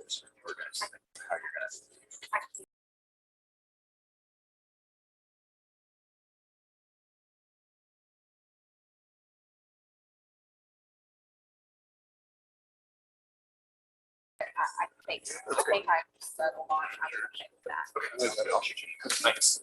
I think I settled on how to check that. Thanks.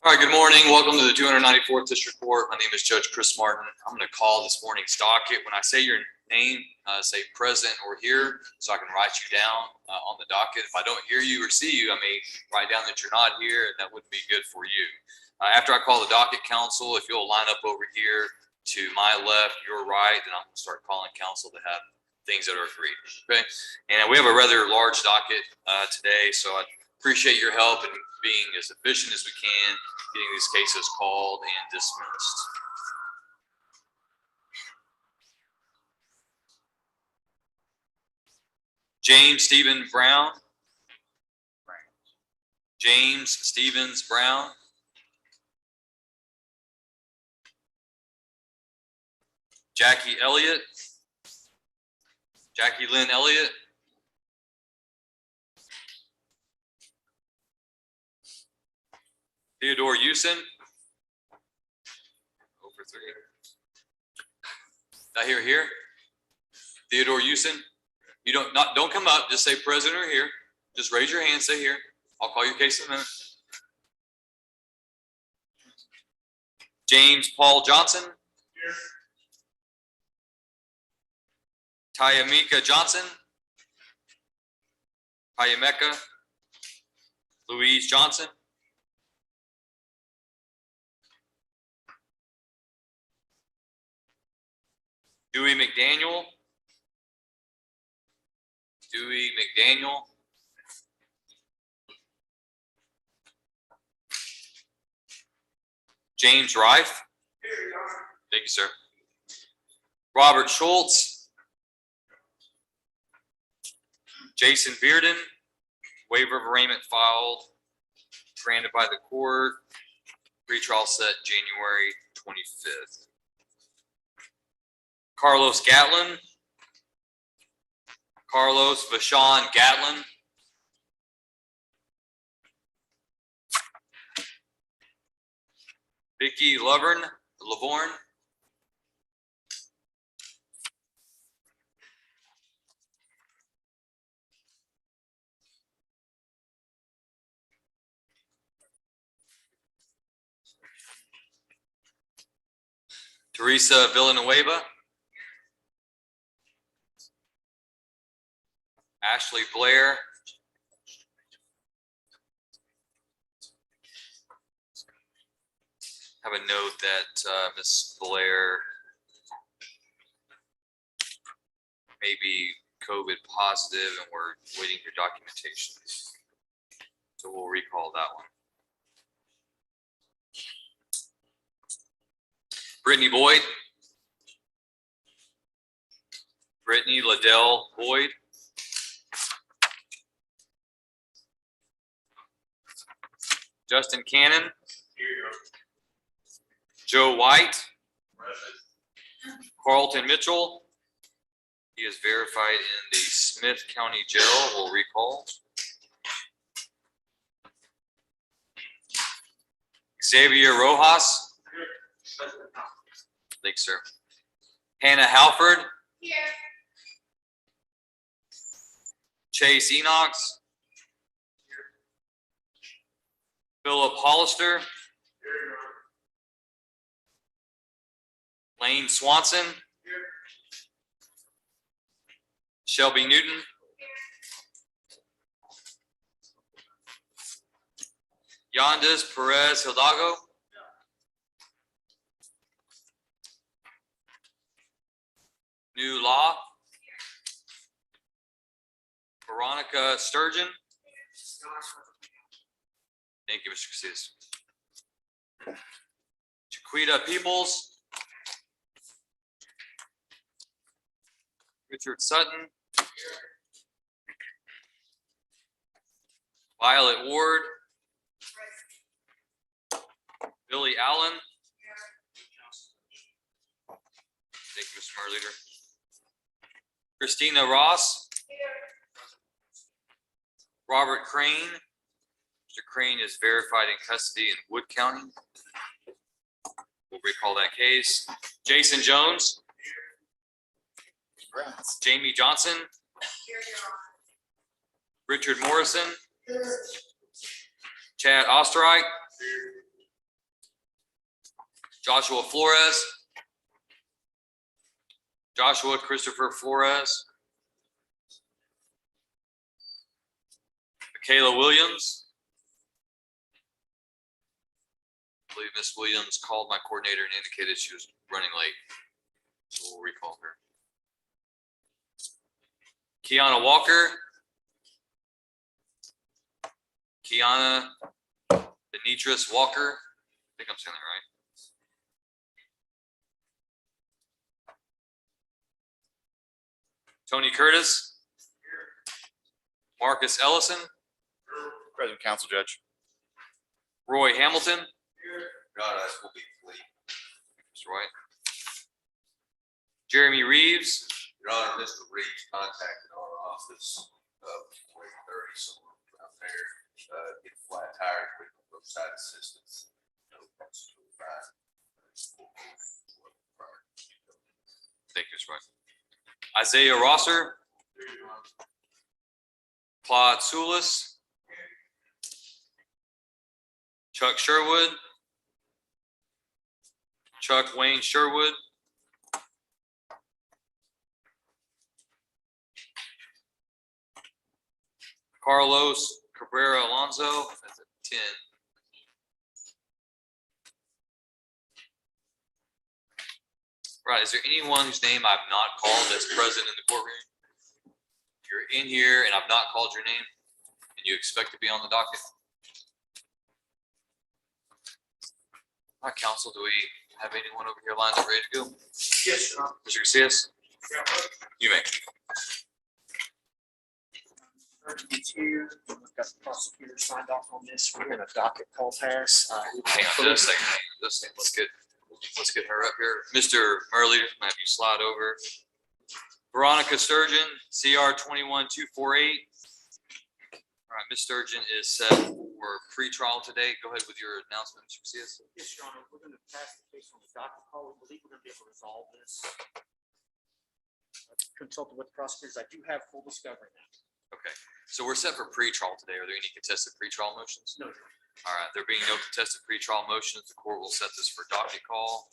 All right, good morning. Welcome to the 294th District Court. My name is Judge Chris Martin. I'm going to call this morning's docket. When I say your name, say present or here, so I can write you down on the docket. If I don't hear you or see you, I may write down that you're not here, and that wouldn't be good for you. After I call the docket, counsel, if you'll line up over here to my left, your right, then I'm going to start calling counsel to have things that are agreed. Okay, and we have a rather large docket today, so I appreciate your help in being as efficient as we can, getting these cases called and dismissed. James Stephen Brown. James Stevens Brown. Jackie Elliott. Jackie Lynn Elliott. Theodore Houston. Over 3. Did I hear here? Theodore Houston. You don't come up. Just say present or here. Just raise your hand. Say here. I'll call your case in a minute. James Paul Johnson. Here. Taiyamika Johnson. Taiyamika. Louise Johnson. Dewey McDaniel. Dewey McDaniel. James Rife. Thank you, sir. Robert Schultz. Jason Bearden. Waiver of arraignment filed. Granted by the court. Retrial set January 25th. Carlos Gatlin. Carlos Vashon Gatlin. Vicki Lavorne. Theresa Villanueva. Ashley Blair. Have a note that Ms. Blair may be COVID positive and we're waiting for documentation. So we'll recall that one. Britney Boyd. Brittany Liddell Boyd. Justin Cannon. Joe White. Carlton Mitchell. He is verified in the Smith County Jail. We'll recall. Xavier Rojas. Thanks, sir. Hannah Halford. Here. Chase Enocks. Here. Philip Hollister. Here. Elaine Swanson. Here. Shelby Newton. Here. Jaundice Perez Hidalgo. New Law. Veronica Sturgeon. Thank you, Mr. Casillas. Chiquita Peoples. Richard Sutton. Violet Ward. Billie Allen. Thank you, Mr. Leader. Christina Ross. Robert Crane. Mr. Crane is verified in custody in Wood County. We'll recall that case. Jason Jones. Jamie Johnson. Richard Morrison. Chad Ostroik. Joshua Flores. Joshua Christopher Flores. Michaela Williams. I believe Miss Williams called my coordinator and indicated she was running late. So we'll recall her. Keanu Walker. Kiana Denitris Walker. I think I'm saying that right. Tony Curtis. Marcus Ellison. Present, counsel, Judge. Roy Hamilton. Jaundice will be plea. Mr. White. Jeremy Reeves. Your Honor, Mr. Reeves contacted our office before 8:30, somewhere around there. Get flat tires, with roadside assistance. No problems to provide. Thank you, Mr. White. Isaiah Rosser. Claude Souls. Chuck Sherwood. Chuck Wayne Sherwood. Carlos Cabrera Alonso. That's a 10. Right, is there anyone whose name I've not called that's present in the courtroom? You're in here and I've not called your name and you expect to be on the docket? All right, counsel, do we have anyone over here lined up ready to go? Yes, Your Honor. Mr. Garcias, you may. It's here. We've got the prosecutor signed off on this. We're in a docket call pass. Hang on just a second. Hang on just a second. Let's get her up here. Mr. Murley, have you slide over. Veronica Sturgeon, CR 21248. All right, Ms. Sturgeon is set for pre-trial today. Go ahead with your announcement, Mr. Garcias. Yes, Your Honor, we're going to pass the case on the docket call. We believe we're going to be able to resolve this. I've consulted with the prosecutors. I do have full discovery now. Okay, so we're set for pre-trial today. Are there any contested pre-trial motions? No, Your Honor. All right, there being no contested pre-trial motions, the court will set this for docket call.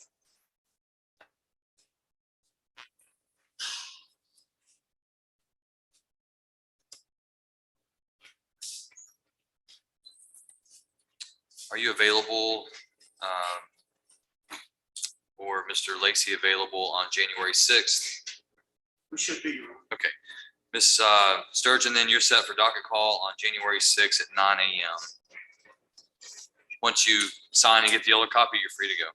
Are you available, or Mr. Lacy available on January 6th? We should be, Your Honor. Okay, Ms. Sturgeon, then you're set for docket call on January 6th at 9 a.m. Once you sign and get the yellow copy, you're free to go.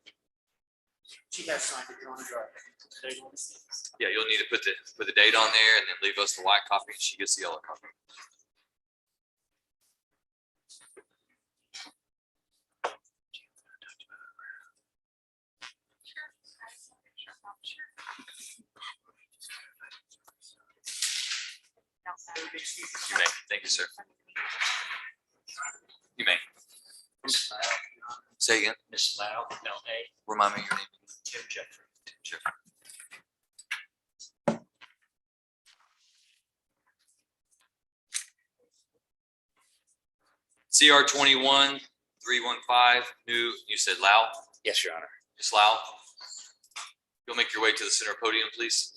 She has signed it, Your Honor. Do I put the date on this? Yeah, you'll need to put the date on there and then leave us the white copy and she gets the yellow copy. You may. Thank you, sir. You may. Say again. Miss Lyle, L.A. Remind me your name. Tim Jeffrey. Tim Jeffrey. CR 21315, new, you said Lyle? Yes, Your Honor. Ms. Lyle? You'll make your way to the center podium, please.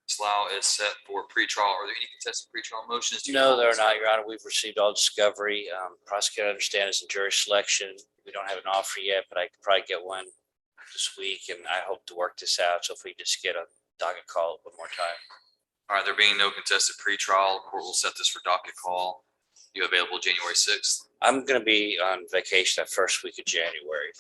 Ms. Lyle is set for pretrial. Are there any contested pretrial motions? Do you No, know? there are not, Your Honor. We've received all discovery. Prosecutor, I understand, is in jury selection. We don't have an offer yet, but I could probably get one this week, and I hope to work this out. So if we just get a docket call one more time. All right, there being no contested pretrial, court will set this for docket call. You available January 6th? I'm going to be on vacation that first week of January.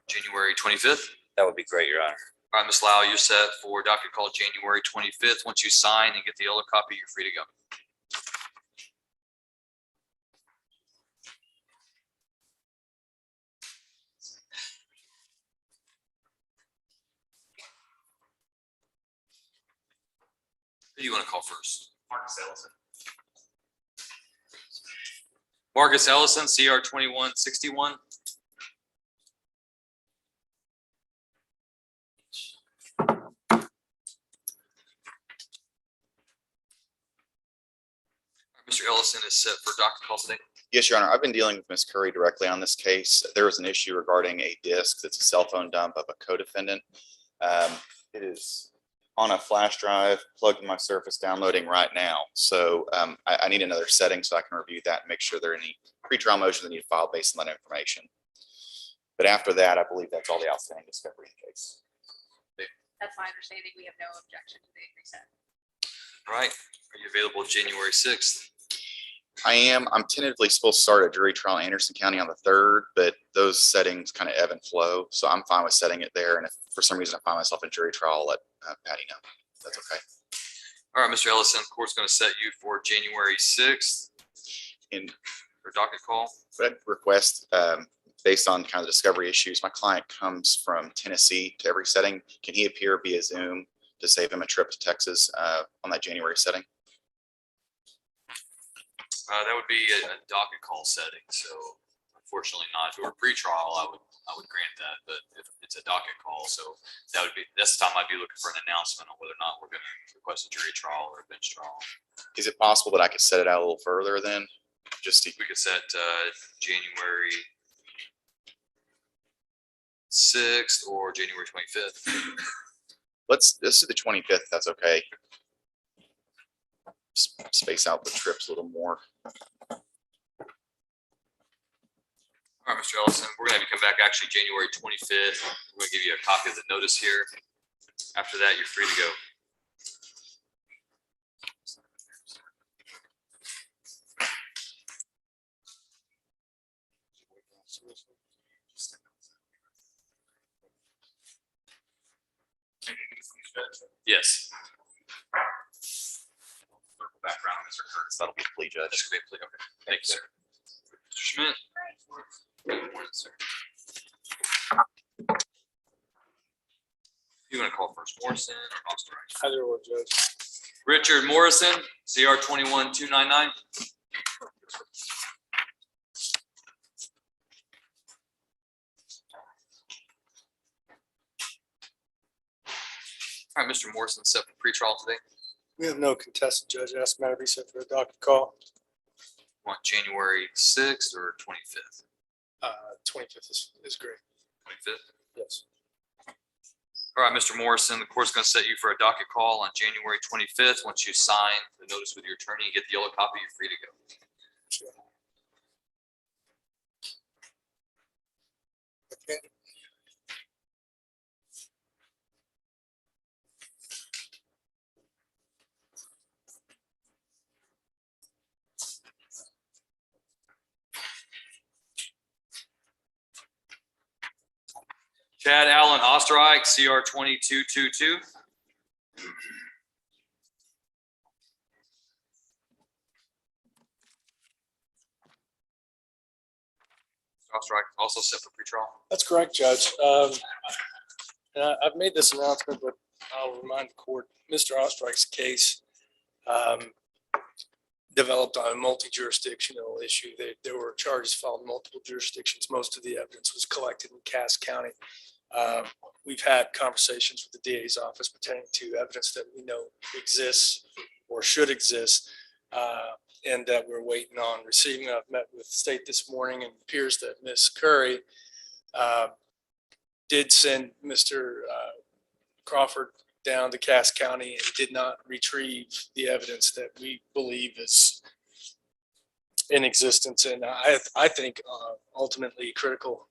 January 25th? That would be great, Your Honor. All right, Ms. Lyle, you're set for docket call January 25th. Once you sign and get the yellow copy, you're free to go. Who do you want to call first? Marcus Ellison. Marcus Ellison, CR 2161. Mr. Ellison is set for docket call today. Yes, Your Honor. I've been dealing with Ms. Curry directly on this case. There was an issue regarding a disk that's a cell phone dump of a co-defendant. It is on a flash drive plugged in my Surface downloading right now. So I need another setting so I can review that and make sure there are any pretrial motions that need to file based on that information. But after that, I believe that's all the outstanding discovery in the case. That's my understanding. We have no objection to the reset. All right. Are you available January 6th? I am. I'm tentatively supposed to start a jury trial in Anderson County on the 3rd, but those settings kind of ebb and flow. So I'm fine with setting it there. And if for some reason I find myself in jury trial, I'll let Patty know. That's okay. All right, Mr. Ellison, court's going to set you for January 6th And for docket call. I'd request, based on kind of the discovery issues, my client comes from Tennessee to every setting. Can he appear via Zoom to save him a trip to Texas on that January setting? That would be a docket call setting. So unfortunately not. If it were pretrial, I would grant that, but if it's a docket call, so that's the time I'd be looking for an announcement on whether or not we're going to request a jury trial or a bench trial. Is it possible that I could set it out a little further then? Just to, We could set January 6th or January 25th. let's do the 25th. That's okay. Space out the trips a little more. All right, Mr. Ellison, we're gonna have you come back actually January 25th. We're gonna give you a copy of the notice here. After that, you're free to go. Yes. Background on Mr. Curtis. That'll be a plea, Judge. That's gonna be a plea. Okay. Thank you, sir. Mr. Schmidt. Good morning, sir. You want to call first, Morrison or Ostroik? Either or, Judge. Richard Morrison, CR 21299. All right, Mr. Morrison, set for pretrial today. We have no contested, Judge. Ask matter be set for a docket call. Want January 6th or 25th? 25th is great. 25th. Yes. All right, Mr. Morrison, the court's going to set you for a docket call on January 25th. Once you sign the notice with your attorney, you get the yellow copy, you're free to go. Okay. Chad Allen Ostroik, CR 2222. Ostroik also set for pretrial. That's correct, Judge. And I've made this announcement, but I'll remind the court, Mr. Ostroik's case developed on a multi-jurisdictional issue. There were charges filed in multiple jurisdictions. Most of the evidence was collected in Cass County. We've had conversations with the DA's office pertaining to evidence that we know exists or should exist, and that we're waiting on receiving. I've met with the state this morning, and it appears that Ms. Curry did send Mr. Crawford down to Cass County and did not retrieve the evidence that we believe is in existence, and I think ultimately critical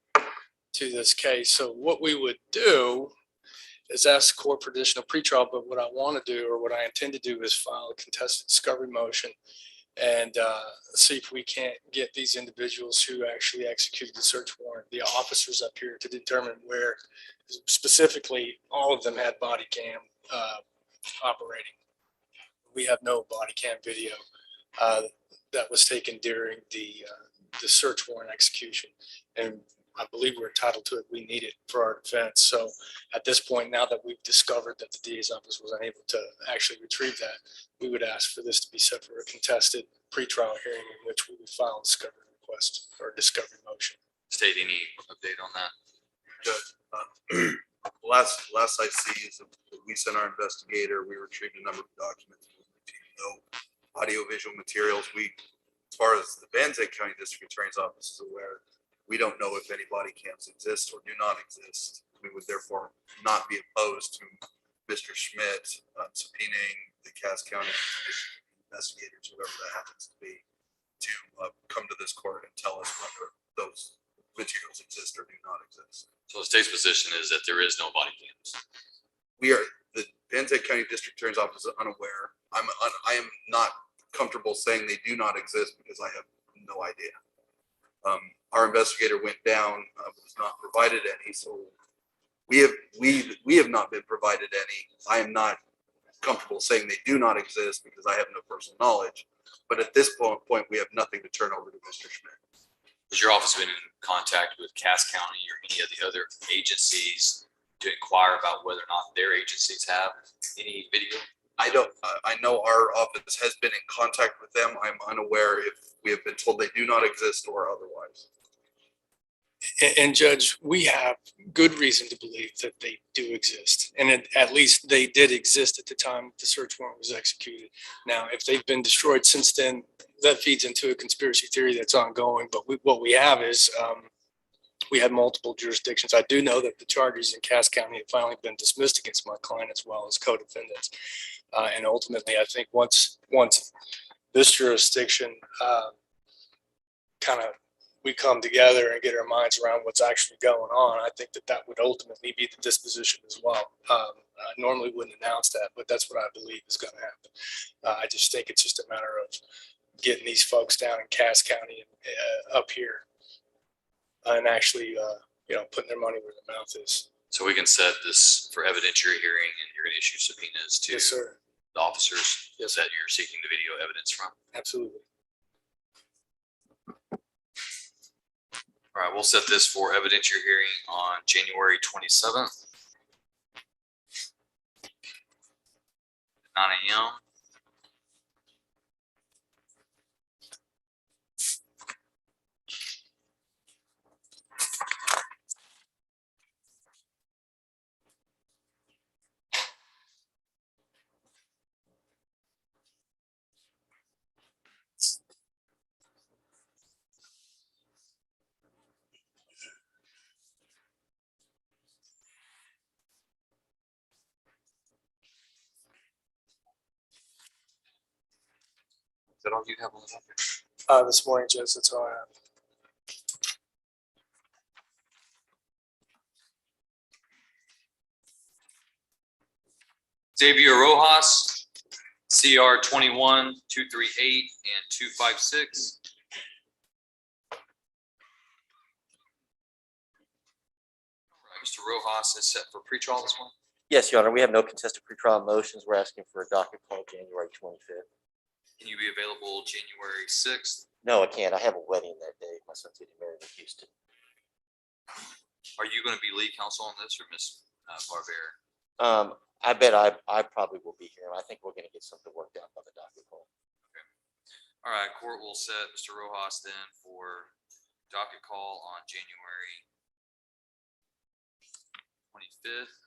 to this case. So what we would do is ask the court for additional pretrial, but what I want to do, or what I intend to do, is file a contested discovery motion and see if we can't get these individuals who actually executed the search warrant, the officers up here, to determine where specifically all of them had body cam operating. We have no body cam video that was taken during the search warrant execution. And I believe we're entitled to it. We need it for our defense. So at this point, now that we've discovered that the DA's office was unable to actually retrieve that, we would ask for this to be set for a contested pretrial hearing in which we would file a discovery request or discovery motion. State any update on that? Judge, last I see is that we sent our investigator, we retrieved a number of documents, no audio-visual materials. As far as the Van Zandt County District Attorney's Office is aware, we don't know if any body cams exist or do not exist. We would therefore not be opposed to Mr. Schmidt subpoenaing the Cass County investigators, whoever that happens to be, to come to this court and tell us whether those materials exist or do not exist. So the state's position is that there is no body cams. The Van Zandt County District Attorney's Office is unaware. I am not comfortable saying they do not exist because I have no idea. Our investigator went down, was not provided any, so we have not been provided any. I am not comfortable saying they do not exist because I have no personal knowledge. But at this point, we have nothing to turn over to Mr. Schmidt. Has your office been in contact with Cass County or any of the other agencies to inquire about whether or not their agencies have any video? I know our office has been in contact with them. I'm unaware if we have been told they do not exist or otherwise. And Judge, we have good reason to believe that they do exist. And at least they did exist at the time the search warrant was executed. Now, if they've been destroyed since then, that feeds into a conspiracy theory that's ongoing. But what we have is we had multiple jurisdictions. I do know that the charges in Cass County have finally been dismissed against my client as well as co-defendants. And ultimately, I think once this jurisdiction we come together and get our minds around what's actually going on, I think that would ultimately be the disposition as well. I normally wouldn't announce that, but that's what I believe is going to happen. I just think it's just a matter of getting these folks down in Cass County and up here and actually, putting their money where their mouth is. So we can set this for evidentiary hearing and you're going to issue subpoenas to Yes, sir. the officers that you're seeking the video evidence from. Absolutely. All right, we'll set this for evidentiary hearing on January 27th. 9 a.m. Is that all you have on the docket? This morning, Judge, that's all I have. Xavier Rojas, CR 21, 238 and 256. Mr. Rojas is set for pretrial this morning. Yes, Your Honor, we have no contested pretrial motions. We're asking for a docket call January 25th. Can you be available January 6th? No, I can't. I have a wedding that day. My son's getting married in Houston. Are you going to be lead counsel on this or Ms. Barbera? I bet I probably will be here. I think we're going to get something worked out by the docket call. All right, court will set Mr. Rojas then for docket call on January 25th,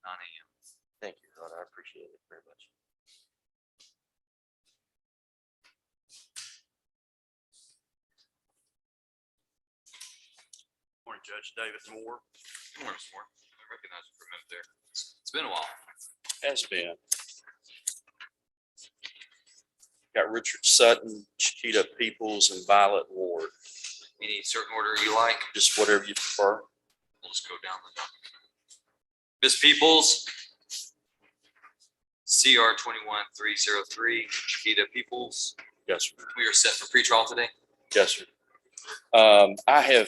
9 a.m. Thank you, Your Honor. I appreciate it very much. Morning, Judge David Moore. Good morning, Mr. Moore. I recognize you for a minute there. It's been a while. Has been. Got Richard Sutton, Chiquita Peoples, and Violet Ward. Any certain order you like? Just whatever you prefer. We'll just go down the docket. Ms. Peoples, CR 21303, Chiquita Peoples. Yes, sir. We are set for pretrial today. Yes, sir. I have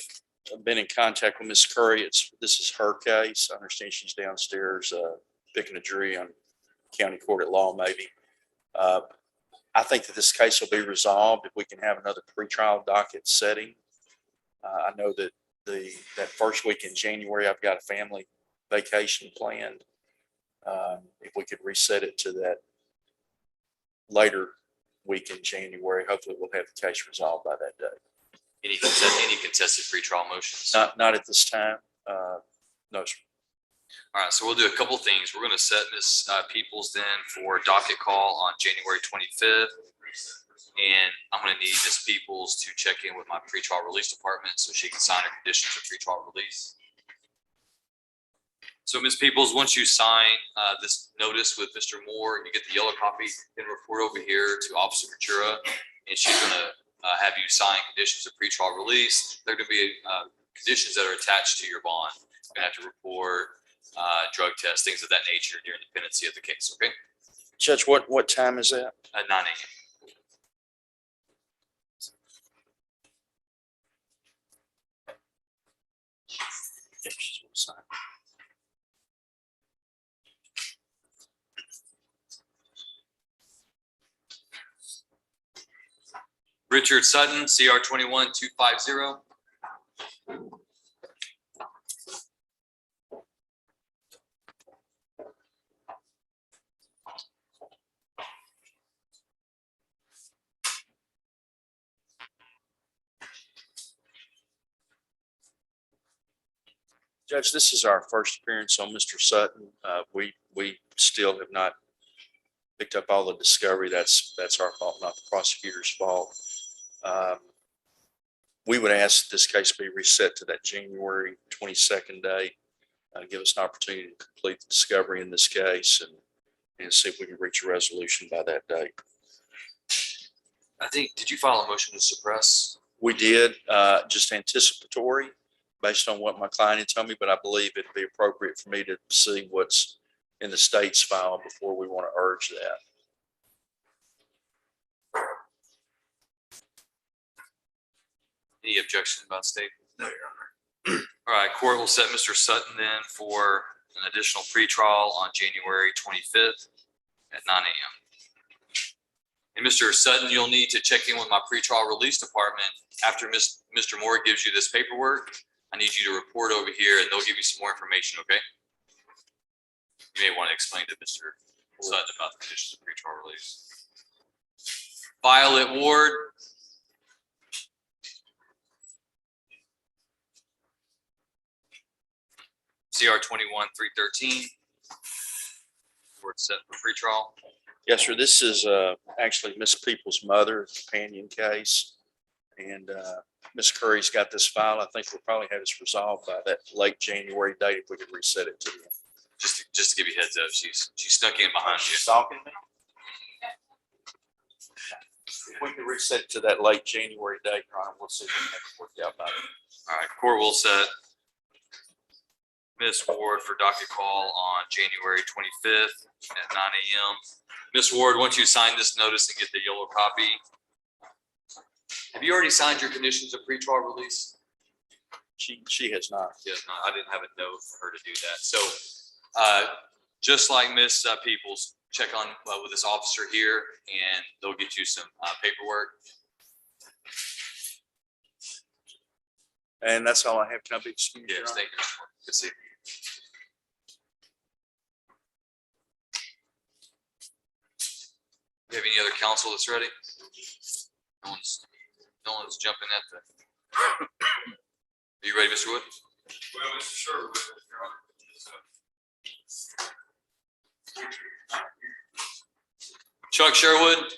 been in contact with Ms. Curry. This is her case. I understand she's downstairs, picking a jury on county court at law, maybe. I think that this case will be resolved if we can have another pretrial docket setting. I know that that first week in January, I've got a family vacation planned. If we could reset it to that later week in January, hopefully we'll have the case resolved by that day. Any contested pretrial motions? Not at this time. No, sir. All right, so we'll do a couple things. We're going to set Ms. Peoples then for docket call on January 25th. And I'm going to need Ms. Peoples to check in with my pretrial release department so she can sign her conditions of pretrial release. So Ms. Peoples, once you sign this notice with Mr. Moore, you get the yellow copy, then report over here to Officer Ventura, and she's going to have you sign conditions of pretrial release. There are going to be conditions that are attached to your bond. You're going to have to report drug tests, things of that nature during the pendency of the case, okay? Judge, what time is that? At 9 a.m. Yeah, she's gonna sign. Richard Sutton, CR 21250. Judge, this is our first appearance on Mr. Sutton. We still have not picked up all the discovery. That's our fault, not the prosecutor's fault. We would ask that this case be reset to that January 22nd date. Give us an opportunity to complete the discovery in this case and see if we can reach a resolution by that date. I think, did you file a motion to suppress? We did, just anticipatory based on what my client had told me, but I believe it'd be appropriate for me to see what's in the state's file before we want to urge that. Any objection about state? No, Your Honor. All right, court will set Mr. Sutton then for an additional pretrial on January 25th at 9 a.m. And Mr. Sutton, you'll need to check in with my pretrial release department after Mr. Moore gives you this paperwork. I need you to report over here and they'll give you some more information, okay? You may want to explain to Mr. Sutton about the conditions of pretrial release. Violet Ward. CR 21313. Word set for pretrial. Yes, sir. This is actually Miss Peoples' mother, companion case. And Miss Curry's got this file. I think we'll probably have this resolved by that late January date if we could reset it to you. Just to give you a heads up, she snuck in behind you. Stalking me? If we can reset it to that late January date, Your Honor, we'll see if we can work out by then. All right, court will set Miss Ward for docket call on January 25th at 9 a.m. Miss Ward, once you sign this notice and get the yellow copy, have you already signed your conditions of pretrial release? She has not. Yes, no, I didn't have a note for her to do that. So just like Miss Peoples, check on with this officer here and they'll get you some paperwork. And that's all I have. Can I be excused? Your Yes, Honor? thank you. Good to see you. Do you have any other counsel that's ready? No one's jumping at the. Are you ready, Mr. Wood? Well, Mr. Sherwood, Chuck Sherwood.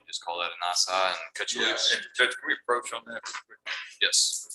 Just call that a nice eye and cut you yeah, loose. and Judge, can we approach on that? Yes.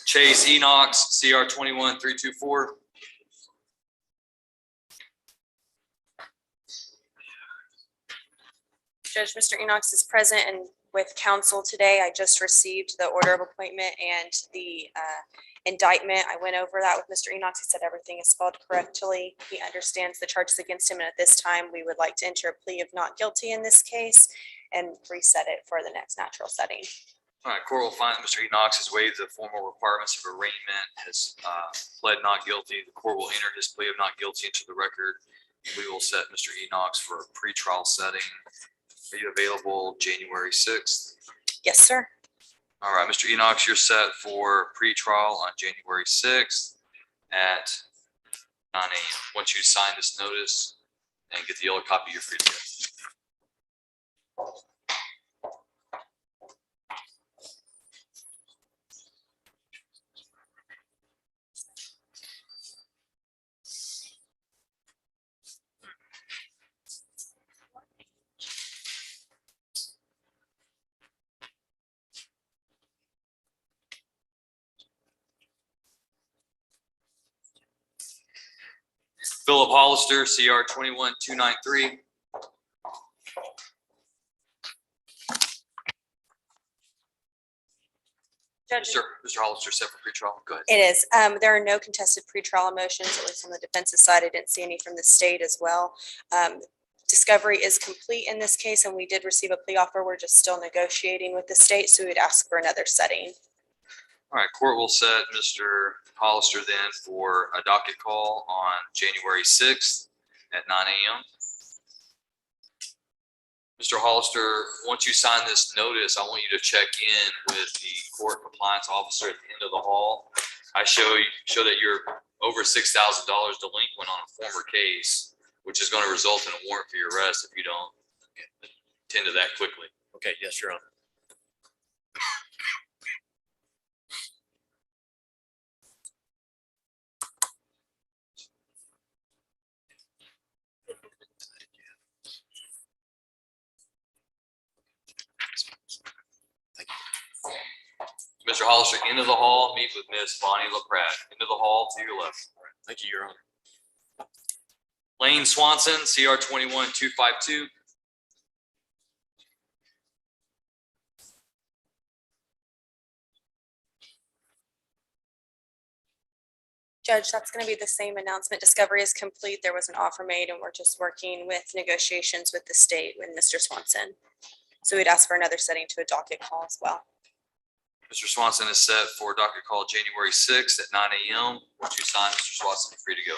Chase Enocks, CR 21-324. Judge, Mr. Enocks is present and with counsel today. I just received the order of appointment and the indictment. I went over that with Mr. Enocks. He said everything is spelled correctly. He understands the charges against him, and at this time, we would like to enter a plea of not guilty in this case and reset it for the next natural setting. All right, court will find that Mr. Enocks has waived the formal requirements of arraignment, has pled not guilty. The court will enter his plea of not guilty into the record. We will set Mr. Enocks for a pretrial setting. Are you available January 6th? Yes, sir. All right, Mr. Enocks, you're set for pretrial on January 6th at 9 a.m. Once you sign this notice and get the yellow copy, you're free to go. Philip Hollister, CR 21-293. Judge, Mr. Hollister set for pretrial. Go ahead. it is. There are no contested pretrial motions, at least on the defense's side. I didn't see any from the state as well. Discovery is complete in this case, and we did receive a plea offer. We're just still negotiating with the state, so we'd ask for another setting. All right, court will set Mr. Hollister then for a docket call on January 6th at 9 a.m. Mr. Hollister, once you sign this notice, I want you to check in with the court compliance officer at the end of the hall. I show that you're over $6,000 delinquent on a former case, which is going to result in a warrant for your arrest if you don't attend to that quickly. Okay, yes, Your Honor. Mr. Hollister, into the hall, meet with Miss Bonnie LaPratt. Into the hall to your left. Thank you, Your Honor. Elaine Swanson, CR 21-252. Judge, that's going to be the same announcement. Discovery is complete. There was an offer made, and we're just working with negotiations with the state with Mr. Swanson. So we'd ask for another setting to a docket call as well. Mr. Swanson is set for a docket call January 6th at 9 a.m. Once you sign, Mr. Swanson, you're free to go.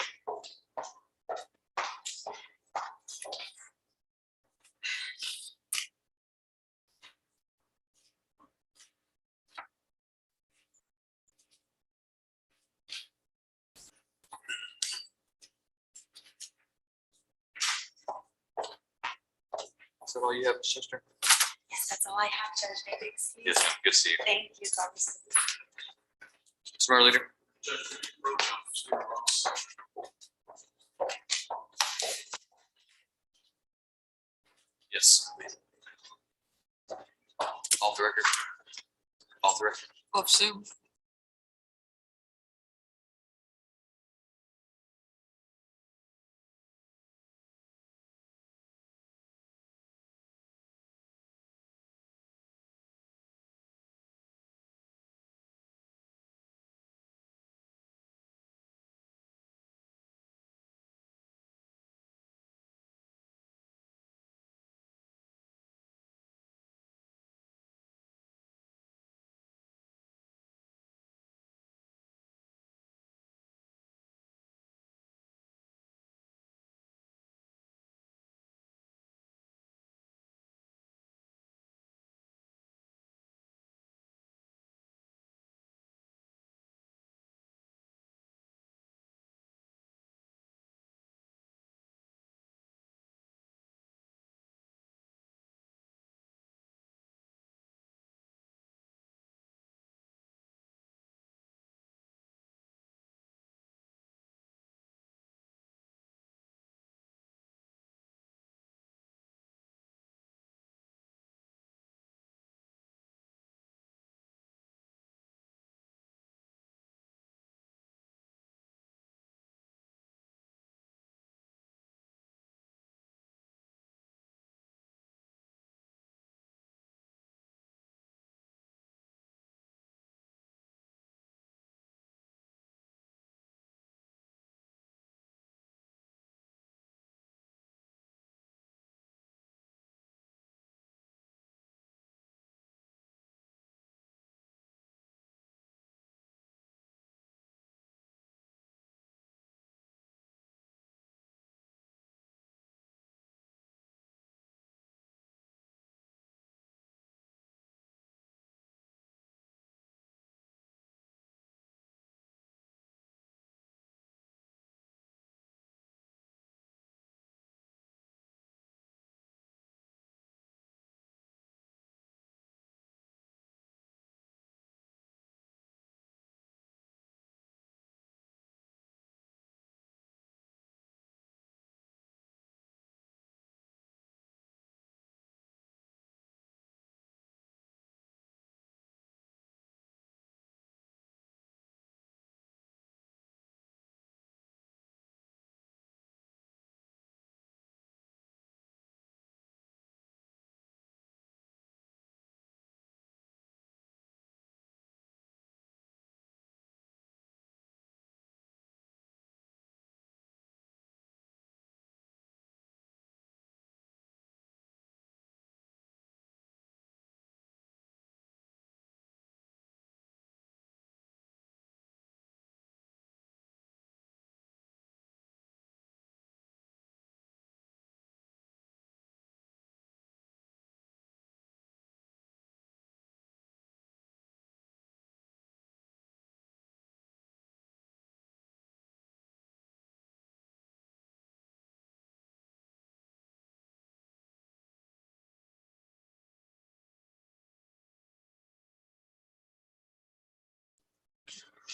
Is that all you have, sister? Yes, that's all I have, Judge. Maybe excuse. Yes, ma'am. Good to see you. Thank you. Smart leader. Yes. Off the record. Off the record. Off Zoom.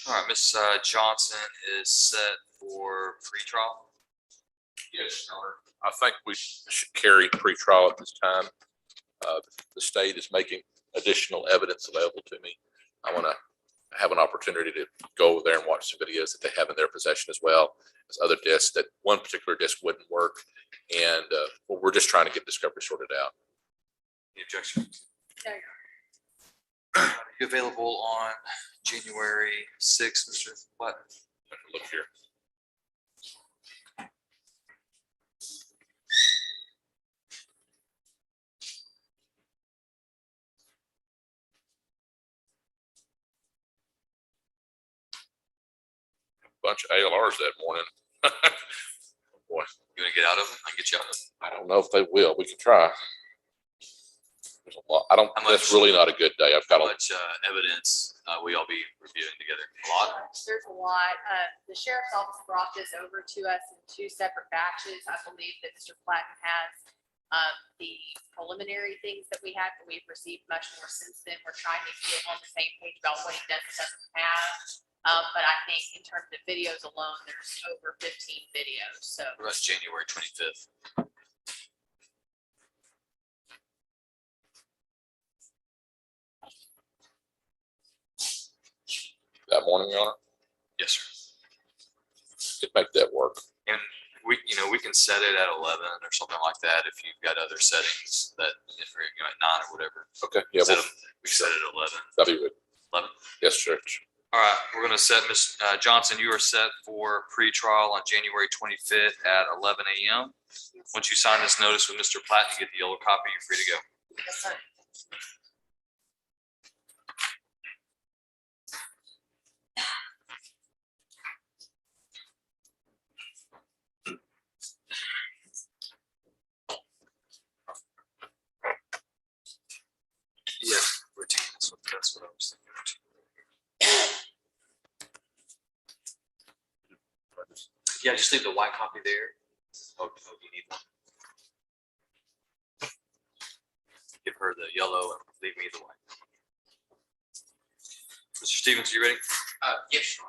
All right, Ms. Johnson is set for pretrial. Yes, Your Honor. I think we should carry pretrial at this time. The state is making additional evidence available to me. I want to have an opportunity to go over there and watch the videos that they have in their possession as well as other discs. That one particular disc wouldn't work, and we're just trying to get discovery sorted out. Any objection? No, Your Are you available on January 6th, Mr. Platt? Look here. Bunch of ALRs that morning. Boy, You want to get out of them? I can get you out of them. I don't know if they will. We can try. There's a lot. How much- That's really not a good day. I've got How a much evidence we all be reviewing together? A lot? There's a lot. The sheriff's office brought this over to us in 2 separate batches. I believe that Mr. Platten has the preliminary things that we had, but we've received much more since then. We're trying to get on the same page about what he does and doesn't have. But I think in terms of videos alone, there's over 15 videos, so. What about January 25th? that morning, Your Honor. Yes, sir. Could make that work. And we can set it at 11 or something like that if you've got other settings that, if you're at 9 or whatever. Okay, yeah, Set well, 'em- we set it at 11. that'd be good. 11. Yes, sir. All right, we're gonna set Ms. Johnson, you are set for pretrial on January 25th at 11 a.m. Once you sign this notice with Mr. Platt and get the yellow copy, you're free to go. Yes, sir. Yeah, routine, that's what I was thinking. Yeah, just leave the white copy there. Oh, you need one. Give her the yellow and leave me the white. Mr. Stevens, you ready? Yes, sure.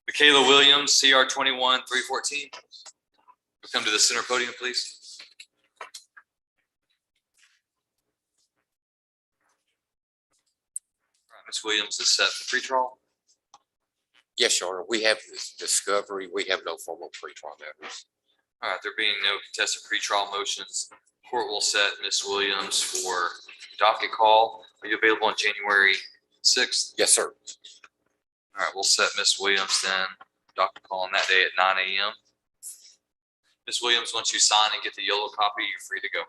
Michaela Williams, CR 21-314. Come to the center podium, please. All right, Ms. Williams is set for pretrial. Yes, Your Honor, we have this discovery. We have no formal pretrial matters. All right, there being no contested pretrial motions, court will set Ms. Williams for docket call. Are you available on January 6th? Yes, sir. All right, we'll set Ms. Williams then, docket call on that day at 9 a.m. Ms. Williams, once you sign and get the yellow copy, you're free to go.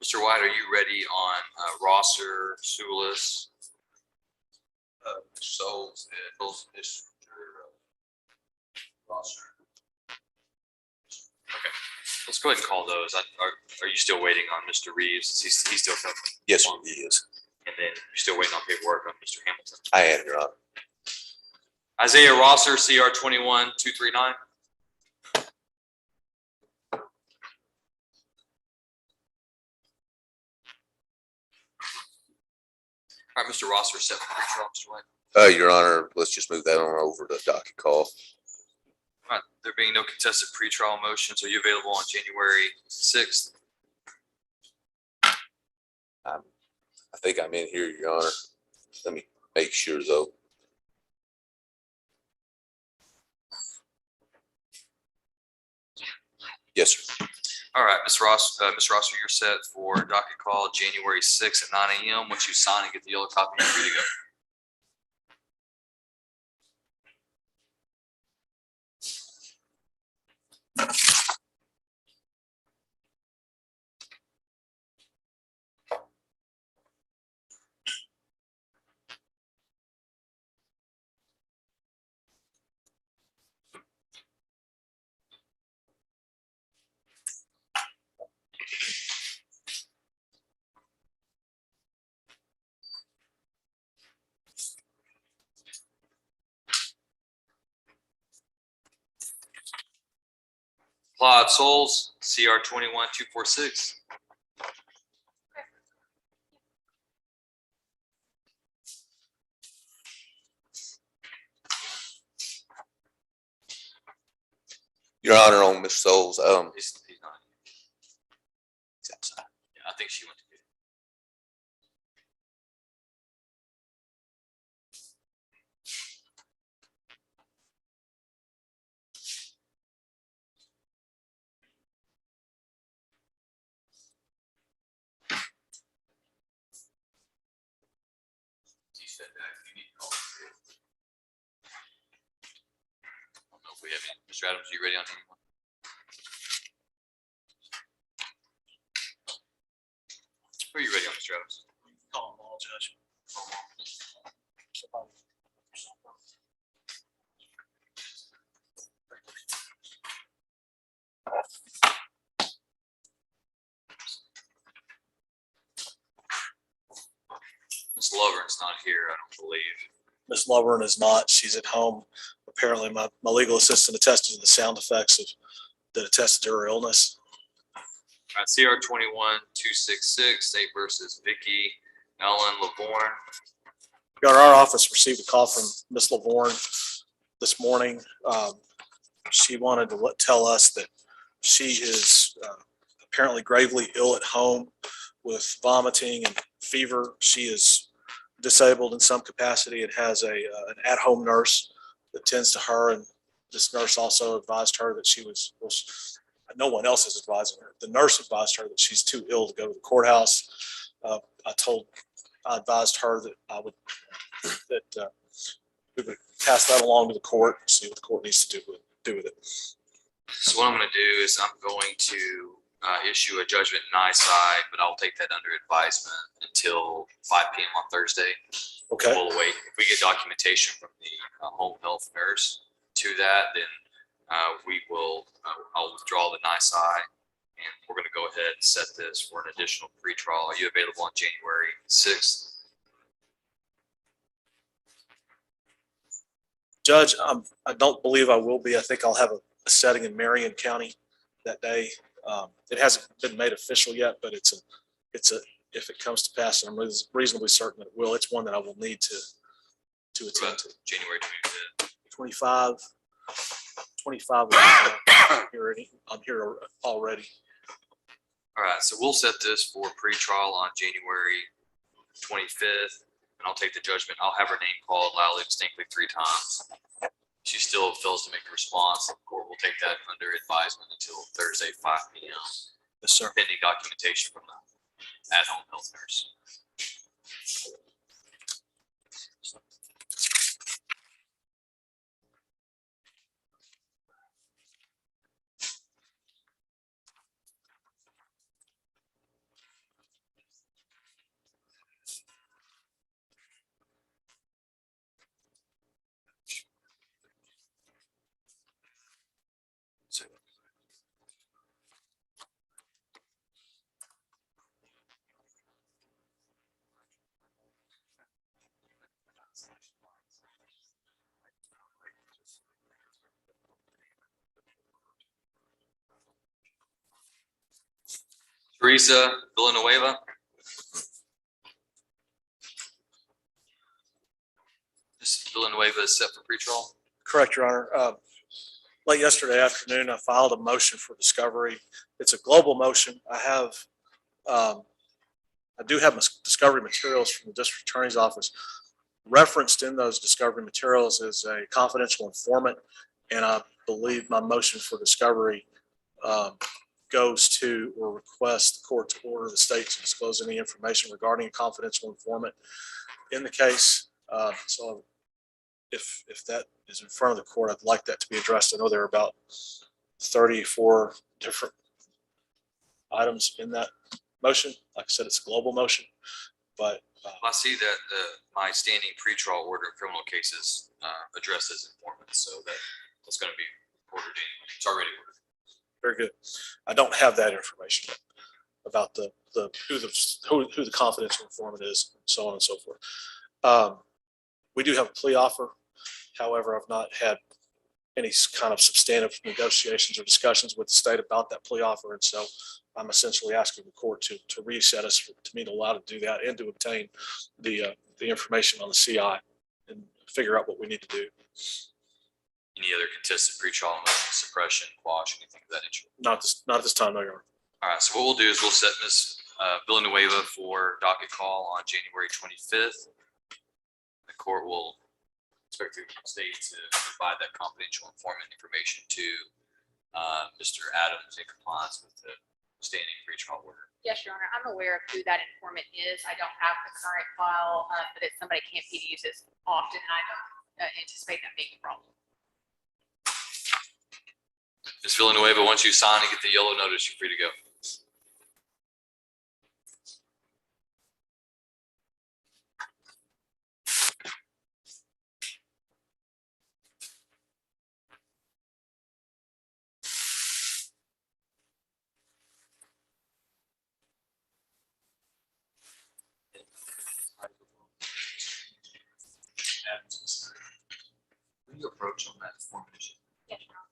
Mr. White, are you ready on Rosser, Sulis? Souls, Mr. Rosser. Okay, let's go ahead and call those. Are you still waiting on Mr. Reeves? He's still coming? Yes, sir, he is. And then you're still waiting on paperwork on Mr. Hamilton? I am, Your Honor. Isaiah Rosser, CR 21-239. All right, Mr. Rosser, set for pretrial, Mr. White. Your Honor, let's just move that on over to docket call. All right, there being no contested pretrial motions, are you available on January 6th? I think I'm in here, Your Honor. Let me make sure though. Yes, sir. All right, Ms. Rosser, you're set for docket call January 6th at 9 a.m. Once you sign and get the yellow copy, you're free to go. Claude Souls, CR 21246. Your Honor, on Ms. Souls, He's not. He's outside. Yeah, I think she went to bed. She said that you need to call. I don't know if we have any. Mr. Adams, are you ready on anyone? Are you ready on Mr. Adams? Call them all, Judge. Ms. Lover's not here, I don't believe. Ms. Lavorne is not. She's at home. Apparently, my legal assistant attested to the sound effects that attested to her illness. All right, CR 21266, State versus Vicki Lavorne. Your Honor, our office received a call from Ms. Lavorne this morning. She wanted to tell us that she is apparently gravely ill at home with vomiting and fever. She is disabled in some capacity and has an at-home nurse that tends to her. And this nurse also advised her that she was, no one else is advising her. The nurse advised her that she's too ill to go to the courthouse. I advised her that we would pass that along to the court and see what the court needs to do with it. So what I'm going to do is I'm going to issue a judgment in my side, but I'll take that under advisement until 5 p.m. on Thursday. Okay. We'll wait. If we get documentation from the home health nurse to that, then I'll withdraw the NICI, and we're going to go ahead and set this for an additional pretrial. Are you available on January 6th? Judge, I don't believe I will be. I think I'll have a setting in Marion County that day. It hasn't been made official yet, but it's if it comes to pass, and I'm reasonably certain that it will. It's one that I will need to attend to. January 25th. 25. I'm here already. All right, so we'll set this for pretrial on January 25th, and I'll take the judgment. I'll have her name called loudly, distinctly 3 times. She still fails to make a response. The court will take that under advisement until Thursday, 5 p.m. Yes, sir. Pending documentation from the at-home health nurse. Theresa Villanueva. Ms. Villanueva is set for pretrial. Correct, Your Honor. Late yesterday afternoon, I filed a motion for discovery. It's a global motion. I do have discovery materials from the district attorney's office. Referenced in those discovery materials is a confidential informant, and I believe my motion for discovery goes to or requests the court to order the state to disclose any information regarding a confidential informant in the case. So if that is in front of the court, I'd like that to be addressed. I know there are about 34 different items in that motion. Like I said, it's a global motion, but I see that my standing pretrial order in criminal cases addresses informants, so that's going to be ordered anyway. It's already ordered. very good. I don't have that information yet about who the confidential informant is, so on and so forth. We do have a plea offer. However, I've not had any kind of substantive negotiations or discussions with the state about that plea offer. And so I'm essentially asking the court to reset us, to me to allow to do that and to obtain the information on the CI and figure out what we need to do. Any other contested pretrial motion, suppression, quash, anything of that nature? Not this time, no, Your Honor. All right, so what we'll do is we'll set Ms. Villanueva for docket call on January 25th. The court will expect the state to provide that confidential informant information to Mr. Adams in compliance with the standing pretrial order. Yes, Your Honor, I'm aware of who that informant is. I don't have the current file, but it's somebody Campede uses often. I don't anticipate that being a problem. Ms. Villanueva, once you sign and get the yellow notice, you're free to go. Will you approach on that formation? Yes, Your Honor.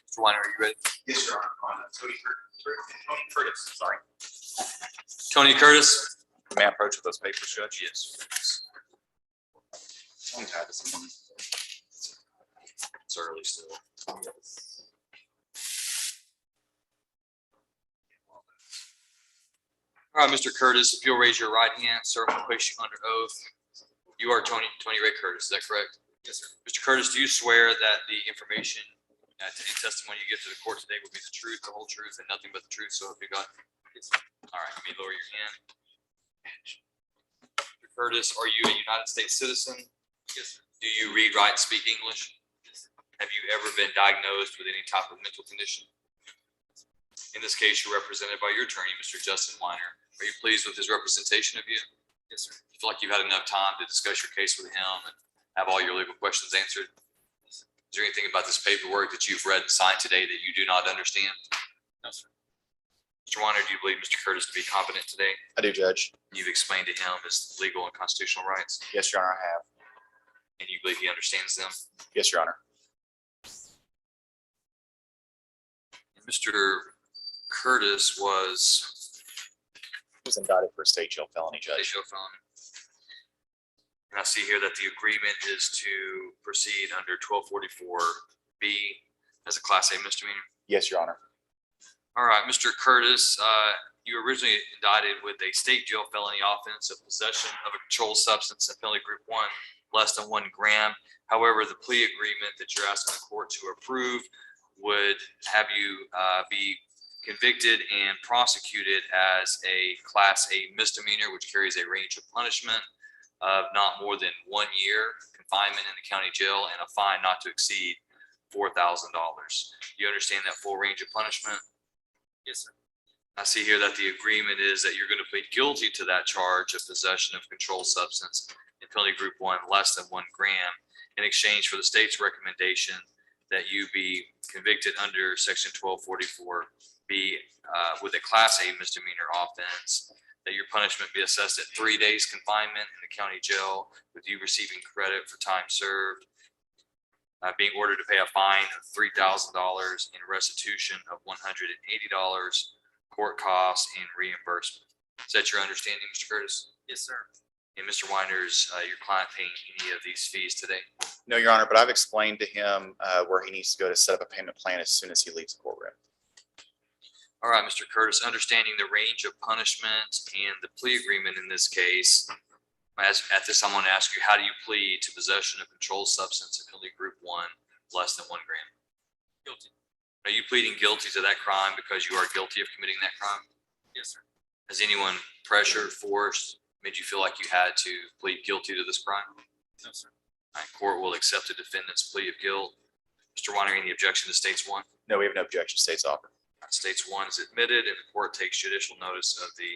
Mr. Weiner, are you ready? Yes, Your Honor. Tony Curtis, sorry. Tony Curtis? May I approach with those papers, Judge? Yes. I'm tired of someone. It's early still. All right, Mr. Curtis, if you'll raise your right hand, sir, we'll place you under oath. You are Tony Ray Curtis, is that correct? Yes, sir. Mr. Curtis, do you swear that the information and testimony you give to the court today will be the truth, the whole truth, and nothing but the truth? So if you got, all right, you may lower your hand. Mr. Curtis, are you a United States citizen? Yes, sir. Do you read, write, and speak English? Yes, sir. Have you ever been diagnosed with any type of mental condition? In this case, you're represented by your attorney, Mr. Justin Weiner. Are you pleased with his representation of you? Yes, sir. You feel like you've had enough time to discuss your case with him and have all your legal questions answered? Is there anything about this paperwork that you've read and signed today that you do not understand? No, sir. Mr. Weiner, do you believe Mr. Curtis to be competent today? I do, Judge. You've explained to him his legal and constitutional rights, Yes, Your Honor, I have. and you believe he understands them? Yes, Your Honor. Mr. Curtis was Indicted for a state jail felony, a Judge. show felon. And I see here that the agreement is to proceed under 1244B as a Class A misdemeanor. Yes, Your Honor. All right, Mr. Curtis, you were originally indicted with a state jail felony offense of possession of a controlled substance in penalty group 1, less than 1 gram. However, the plea agreement that you're asking the court to approve would have you be convicted and prosecuted as a Class A misdemeanor, which carries a range of punishment of not more than 1 year confinement in the county jail and a fine not to exceed $4,000. Do you understand that full range of punishment? Yes, sir. I see here that the agreement is that you're going to plead guilty to that charge of possession of controlled substance in penalty group 1 less than 1 gram in exchange for the state's recommendation that you be convicted under section 1244B with a Class A misdemeanor offense, that your punishment be assessed at 3 days confinement in the county jail with you receiving credit for time served. being ordered to pay a fine of $3,000 and restitution of $180, court costs and reimbursement. Is that your understanding, Mr. Curtis? Yes, sir. And Mr. Weiners, your client paying any of these fees today? No, Your Honor, but I've explained to him where he needs to go to set up a payment plan as soon as he leaves the courtroom. All right, Mr. Curtis, understanding the range of punishment and the plea agreement in this case, at this, I'm going to ask you, how do you plead to possession of controlled substance of penalty group 1 less than 1 gram? Guilty. Are you pleading guilty to that crime because you are guilty of committing that crime? Yes, sir. Has anyone pressured, forced, made you feel like you had to plead guilty to this crime? No, sir. All right, court will accept the defendant's plea of guilt. Mr. Weiner, any objection to states 1? No, we have no objection to state's offer. States 1 is admitted and the court takes judicial notice of the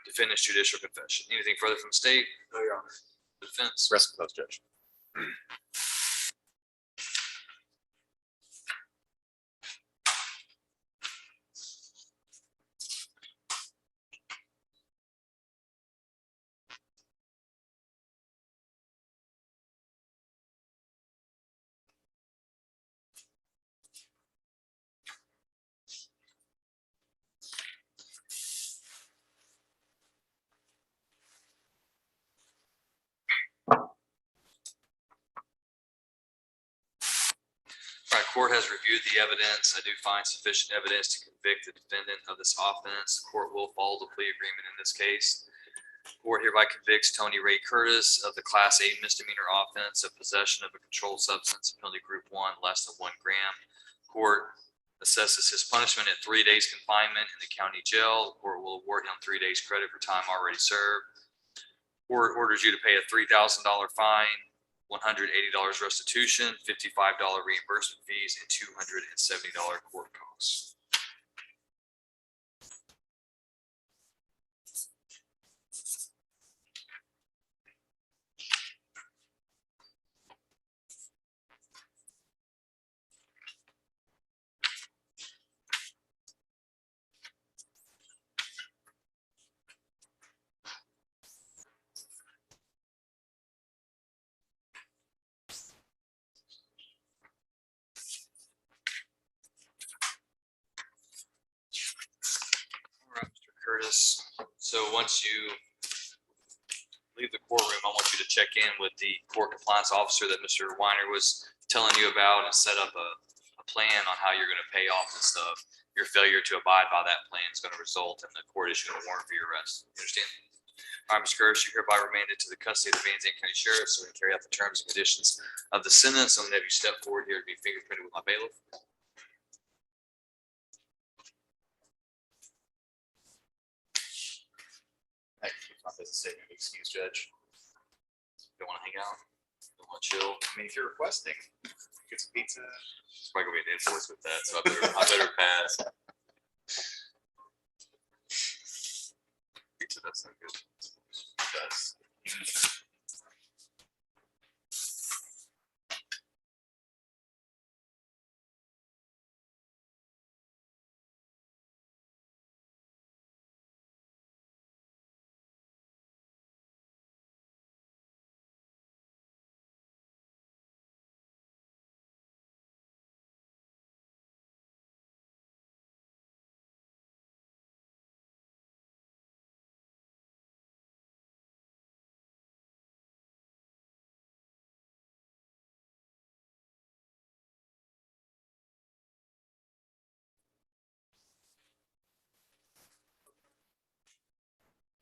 defendant's judicial confession. Anything further from the state? No, Your Honor. Defense? Rest closed, Judge. All right, court has reviewed the evidence. I do find sufficient evidence to convict the defendant of this offense. Court will follow the plea agreement in this case. Court hereby convicts Tony Ray Curtis of the Class A misdemeanor offense of possession of a controlled substance, penalty group 1 less than 1 gram. Court assesses his punishment at 3 days confinement in the county jail. The court will award him 3 days credit for time already served. Court orders you to pay a $3,000 fine, $180 restitution, $55 reimbursement fees, and $270 court costs. Curtis. So once you leave the courtroom, I want you to check in with the court compliance officer that Mr. Weiner was telling you about and set up a plan on how you're going to pay off this stuff. Your failure to abide by that plan is going to result in the court issuing a warrant for your arrest. You understand? All right, Mr. Curtis, you're hereby remanded to the custody of the Van Zandt County Sheriff so we can carry out the terms and conditions of the sentence. I'm going to have you step forward here to be fingerprinted with my bailiff. Thank you. Not this statement of excuse, Judge. Don't want to hang out? Don't want to chill? I mean, if you're requesting, get some pizza. It's probably going to be an invoice with that, so I better pass. Pizza, that's not good. It does.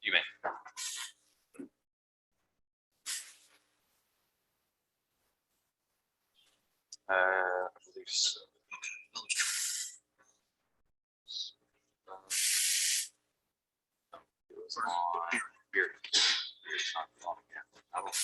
You may. I believe so. It was on beer. Beer's not long, yeah. I don't.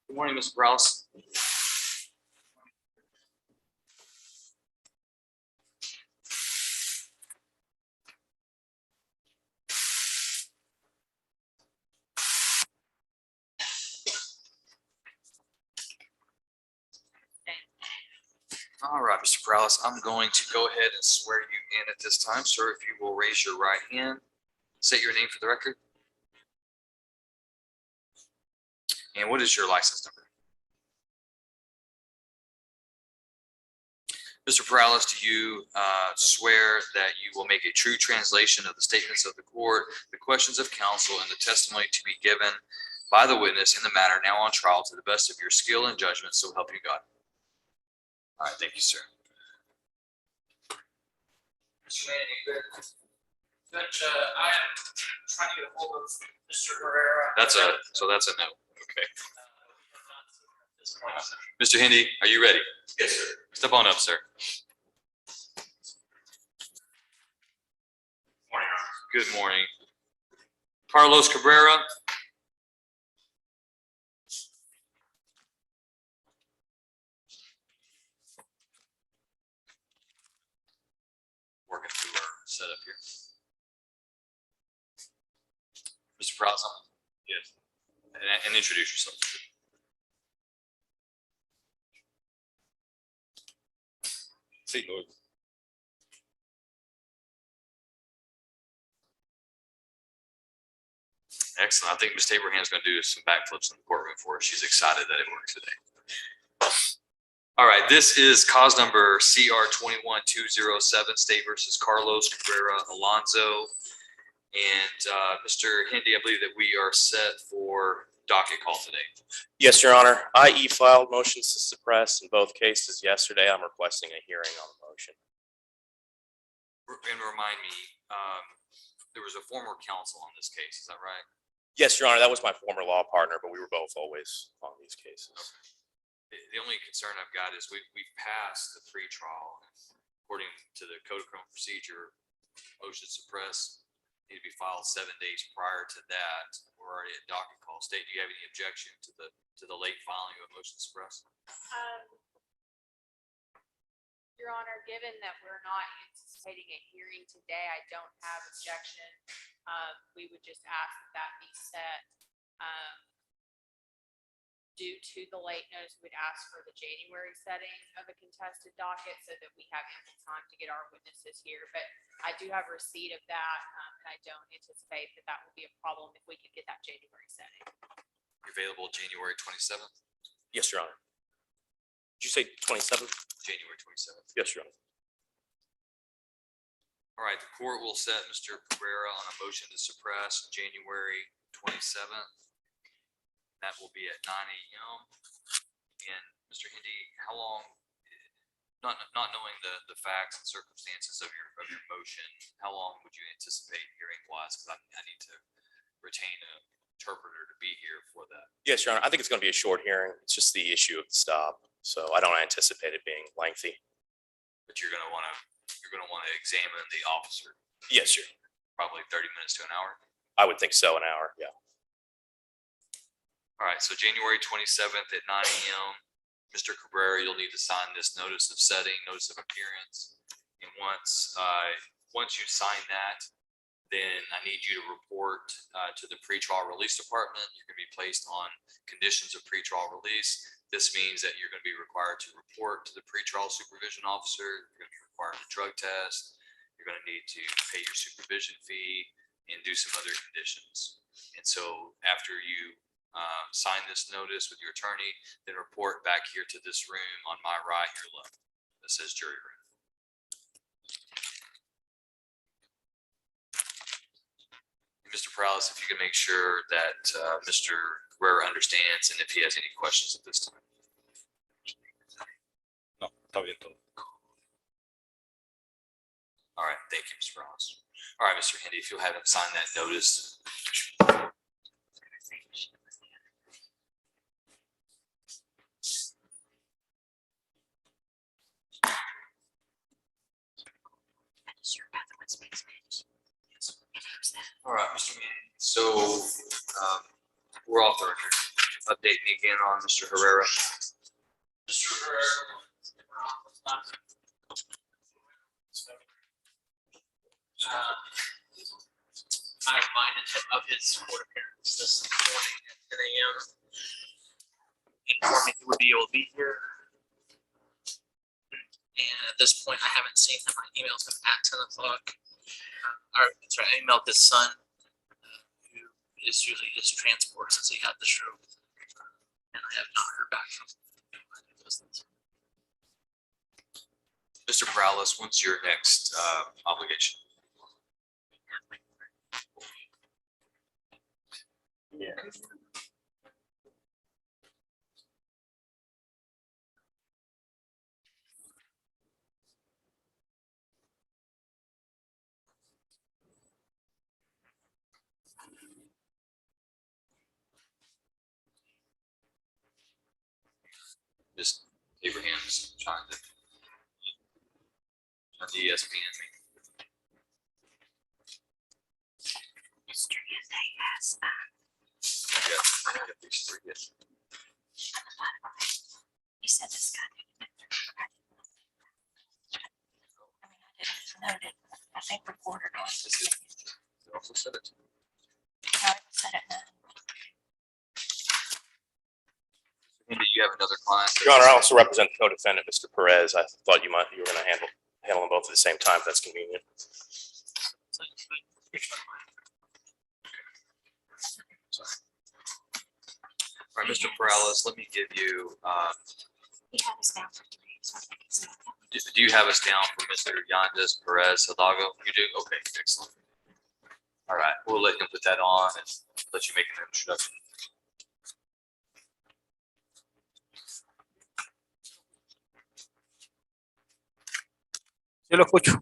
Good morning, Mr. Rouse. All right, Mr. Perales, I'm going to go ahead and swear you in at this time. Sir, if you will raise your right hand, state your name for the record. And what is your license number? Mr. Perales, do you swear that you will make a true translation of the statements of the court, the questions of counsel, and the testimony to be given by the witness in the matter now on trial to the best of your skill and judgment, so help you God? All right, thank you, sir. Mr. Manning, Judge, I am trying to get a hold of Mr. Herrera. that's a no. Okay. Mr. Hindi, are you ready? Yes, sir. Step on up, sir. Morning, Good morning. Carlos Cabrera. Working through our setup here. Mr. Perales? Yes. And introduce yourself. See, Lord. Excellent. I think Ms. Abraham's going to do some backflips in the courtroom for us. She's excited that it worked today. All right, this is cause number CR 21207, State versus Carlos Cabrera Alonso. And Mr. Hindi, I believe that we are set for docket call today. Yes, Your Honor. I e-filed motions to suppress in both cases yesterday. I'm requesting a hearing on the motion. And remind me, there was a former counsel on this case, is that right? Yes, Your Honor. That was my former law partner, but we were both always on these cases. The only concern I've got is we've passed the pretrial. According to the Code of Criminal Procedure, motion to suppress need to be filed 7 days prior to that. We're already at docket call. State, do you have any objection to the late filing of a motion to suppress? Your Honor, given that we're not anticipating a hearing today, I don't have objection. We would just ask that be set. Due to the late notice, we'd ask for the January setting of a contested docket so that we have ample time to get our witnesses here. But I do have receipt of that, and I don't anticipate that that will be a problem if we could get that January setting. Available January 27th? Yes, Your Honor. Did you say 27th? January 27th. Yes, Your Honor. All right, the court will set Mr. Cabrera on a motion to suppress January 27th. That will be at 9 a.m. And Mr. Hindi, how long, not knowing the facts and circumstances of your motion, how long would you anticipate hearing wise? Because I need to retain an interpreter to be here for that. Yes, Your Honor. I think it's going to be a short hearing. It's just the issue of the stop. So I don't anticipate it being lengthy. But you're going to want to examine the officer. Yes, sir. Probably 30 minutes to an hour. I would think so, an hour. Yeah. All right, so January 27th at 9 a.m. Mr. Cabrera, you'll need to sign this notice of setting, notice of appearance. And once you sign that, then I need you to report to the pretrial release department. You're going to be placed on conditions of pretrial release. This means that you're going to be required to report to the pretrial supervision officer. You're going to be required a drug test. You're going to need to pay your supervision fee and do some other conditions. And so after you sign this notice with your attorney, then report back here to this room on my right, your left. That says jury room. And Mr. Perales, if you can make sure that Mr. Cabrera understands and if he has any questions at this time. No, está bien todo. All right, thank you, Mr. Perales. All right, Mr. Hindi, if you'll have him sign that notice. All right, Mr. Manning. So we're off the record. Update me again on Mr. Herrera. Mr. Herrera. I reminded him of his court appearance this morning at 10 a.m. He informed me he would be able to be here. And at this point, I haven't seen him. My email's been at 10 o'clock. I emailed his son, who is usually his transport since he had the stroke. And I have not heard back from him. Mr. Morales, when's your next obligation? Yeah. Ms. Abraham's trying to ESPN me. Yeah, I got these three, yes. You said this guy. I didn't note it. I think recorded on. You also said it. I said it now. Andy, you have another client? Your Honor, I also represent the co-defendant, Mr. Perez. I thought you were going to handle them both at the same time, if that's convenient. All right, Mr. Morales, let me give you, He had us down for 3 years. I think it's not that. do you have us down for Mr. Jaundice Perez Hidalgo? You do? Okay, excellent. All right, we'll let him put that on and let you make an introduction. Yo lo escucho.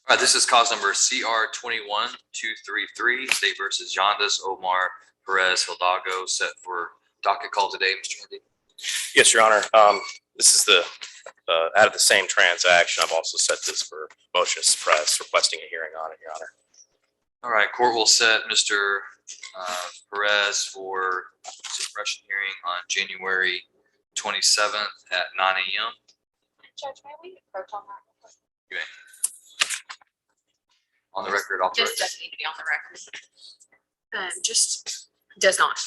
All right, this is cause number CR 21233, State versus Jaundice Omar Perez Hidalgo, set for docket call today, Mr. Andy. Yes, Your Honor. This is the out of the same transaction. I've also set this for motion to suppress, requesting a hearing on it, Your Honor. All right, court will set Mr. Perez for suppression hearing on January 27th at 9 a.m. Judge, may we approach on that? You may. On the record, I'll Just doesn't need to be on the record. Just does not.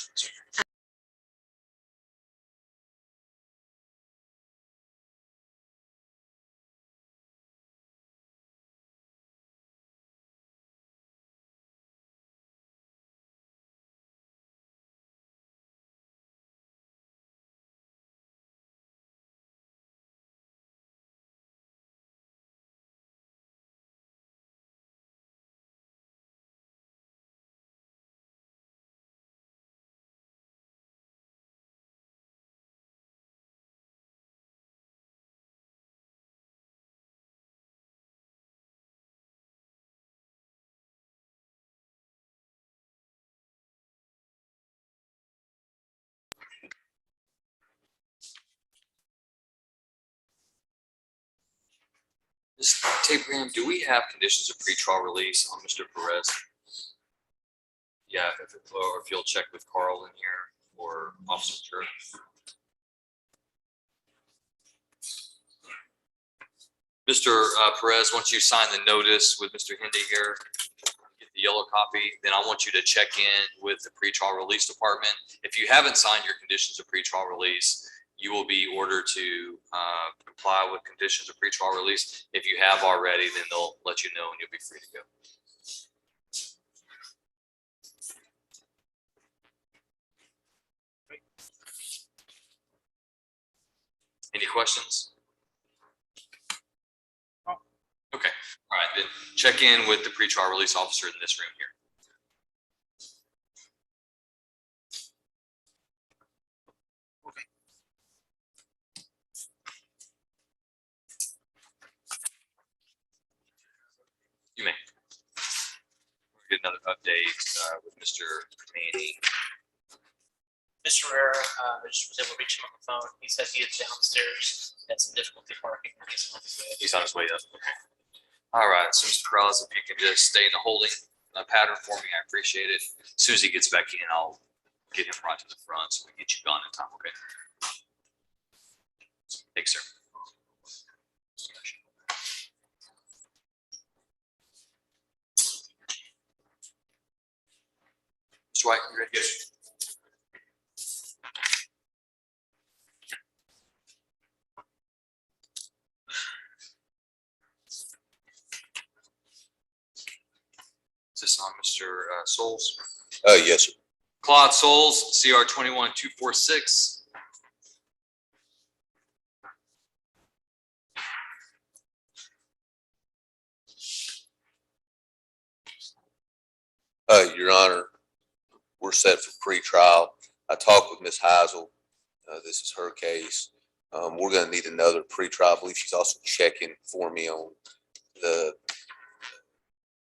Ms. Abraham, do we have conditions of pretrial release on Mr. Perez? Yeah, or if you'll check with Carl in here or Officer Church. Mr. Perez, once you sign the notice with Mr. Hindi here, get the yellow copy, then I want you to check in with the pretrial release department. If you haven't signed your conditions of pretrial release, you will be ordered to comply with conditions of pretrial release. If you have already, then they'll let you know and you'll be free to go. Any questions? Okay, all right, then check in with the pretrial release officer in this room here. You may. We'll get another update with Mr. Manny. Mr. Herrera, I just was able to reach him on the phone. He said he is downstairs, had some difficulty parking. He's on his way. He's on his way up. Okay. All right, so Mr. Corrales, if you can just stay in the holding pattern for me, I appreciate it. As soon as he gets back in, I'll get him right to the front so we can get you gone in time, okay? Thanks, sir. Mr. White, you ready? Yes. Is this on Mr. Souls? Yes, sir. Claude Souls, CR 21246. Your Honor, we're set for pre-trial. I talked with Ms. Heisel. This is her case. We're gonna need another pre-trial. I believe she's also checking for me on the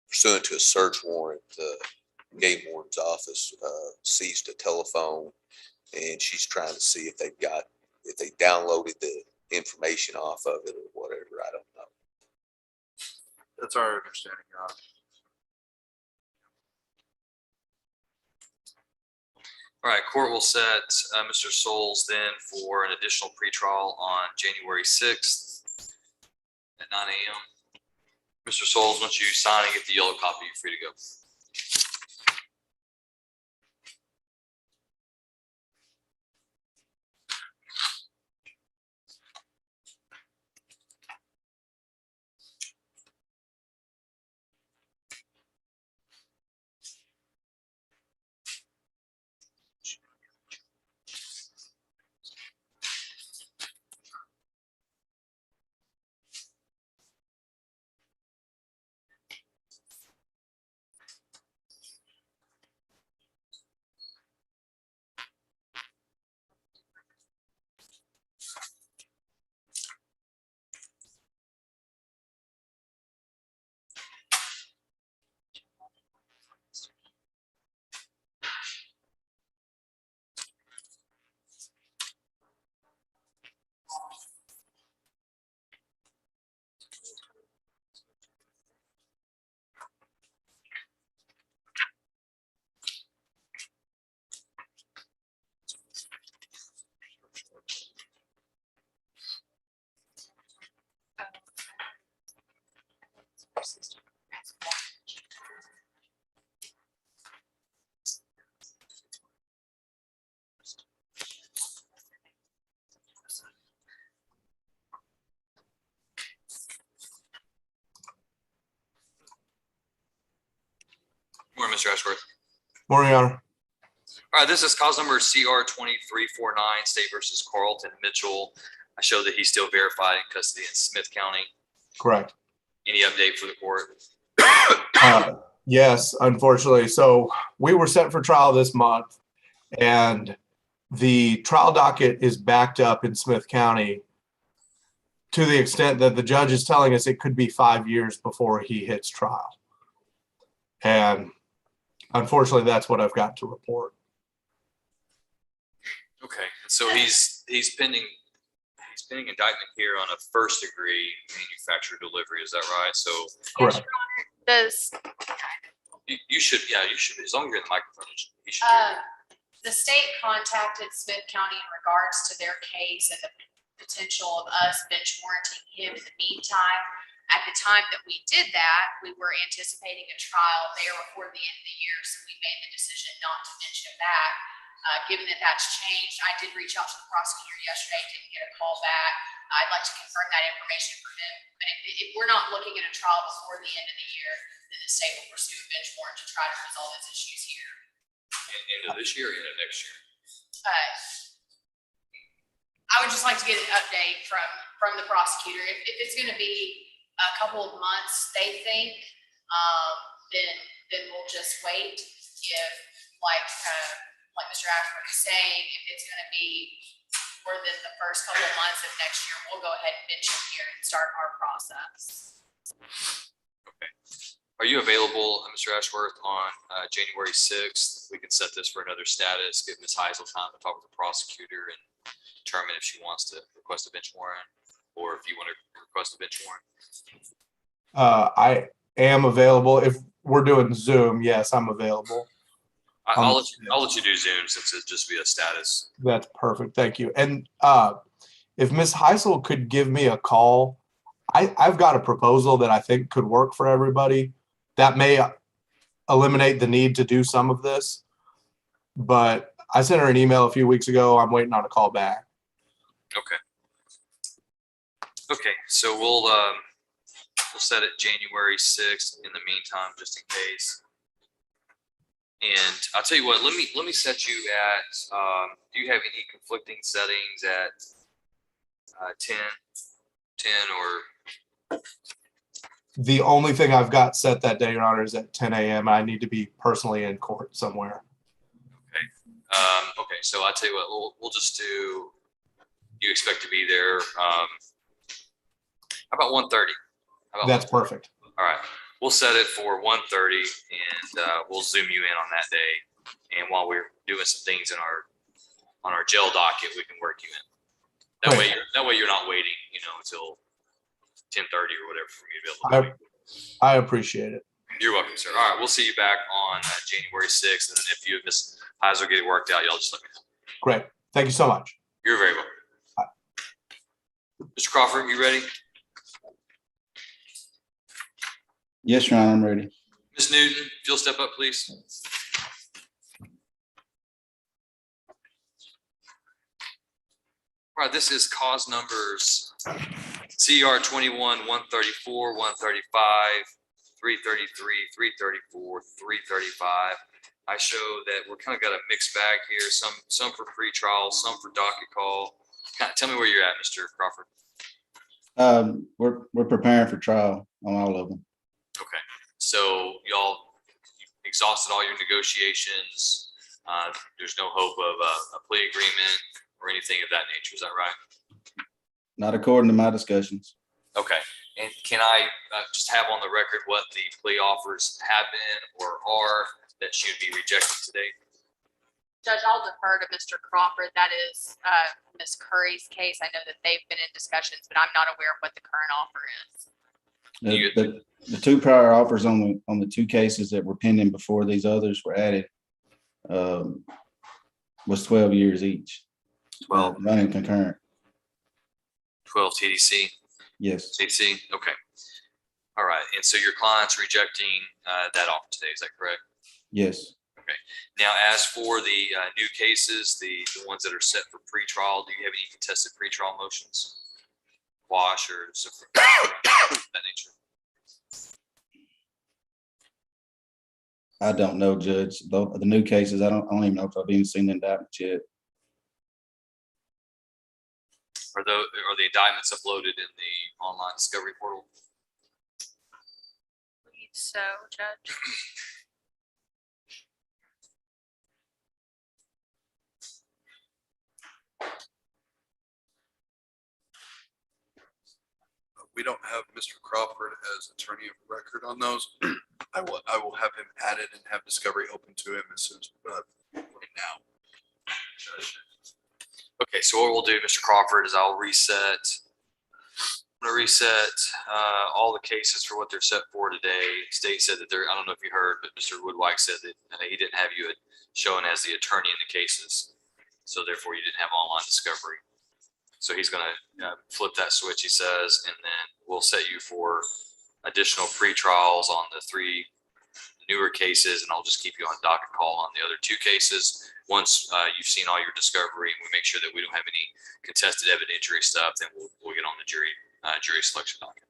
pursuant to a search warrant, the game warden's office seized a telephone, and she's trying to see if they downloaded the information off of it or whatever. I don't know. That's our understanding, Your Honor. All right, court will set Mr. Souls then for an additional pretrial on January 6th at 9 a.m. Mr. Souls, once you sign and get the yellow copy, you're free to go. Morning, Mr. Ashworth. Morning, Your Honor. All right, this is cause number CR 2349, State versus Carlton Mitchell. I show that he's still verified in custody in Smith County. Correct. Any update for the court? Yes, unfortunately. So we were set for trial this month, and the trial docket is backed up in Smith County to the extent that the judge is telling us it could be 5 years before he hits trial. And unfortunately, that's what I've got to report. Okay, so he's pending indictment here on a first degree manufactured delivery. Is that right? So Correct. Does you should, as long as you're in the microphone, you should. the state contacted Smith County in regards to their case and the potential of us bench warranting him in the meantime? At the time that we did that, we were anticipating a trial there before the end of the year, so we made the decision not to mention that. Given that that's changed, I did reach out to the prosecutor yesterday, didn't get a call back. I'd like to confirm that information from him. But if we're not looking at a trial before the end of the year, then the state will pursue a bench warrant to try to resolve its issues here. End of this year or end of next year? I would just like to get an update from the prosecutor. If it's going to be a couple of months, they think, then we'll just wait. If like Mr. Ashford is saying, if it's going to be more than the first couple of months of next year, we'll go ahead and bench him here and start our process. Okay. Are you available, Mr. Ashworth, on January 6th? We can set this for another status, give Ms. Heisel time to talk with the prosecutor and determine if she wants to request a bench warrant or if you want to request a bench warrant. I am available. If we're doing Zoom, yes, I'm available. I'll let you do Zoom since it's just via status. That's perfect. Thank you. And if Ms. Heisel could give me a call, I've got a proposal that I think could work for everybody. That may eliminate the need to do some of this, but I sent her an email a few weeks ago. I'm waiting on a call back. Okay. Okay, so we'll set it January 6th in the meantime, just in case. And I'll tell you what, let me set you at, do you have any conflicting settings at 10 or? The only thing I've got set that day, Your Honor, is at 10 a.m. I need to be personally in court somewhere. Okay, so I'll tell you what, we'll just do, you expect to be there, how about 1:30? That's perfect. All right, we'll set it for 1:30 and we'll zoom you in on that day. And while we're doing some things in on our jail docket, we can work you in. That way you're not waiting, until 10:30 or whatever for me to be able to. I appreciate it. You're welcome, sir. All right, we'll see you back on January 6th. And then if you and Ms. Heiser get it worked out, y'all just let me know. Great. Thank you so much. You're very welcome. Mr. Crawford, you ready? Yes, Your Honor, I'm ready. Ms. Newton, if you'll step up, please. All right, this is cause numbers CR 21, 134, 135, 333, 334, 335. I show that we're kind of got a mixed bag here, some for pretrial, some for docket call. Tell me where you're at, Mr. Crawford. We're preparing for trial on all of them. Okay, so y'all exhausted all your negotiations. There's no hope of a plea agreement or anything of that nature. Is that right? Not according to my discussions. Okay, and can I just have on the record what the plea offers have been or are that should be rejected today? Judge, I'll defer to Mr. Crawford. That is Ms. Curry's case. I know that they've been in discussions, but I'm not aware of what the current offer is. The two prior offers on the two cases that were pending before these others were added was 12 years each. 12 running concurrent. 12 TDC. Yes. TDC. Okay. All right. And so your client's rejecting that offer today. Is that correct? Yes. Okay. Now, as for the new cases, the ones that are set for pretrial, do you have any contested pretrial motions? Quash or something of that nature? I don't know, Judge. The new cases, I don't even know if I've even seen the indictment yet. Are the indictments uploaded in the online discovery portal? I believe so, Judge. We don't have Mr. Crawford as attorney of record on those. I will have him added and have discovery open to him as soon as right now. Okay, so what we'll do, Mr. Crawford, is I'll reset. I'm gonna reset all the cases for what they're set for today. State said that I don't know if you heard, but Mr. Woodwike said that he didn't have you showing as the attorney in the cases. So therefore you didn't have online discovery. So he's gonna flip that switch, he says, and then we'll set you for additional pre-trials on the 3 newer cases, and I'll just keep you on docket call on the other 2 cases. Once you've seen all your discovery and we make sure that we don't have any contested evidentiary stuff, then we'll get on the jury selection docket.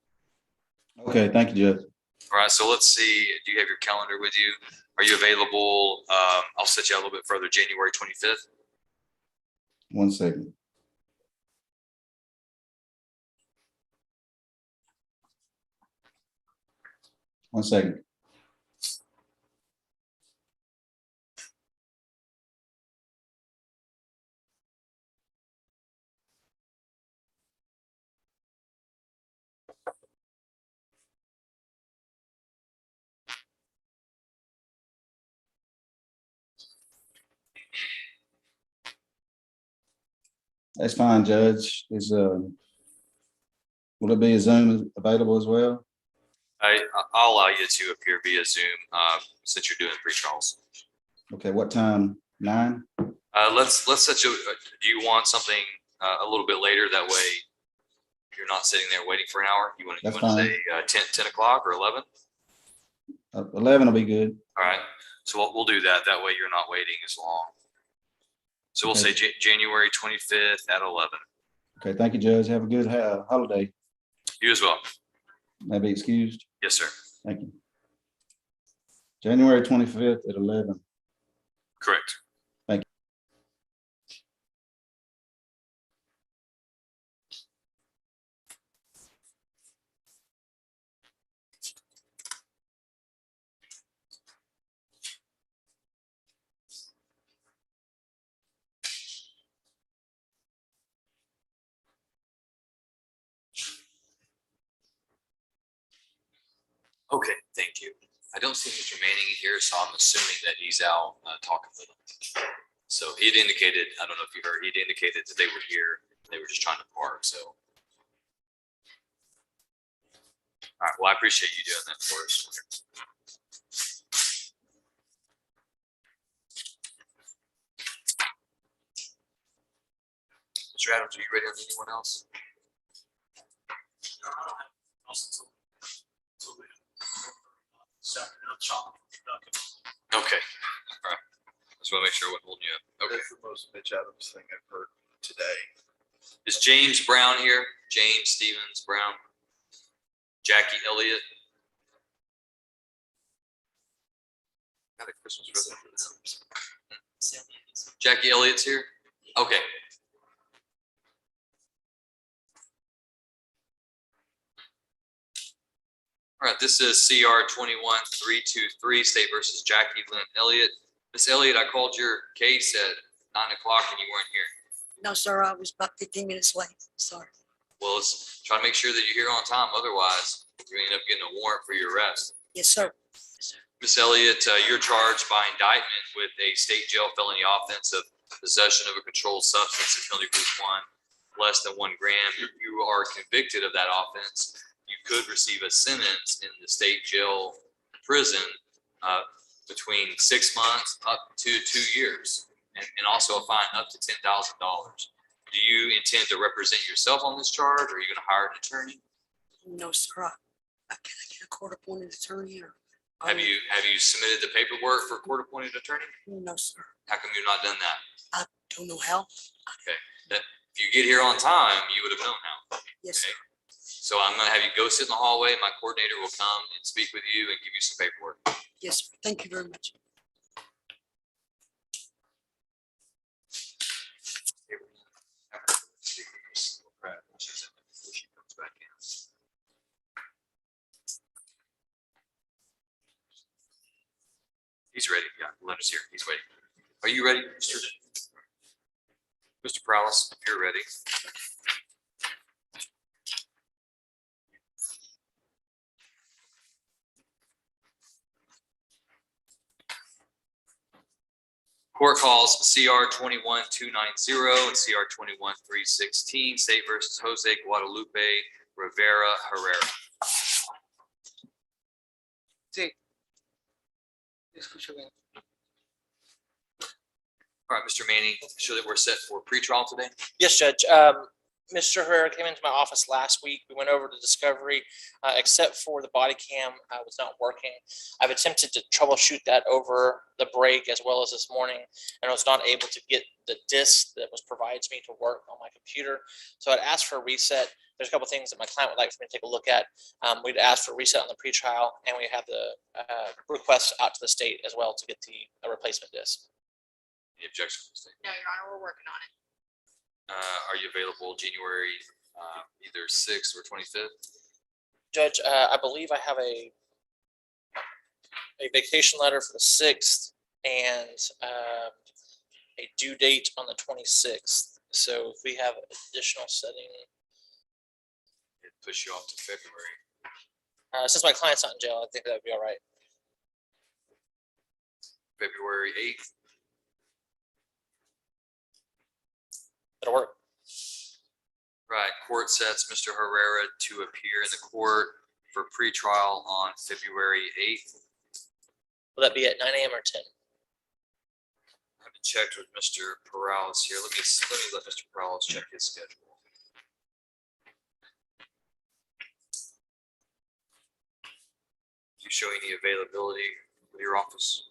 Okay, thank you, Judge. All right, so let's see. Do you have your calendar with you? Are you available? I'll set you out a little bit further, January 25th. 1 second. One second. That's fine, Judge. Will it be a Zoom available as well? I'll allow you to appear via Zoom since you're doing pre-trials. Okay, what time? 9? Let's set you. Do you want something a little bit later? That way you're not sitting there waiting for an hour. You want to say 10 o'clock or 11? 11 will be good. All right. So we'll do that. That way you're not waiting as long. So we'll say January 25th at 11. Okay, thank you, Judge. Have a good holiday. You as well. May I be excused? Yes, sir. Thank you. January 25th at 11. Correct. Okay, thank you. I don't see Mr. Manning in here, so I'm assuming that he's out talking with them. So he'd indicated, I don't know if you heard, he'd indicated that they were here. They were just trying to park, so. All right, well, I appreciate you doing that for us. Mr. Adams, are you ready on anyone else? Okay, all right. Just want to make sure what holding you up. Okay. That's the most Mitch Adams thing I've heard today. Is James Brown here? James Stevens Brown? Jackie Elliott? Got a Christmas present for them. Jackie Elliott's here? Okay. All right, this is CR 21323, State versus Jackie Lynn Elliott. Miss Elliott, I called your case at 9 o'clock and you weren't here. No, sir, I was about 15 minutes late. Sorry. Well, let's try to make sure that you're here on time. Otherwise, you end up getting a warrant for your arrest. Yes, sir. Miss Elliott, you're charged by indictment with a state jail felony offense of possession of a controlled substance in penalty group 1, less than 1 gram. If you are convicted of that offense, you could receive a sentence in the state jail prison between 6 months up to 2 years, and also a fine up to $10,000. Do you intend to represent yourself on this charge, or are you going to hire an attorney? No, sir. Can I get a court-appointed attorney? Or Have you submitted the paperwork for a court-appointed attorney? No, sir. How come you've not done that? I don't know how. Okay, if you get here on time, you would have known how. Yes, Okay. sir. So I'm going to have you go sit in the hallway. My coordinator will come and speak with you and give you some paperwork. Yes, sir. Thank you very much. He's ready. Yeah, Leonard's here. He's waiting. Are you ready, Mr. Prowlis? If you're ready. Court calls CR 21290 and CR 21316, State versus Jose Guadalupe Rivera Herrera. Sí. Escucho bien. All right, Mr. Manning, show that we're set for pretrial today. Yes, Judge. Mr. Herrera came into my office last week. We went over the discovery, except for the body cam was not working. I've attempted to troubleshoot that over the break as well as this morning, and I was not able to get the disk that was provided to me to work on my computer. So I'd asked for a reset. There's a couple things that my client would like for me to take a look at. We'd asked for a reset on the pretrial, and we have the request out to the state as well to get the replacement disk. Any objections? No, Your Honor, we're working on it. Are you available January either 6th or 25th? Judge, I believe I have a vacation letter for the 6th and a due date on the 26th. So if we have additional setting. It push you off to February. Since my client's not in jail, I think that'd be all right. February 8th. That'll work. Right, court sets Mr. Herrera to appear in the court for pretrial on February 8th. Will that be at 9 a.m. or 10? I haven't checked with Mr. Perales here. Let me let Mr. Perales check his schedule. Do you show any availability with your office?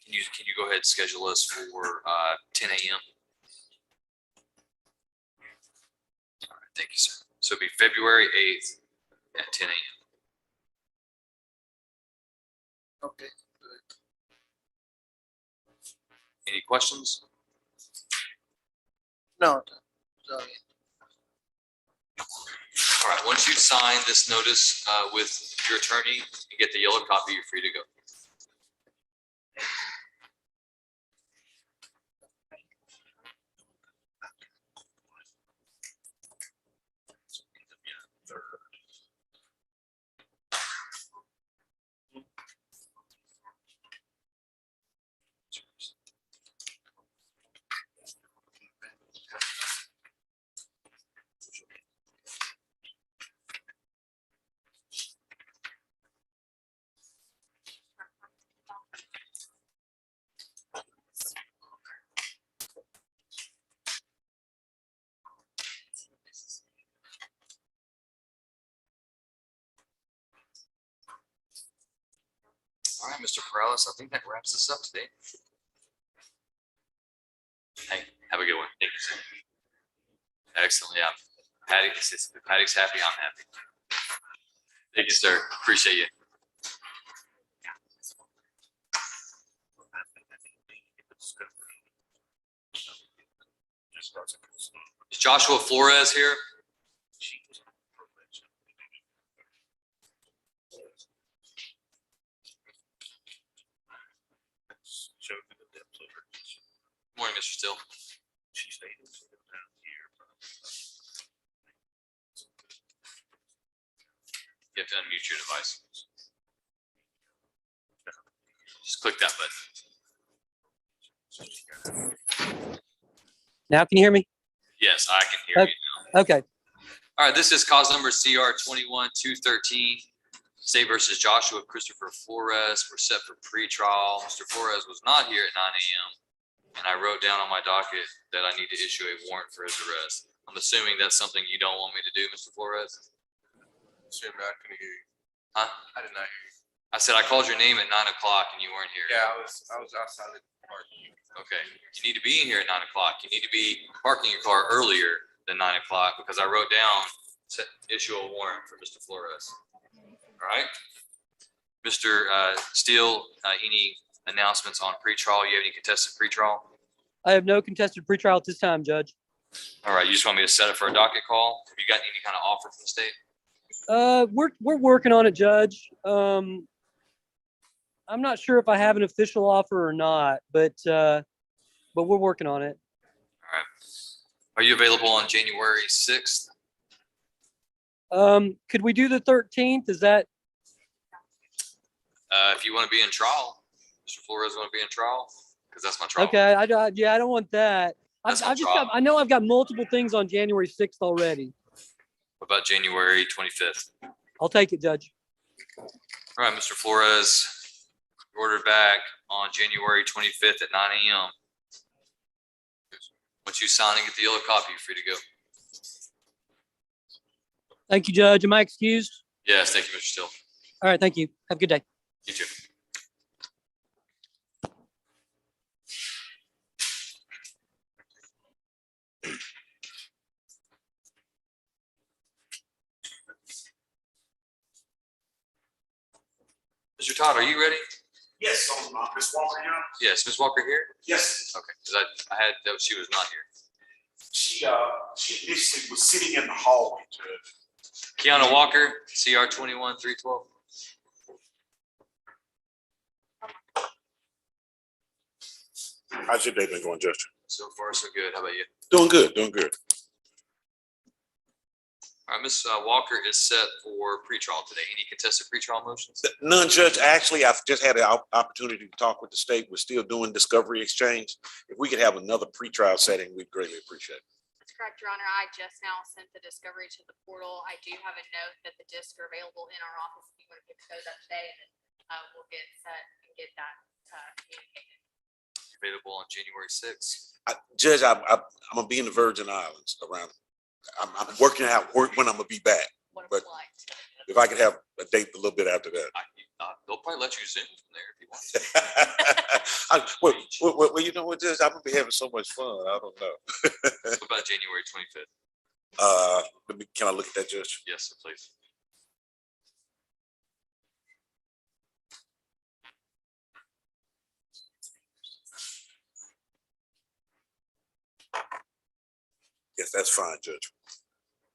Can you go ahead and schedule us for 10 a.m.? All right, thank you, sir. So it'll be February 8th at 10 a.m. Okay. Any questions? No. All right, once you sign this notice with your attorney and get the yellow copy, you're free to go. All right, Mr. Perez, I think that wraps this up today. Hey, have a good one. Thank you, sir. Excellent, yeah. Patty's happy, I'm happy. Thank you, sir. Appreciate you. Is Joshua Flores here? Good morning, Mr. Still. You have to unmute your device. Just click that button. Now, can you hear me? Yes, I can hear you now. Okay. All right, this is cause number CR 21-213. State versus Joshua Christopher Flores. We're set for pretrial. Mr. Flores was not here at 9 a.m. And I wrote down on my docket that I need to issue a warrant for his arrest. I'm assuming that's something you don't want me to do, Mr. Flores? Excuse me, I couldn't hear you. Huh? I did not hear you. I said I called your name at 9 o'clock and you weren't here. Yeah, I was outside the park. Okay, you need to be in here at 9 o'clock. You need to be parking your car earlier than 9 o'clock because I wrote down issue a warrant for Mr. Flores. All right, Mr. Steele, any announcements on pretrial? You have any contested pretrial? I have no contested pretrial at this time, Judge. All right, you just want me to set it for a docket call? Have you got any kind of offer from the state? We're working on it, Judge. I'm not sure if I have an official offer or not, but we're working on it. All right. Are you available on January 6th? Could we do the 13th? Is that? If you want to be in trial, Mr. Flores want to be in trial? Because that's my trial. Okay. I don't want that. I know I've got multiple things on January 6th already. What about January 25th? I'll take it, Judge. All right, Mr. Flores, ordered back on January 25th at 9 a.m. Once you sign and get the yellow copy, you're free to go. Thank you, Judge. Am I excused? Yes, thank you, Mr. Still. All right. Thank you. Have a good day. You too. Mr. Todd, are you ready? Yes, Ms. Walker here? Yes, Ms. Walker here? Yes. Okay, because I had, she was not here. She initially was sitting in the hallway, Judge. Keanu Walker, CR 21-312. How's your day been going, Judge? So far, so good. How about you? Doing good, doing good. All right, Ms. Walker is set for pretrial today. Any contested pretrial motions? None, Judge. Actually, I've just had an opportunity to talk with the state. We're still doing discovery exchange. If we could have another pretrial setting, we'd greatly appreciate it. That's correct, Your Honor. I just now sent the discovery to the portal. I do have a note that the discs are available in our office if you want to pick those up today, and then we'll get set and get that communicated. Available on January 6th. Judge, I'm gonna be in the Virgin Islands around. I'm working out when I'm gonna be back. But if I could have a date a little bit after that. They'll probably let you Zoom from there if you want to. Well, you know what, Judge? I'm gonna be having so much fun. I don't know. What about January 25th? Can I look at that, Judge? Yes, sir, please. That's fine, Judge.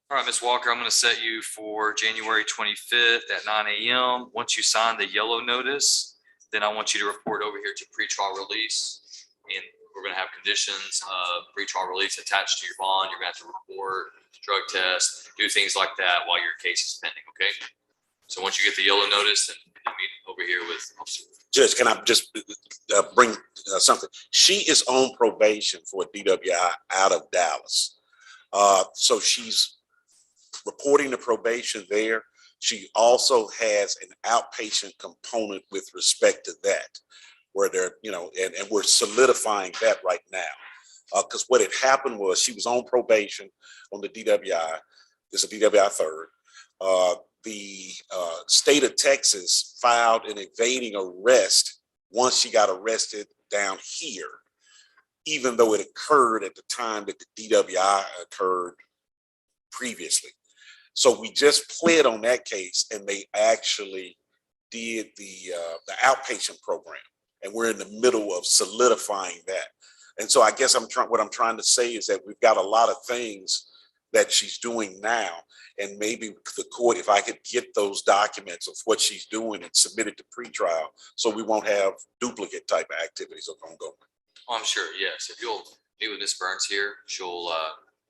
All right, Ms. Walker, I'm going to set you for January 25th at 9 a.m. Once you sign the yellow notice, then I want you to report over here to pretrial release. And we're going to have conditions of pretrial release attached to your bond. You're going to have to report, drug test, do things like that while your case is pending, okay? So once you get the yellow notice, then you meet over here with Officer. Judge, can I just bring something? She is on probation for a DWI out of Dallas. So she's reporting the probation there. She also has an outpatient component with respect to that, where they're, and we're solidifying that right now. Because what had happened was she was on probation on the DWI. It's a DWI third. The state of Texas filed an evading arrest once she got arrested down here, even though it occurred at the time that the DWI occurred previously. So we just pled on that case, and they actually did the outpatient program, and we're in the middle of solidifying that. And so I guess what I'm trying to say is that we've got a lot of things that she's doing now, and maybe the court, if I could get those documents of what she's doing and submit it to pretrial, so we won't have duplicate type of activities ongoing. Oh, I'm sure, yes. If you'll meet with Ms. Burns here, she'll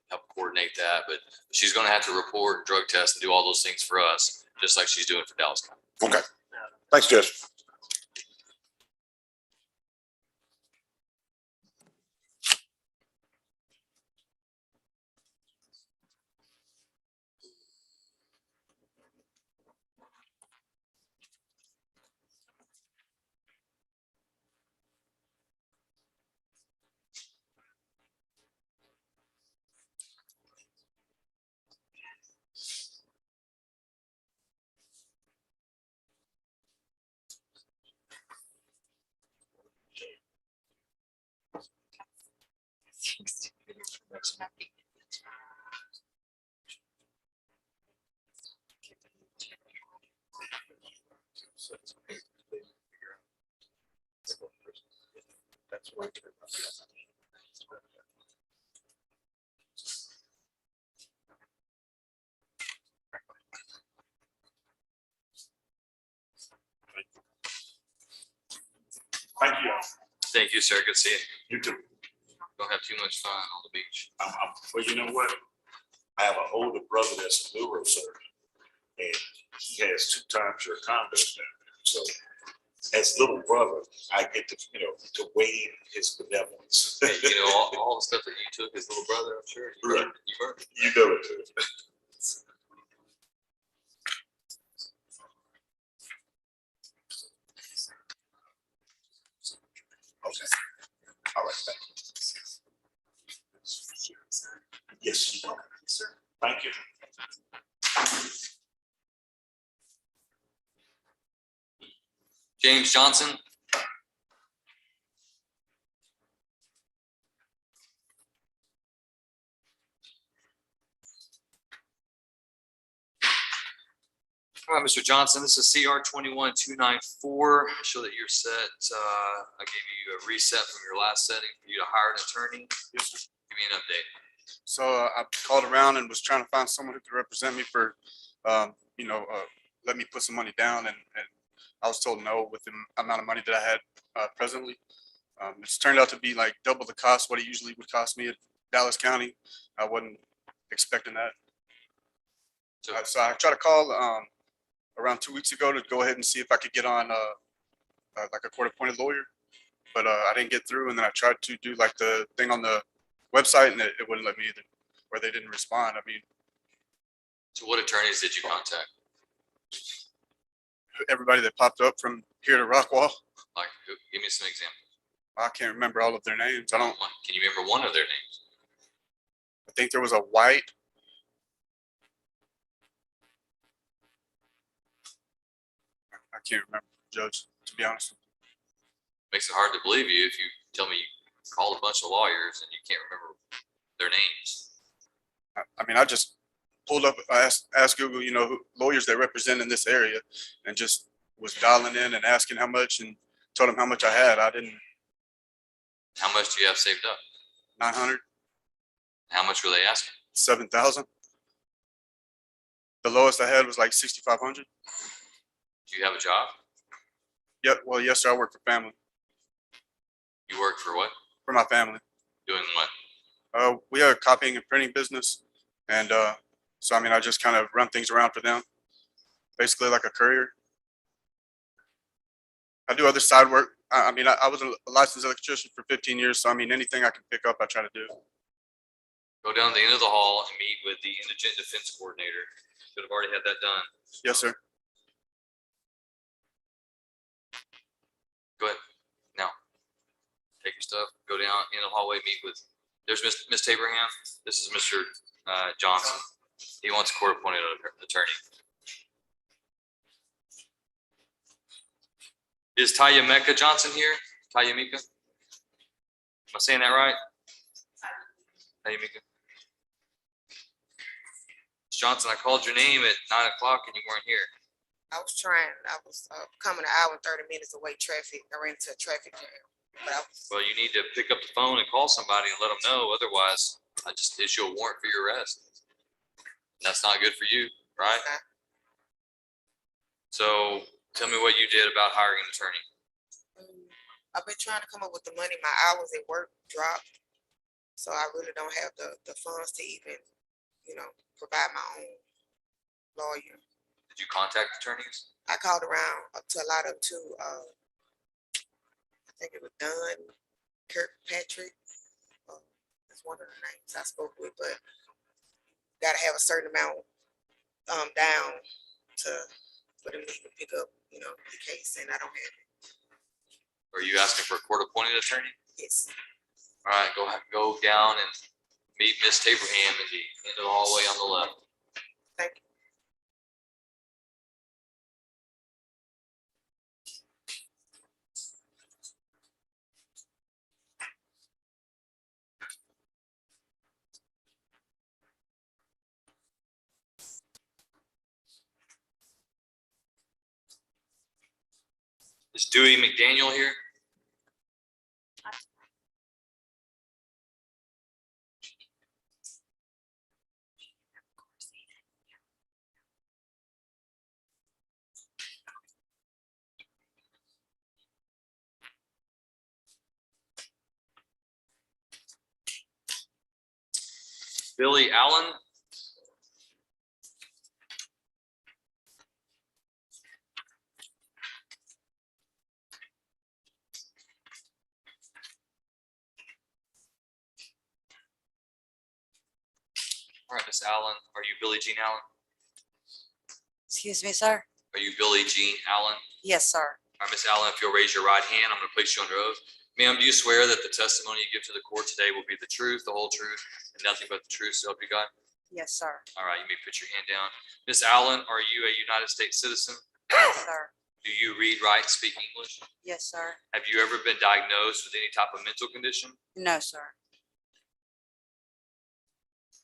help coordinate that, but she's going to have to report and drug test and do all those things for us, just like she's doing for Dallas County. Okay. Thanks, Judge. Thank you. Thank you, sir. Good to see you. You too. Don't have too much fun on the beach. Well, you know what? I have an older brother that's a neurosurgeon, and he has 2 times your condos down there. So as little brother, I get to, to wave his benevolence. Hey, all the stuff that you took as little brother, I'm sure. You Right. earned it. You know it too. Okay. All right, thank you. Yes, you are. Thank you. James Johnson. All right, Mr. Johnson, this is CR 21294. Show that you're set. I gave you a reset from your last setting for you to hire an attorney. Yes, sir. Give me an update. So I called around and was trying to find someone who could represent me for, let me put some money down, and I was told no with the amount of money that I had presently. It's turned out to be like double the cost what it usually would cost me at Dallas County. I wasn't expecting that. So I tried to call around 2 weeks ago to go ahead and see if I could get on like a court-appointed lawyer, but I didn't get through. And then I tried to do like the thing on the website, and it wouldn't let me either, or they didn't respond. I mean, so what attorneys did you contact? everybody that popped up from here to Rockwall. Like, give me some examples. I can't remember all of their names. I don't. Can you remember one of their names? I think there was a White. I can't remember, Judge, to be honest. Makes it hard to believe you if you tell me you called a bunch of lawyers and you can't remember their names. I mean, I just pulled up, I asked Google, who lawyers they represent in this area, and just was dialing in and asking how much, and told them how much I had. I didn't. How much do you have saved up? 900. How much were they asking? 7,000. The lowest I had was like 6,500. Do you have a job? Yeah, well, yes, sir. I work for family, You work for what? for my family. Doing what? We have a copying and printing business, and so I mean, I just kind of run things around for them, basically like a courier. I do other side work. I mean, I was a licensed electrician for 15 years, so I mean, anything I can pick up, I try to do. Go down to the end of the hall and meet with the indigent defense coordinator. Should have already had that done. Yes, sir. Go ahead. Now, take your stuff, go down in the hallway, meet with, there's Miss Abraham. This is Mr. Johnson. He wants a court-appointed attorney. Is Taiyamika Johnson here? Taiyamika? Am I saying that right? Taiyamika? Ms. Johnson, I called your name at 9 o'clock and you weren't here. I was coming an hour and 30 minutes away traffic. I ran into a traffic jam. But Well, you need to pick up the phone and call somebody and let them know. Otherwise, I just issue a warrant for your arrest. And that's not good for you, right? Okay. So tell me what you did about hiring an attorney. I've been trying to come up with the money. My hours at work dropped. So I really don't have the funds to even, provide my own lawyer. Did you contact attorneys? I called around to a lot of them too. I think it was Dunn, Kirkpatrick. That's one of the names I spoke with, but gotta have a certain amount down for them to even pick up, the case, and I don't have it. Are you asking for a court-appointed attorney? Yes. All right, go down and meet Miss Abraham in the end of the hallway on the left. Thank you. Is Dewey McDaniel here? Billie Allen? All right, Miss Allen, are you Billie Jean Allen? Excuse me, sir? Are you Billie Jean Allen? Yes, sir. All right, Miss Allen, if you'll raise your right hand, I'm going to place you under oath. Ma'am, do you swear that the testimony you give to the court today will be the truth, the whole truth, and nothing but the truth, so help you God? Yes, sir. All right, you may put your hand down. Miss Allen, are you a United States citizen? Yes, sir. Do you read, write, and speak English? Yes, sir. Have you ever been diagnosed with any type of mental condition? No, sir.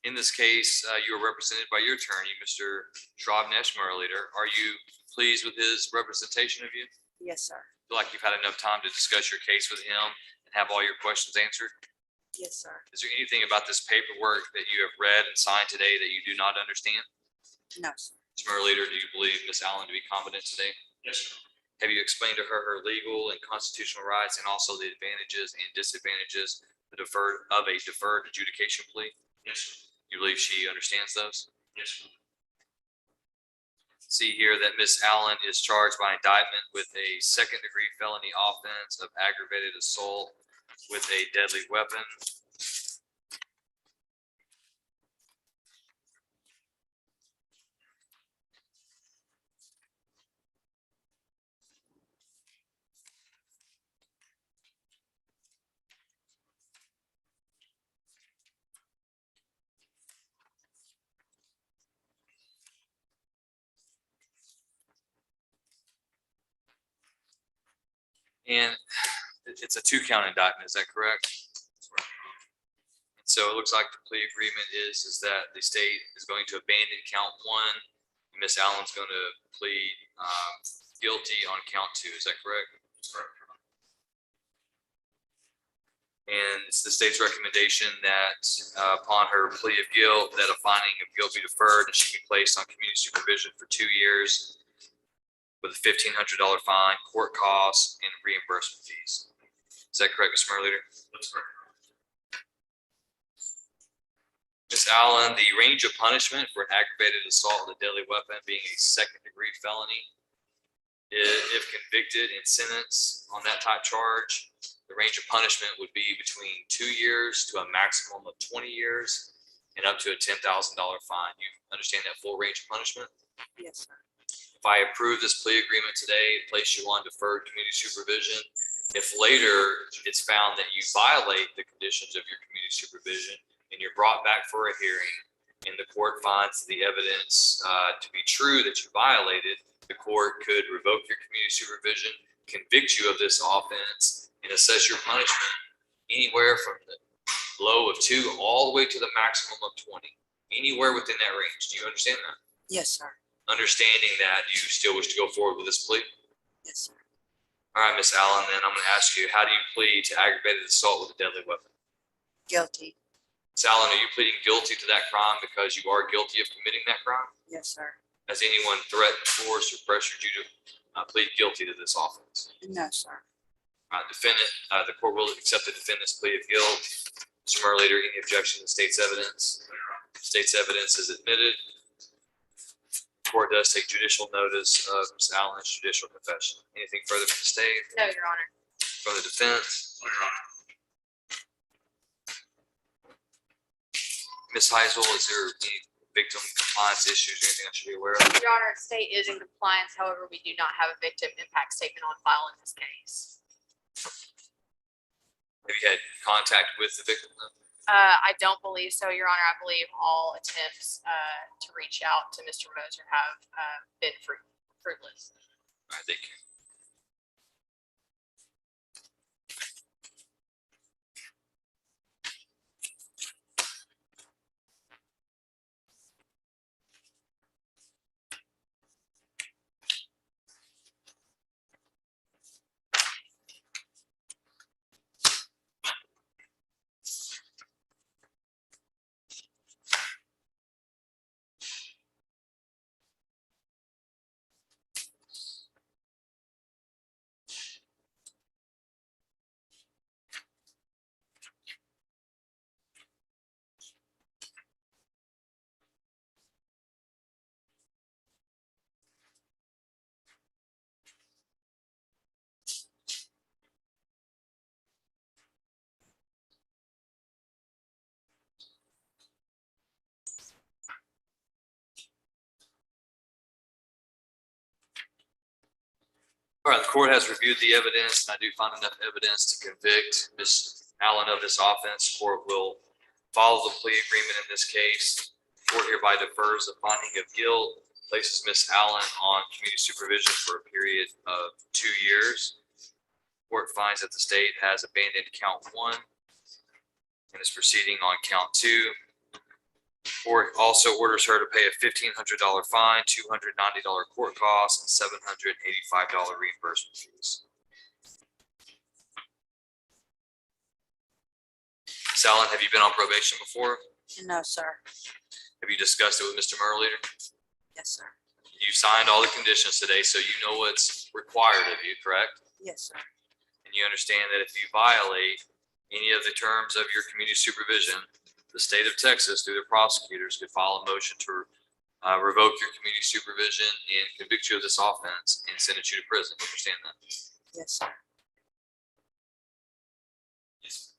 In this case, you are represented by your attorney, Mr. Shrobnesh Murleader. Are you pleased with his representation of you? Yes, sir. Feel like you've had enough time to discuss your case with him and have all your questions answered? Yes, sir. Is there anything about this paperwork that you have read and signed today that you do not understand? No, sir. Mr. Murleader, do you believe Ms. Allen to be competent today? Yes, sir. Have you explained to her legal and constitutional rights and also the advantages and disadvantages of a deferred adjudication plea? Yes, sir. You believe she understands those? Yes, sir. See here that Miss Allen is charged by indictment with a second-degree felony offense of aggravated assault with a deadly weapon. And it's a 2-count indictment, is that correct? So it looks like the plea agreement is that the state is going to abandon count 1. Miss Allen's going to plead guilty on count 2, is that correct? That's correct. And it's the state's recommendation that upon her plea of guilt, that a finding of guilt be deferred and she be placed on community supervision for 2 years with a $1,500 fine, court costs, and reimbursement fees. Is that correct, Mr. Mayor Leader? That's correct. Ms. Allen, the range of punishment for an aggravated assault with a deadly weapon being a second-degree felony, if convicted and sentenced on that type charge, the range of punishment would be between 2 years to a maximum of 20 years and up to a $10,000 fine. You understand that full range of punishment? Yes, sir. If I approve this plea agreement today, place you on deferred community supervision. If later it's found that you violate the conditions of your community supervision and you're brought back for a hearing and the court finds the evidence to be true that you violated, the court could revoke your community supervision, convict you of this offense, and assess your punishment anywhere from the low of 2 all the way to the maximum of 20, anywhere within that range. Do you understand that? Yes, sir. Understanding that, you still wish to go forward with this plea? Yes, sir. All right, Ms. Allen, then I'm going to ask you, how do you plead to aggravated assault with a deadly weapon? Guilty. Ms. Allen, are you pleading guilty to that crime because you are guilty of committing that crime? Yes, sir. Has anyone threatened, forced, or pressured you to plead guilty to this offense? No, sir. Defendant, the court will accept the defendant's plea of guilt. Mr. Murray, Leader, any objection to state's evidence? State's evidence is admitted. Court does take judicial notice of Ms. Allen's judicial confession. Anything further from the state? No, Your Honor. From the defense? Ms. Heisel, is there any victim compliance issues or anything I should be aware of? Your Honor, state is in compliance. However, we do not have a victim impact statement on file in this case. Have you had contact with the victim? I don't believe so, Your Honor. I believe all attempts to reach out to Mr. Moser have been fruitless. All right, thank you. All right, the court has reviewed the evidence, and I do find enough evidence to convict Ms. Allen of this offense. Court will follow the plea agreement in this case. Court hereby defers the finding of guilt, places Ms. Allen on community supervision for a period of 2 years. Court finds that the state has abandoned count 1 and is proceeding on count 2. Court also orders her to pay a $1,500 fine, $290 court costs, and $785 reimbursement fees. Ms. Allen, have you been on probation before? No, sir. Have you discussed it with Mr. Leader? Yes, sir. You signed all the conditions today, so you know what's required of you, correct? Yes, sir. And you understand that if you violate any of the terms of your community supervision, the state of Texas, through the prosecutors, could file a motion to revoke your community supervision and convict you of this offense and sentence you to prison. You understand that? Yes, sir. Yes.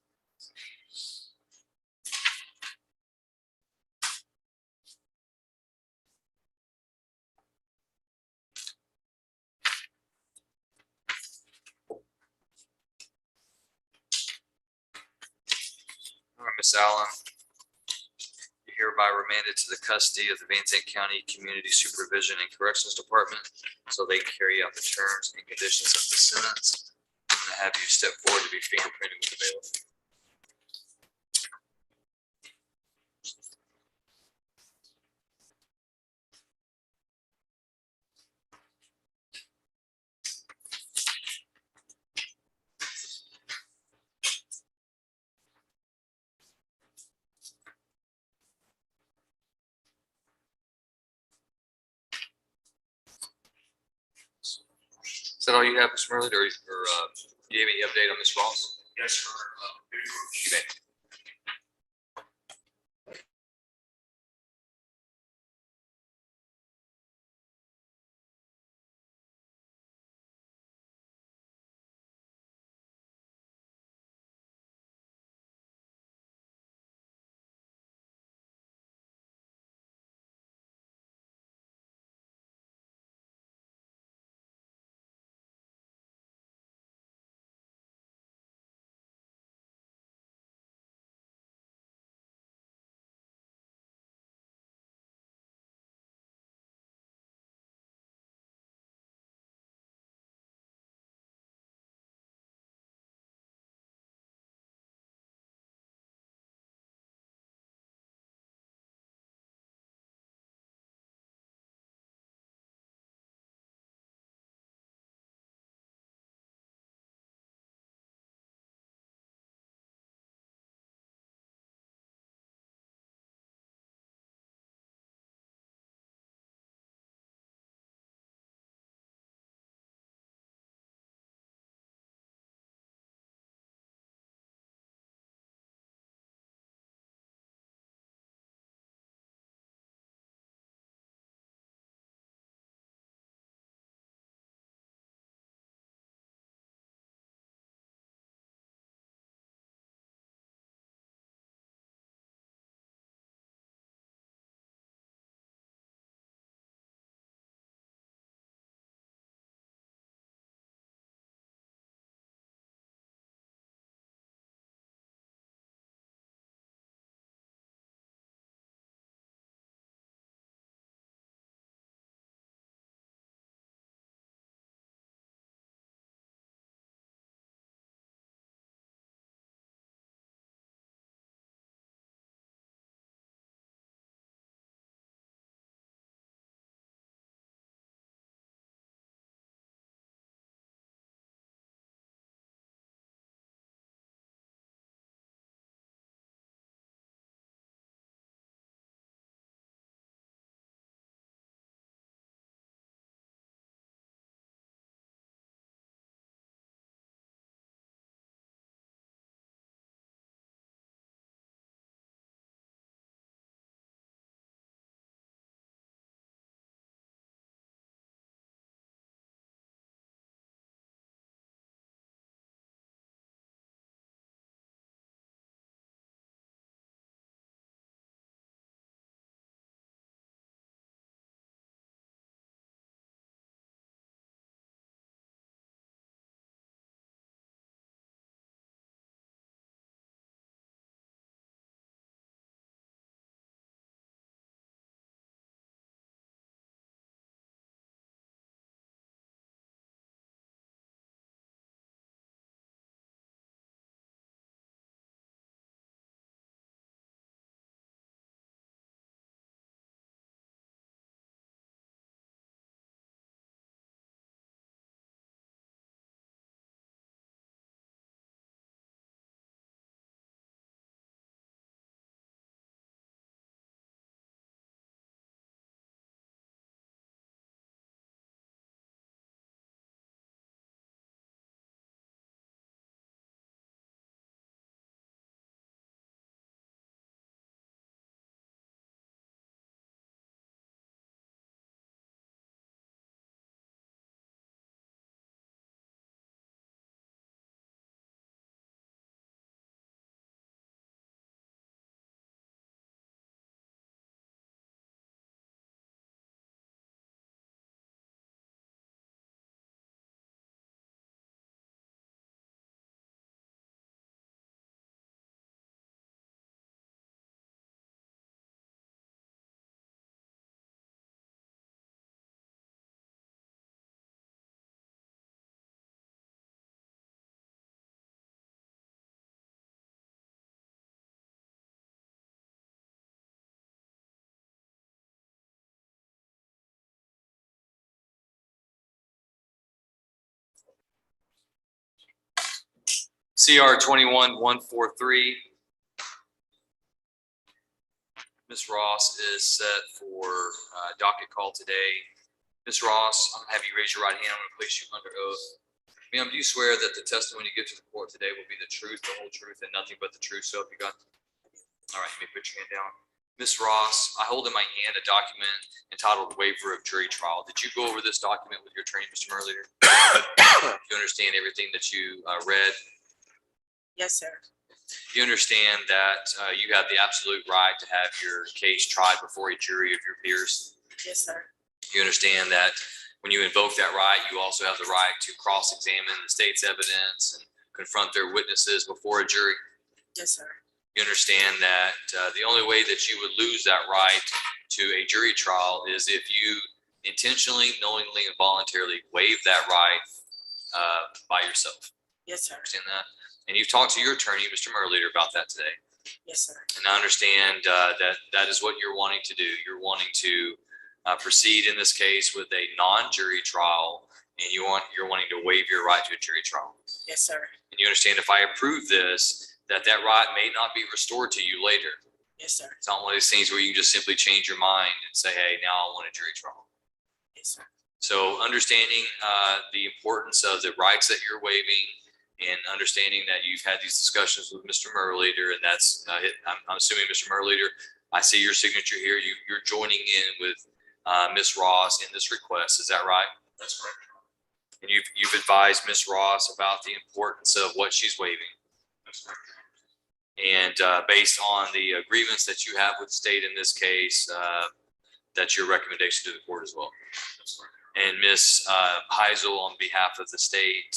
All right, Ms. Allen. Hereby remanded to the custody of the Van Zandt County Community Supervision and Corrections Department so they can carry out the terms and conditions of the sentence. I'm going to have you step forward to be fingerprinted with the bailiff. that all you have, Mr. Merlin, or do you have any update on Ms. Ross? Yes, sir. You may. CR 21-143. Ms. Ross is set for docket call today Ms. Ross, I'm gonna have you raise your right hand. I'm gonna place you under oath. Ma'am, do you swear that the testimony you give to the court today will be the truth, the whole truth, and nothing but the truth? So help you God. All right, you may put your hand down. Ms. Ross, I hold in my hand a document entitled Waiver of Jury Trial. Did you go over this document with your attorney, Mr. Murleader? Do you understand everything that you read? Yes, sir. You understand that you have the absolute right to have your case tried before a jury of your peers? Yes, sir. You understand that when you invoke that right, you also have the right to cross-examine the state's evidence and confront their witnesses before a jury? Yes, sir. You understand that the only way that you would lose that right to a jury trial is if you intentionally, knowingly, and voluntarily waive that right by yourself? Yes, sir. Understand that? And you've talked to your attorney, Mr. Murleader, about that today. Yes, sir. And I understand that is what you're wanting to do. You're wanting to proceed in this case with a non-jury trial, and you're wanting to waive your right to a jury trial. Yes, sir. And you understand if I approve this, that right may not be restored to you later. Yes, sir. It's not one of those things where you can just simply change your mind and say, hey, now I want a jury trial. Yes, sir. So understanding the importance of the rights that you're waiving, and understanding that you've had these discussions with Mr. Murleader, and that's, I'm assuming, Mr. Murleader, I see your signature here. You're joining in with Ms. Ross in this request. Is that right? That's correct. And you've advised Ms. Ross about the importance of what she's waiving. That's correct. And based on the agreements that you have with the state in this case, that's your recommendation to the court as well. That's correct. And Ms. Heisel, on behalf of the state,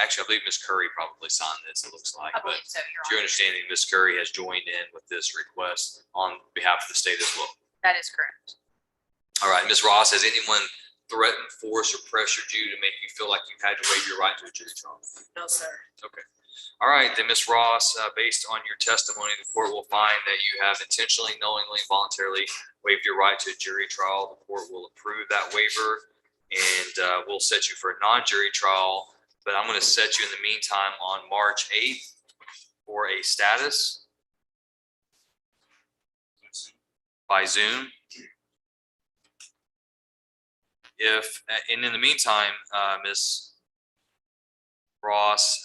actually, I believe Ms. Curry probably signed this, it looks like. I believe so, But to your understanding, Ms. Curry has joined in with this request on behalf of the state as well. That is correct. All right, Ms. Ross, has anyone threatened, forced, or pressured you to make you feel like you've had to waive your right to a jury trial? No, sir. Okay. All right, then, Ms. Ross, based on your testimony, the court will find that you have intentionally, knowingly, and voluntarily waived your right to a jury trial. The court will approve that waiver, and we'll set you for a non-jury trial. But I'm going to set you in the meantime on March 8th for a status by Zoom. And in the meantime, Ms. Ross,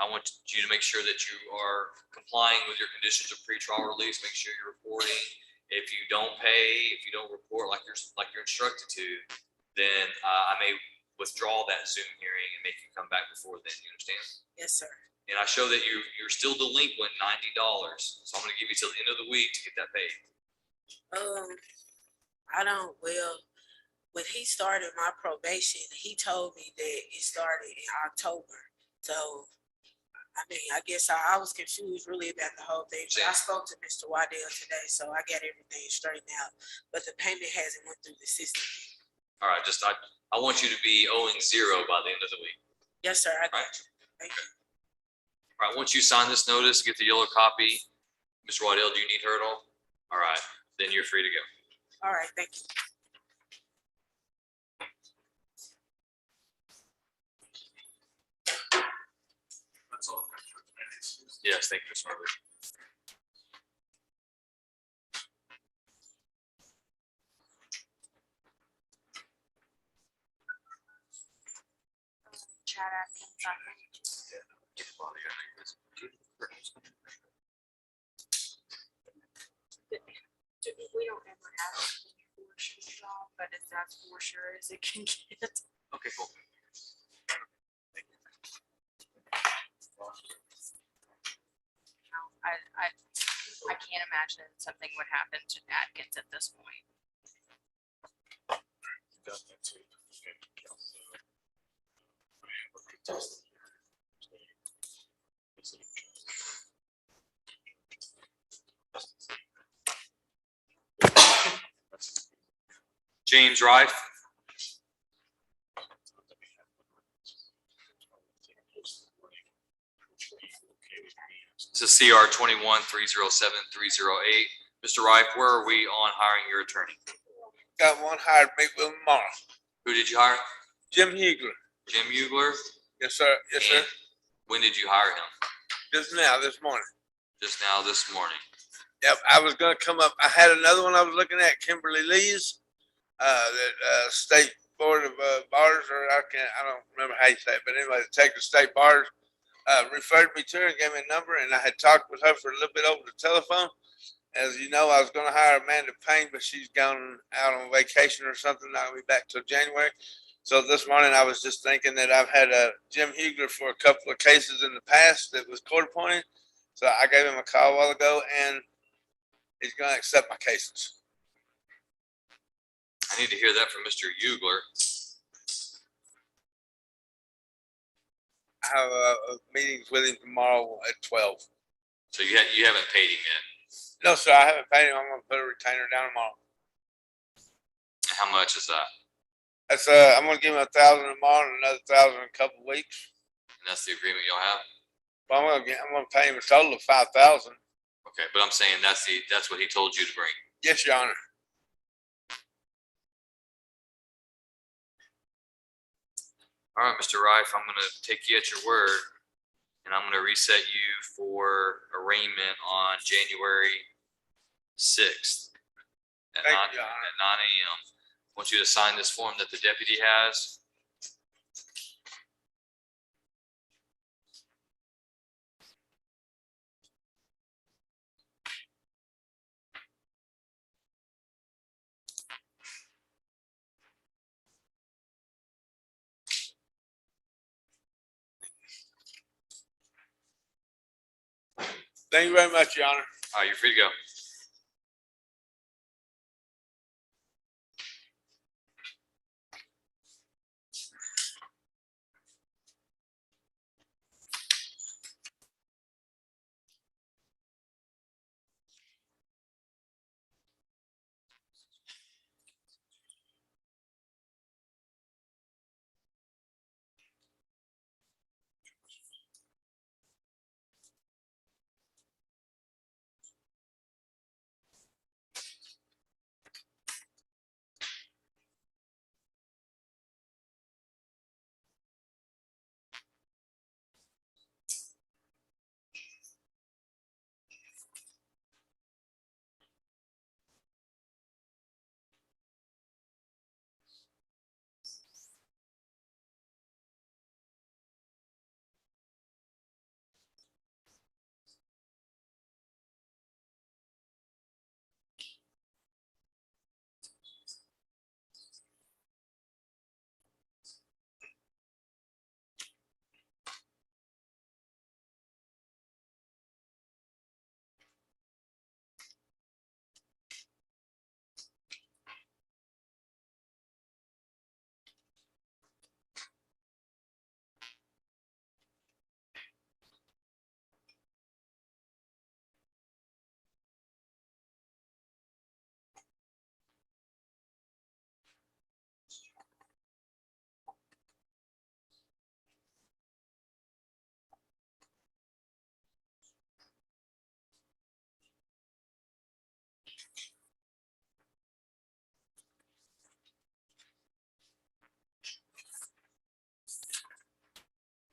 I want you to make sure that you are complying with your conditions of pretrial release. Make sure you're reporting. If you don't pay, if you don't report like you're instructed to, then I may withdraw that Zoom hearing and make you come back before then. You understand? Yes, sir. And I show that you're still delinquent $90. So I'm going to give you till the end of the week to get that paid. When he started my probation, he told me that it started in October. So, I mean, I guess I was confused really about the whole thing. But I spoke to Mr. Waddell today, so I got everything straightened out. But the payment hasn't went through the system. All right, I want you to be owing $0 by the end of the week. Yes, sir. I got you. Thank you. All right, once you sign this notice, get the yellow copy. Mr. Waddell, do you need her at all? All right, then you're free to go. All right, thank you. That's all. Yes, thank you, Mr. Marley. Chad Atkins, we don't ever have a for sure job, but it's as for sure as it can get. Okay, cool. I can't imagine something would happen to Atkins at this point. James Rife. This is CR 21-307-308. Mr. Rife, where are we on hiring your attorney? Got one hired, make them tomorrow. Who did you hire? Jim Hugler. Jim Hugler? Yes, sir. Yes, sir. When did you hire him? Just now, this morning. Just now this morning. Yep, I was gonna come up. I had another one I was looking at, Kimberly Lee's, that state Board of Bars, or I don't remember how you say it, but anyway, the Texas State Bars referred me to her and gave me a number, and I had talked with her for a little bit over the telephone. As you know, I was going to hire Amanda Payne, but she's gone out on vacation or something. I'll be back till January. So this morning I was just thinking that I've had Jim Hugler for a couple of cases in the past that was court appointed. So I gave him a call a while ago, and he's going to accept my cases. I need to hear that from Mr. Hugler. I have meetings with him tomorrow at 12. So you haven't paid him yet? No, sir, I haven't paid him. I'm going to put a retainer down tomorrow. How much is that? That's I'm going to give him 1,000 tomorrow and another 1,000 in a couple of weeks. And that's the agreement you'll have? But I'm going to pay him a total of 5,000. Okay, but I'm saying that's what he told you to bring. Yes, Your Honor. All right, Mr. Reif, I'm going to take you at your word, and I'm going to reset you for arraignment on January 6th at 9 a.m. I want you to sign this form that the deputy has. Thank you very much, Your Honor. All right, you're free to go.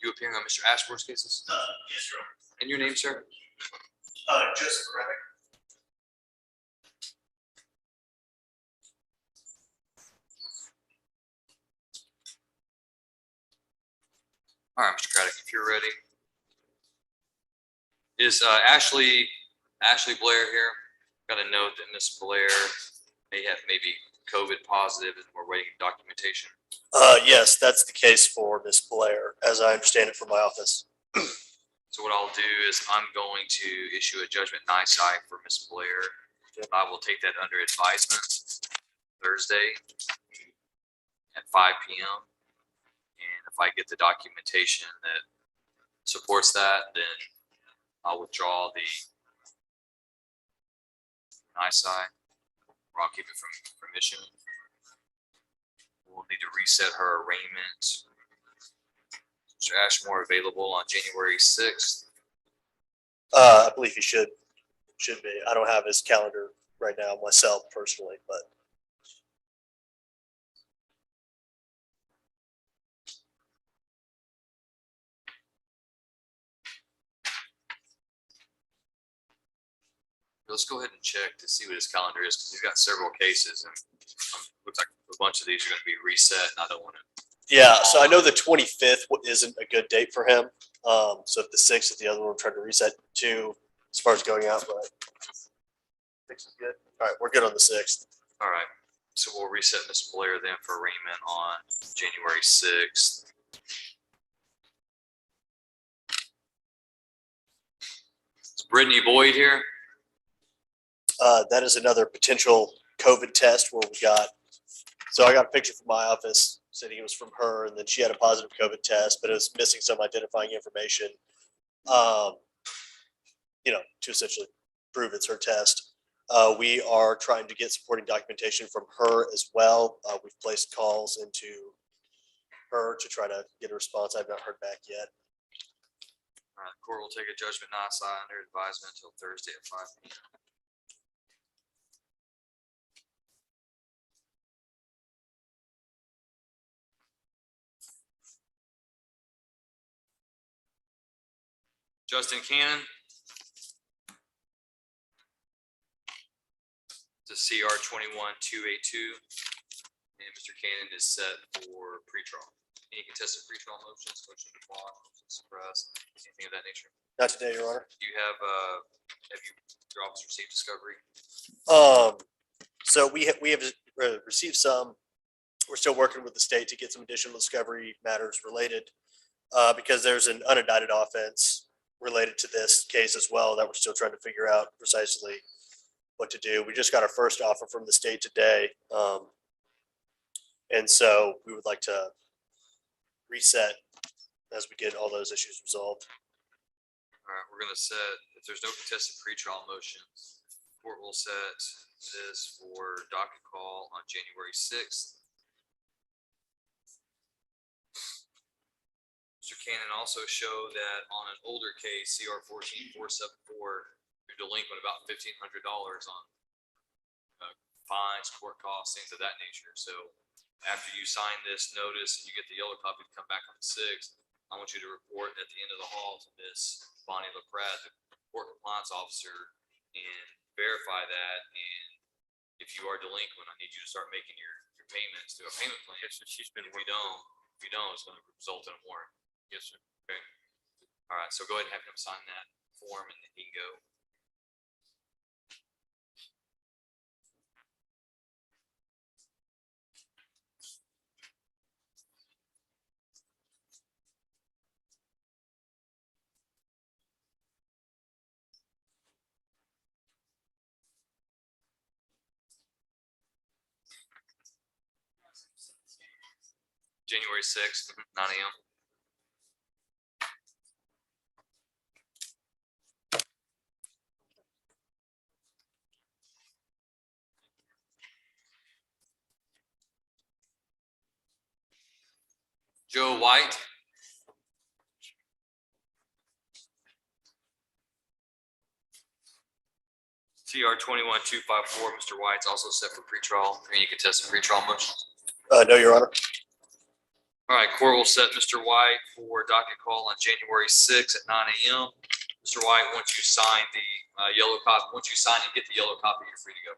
You appearing on Mr. Ashworth's cases? Yes, Your Honor. And your name, sir? Joseph Reddick. All right, Mr. Craddock, if you're ready. Is Ashley Blair here? Got a note that Miss Blair may have maybe COVID positive and we're waiting documentation. Yes, that's the case for Miss Blair, as I understand it from my office. So what I'll do is I'm going to issue a judgment nisi for Miss Blair. I will take that under advisement Thursday at 5 p.m. And if I get the documentation that supports that, then I'll withdraw the nisi, or I'll keep it from issuing. We'll need to reset her arraignment. Mr. Ashmore available on January 6th. I believe he should be. I don't have his calendar right now myself personally, but. Let's go ahead and check to see what his calendar is, because he's got several cases and looks like a bunch bunch of these are gonna be reset and I don't wanna. Yeah, so I know the 25th isn't a good date for him. So if the 6th is the other one, I'm trying to reset to as far as going out, but 6th is good. All right, we're good on the 6th. All right, so we'll reset Ms. Blair then for arraignment on January 6th. Is Britney Boyd here? That is another potential COVID test where we got, so I got a picture from my office saying it was from her, and then she had a positive COVID test, but it was missing some identifying information, to essentially prove it's her test. We are trying to get supporting documentation from her as well. We've placed calls into her to try to get a response. I've not heard back yet. All right, court will take a judgment not assigned under advisement until Thursday at 5 p.m. Justin Cannon. To CR 21282. And Mr. Cannon is set for pretrial. Any contested pretrial motions, motion to quash, motion to suppress, anything of that nature? Not today, Your Honor. Do you have your office received discovery? So we have received some. We're still working with the state to get some additional discovery matters related, because there's an unindicted offense related to this case as well that we're still trying to figure out precisely what to do. We just got our first offer from the state today. And so we would like to reset as we get all those issues resolved. All right, we're gonna set, if there's no contested pretrial motions, court will set this for docket call on January 6th. Mr. Cannon also showed that on an older case, CR 14474, you're delinquent about $1,500 on fines, court costs, things of that nature. So after you sign this notice and you get the yellow copy to come back on the 6th, I want you to report at the end of the hall to Miss Bonnie LaPrat, the court compliance officer, and verify that. And if you are delinquent, I need you to start making your payments to a payment plan. Yes, she's been. If you don't, it's going to result in a warrant. Yes, sir. Okay. All right. So go ahead and have him sign that form, and then he can go. January 6th, 9 a.m. Joe White. TR 21254, Mr. White's also set for pretrial. Any contested pretrial motions? No, Your Honor. All right, court will set Mr. White for docket call on January 6th at 9 a.m. Mr. White, once you sign the yellow copy, once you sign and get the yellow copy, you're free to go.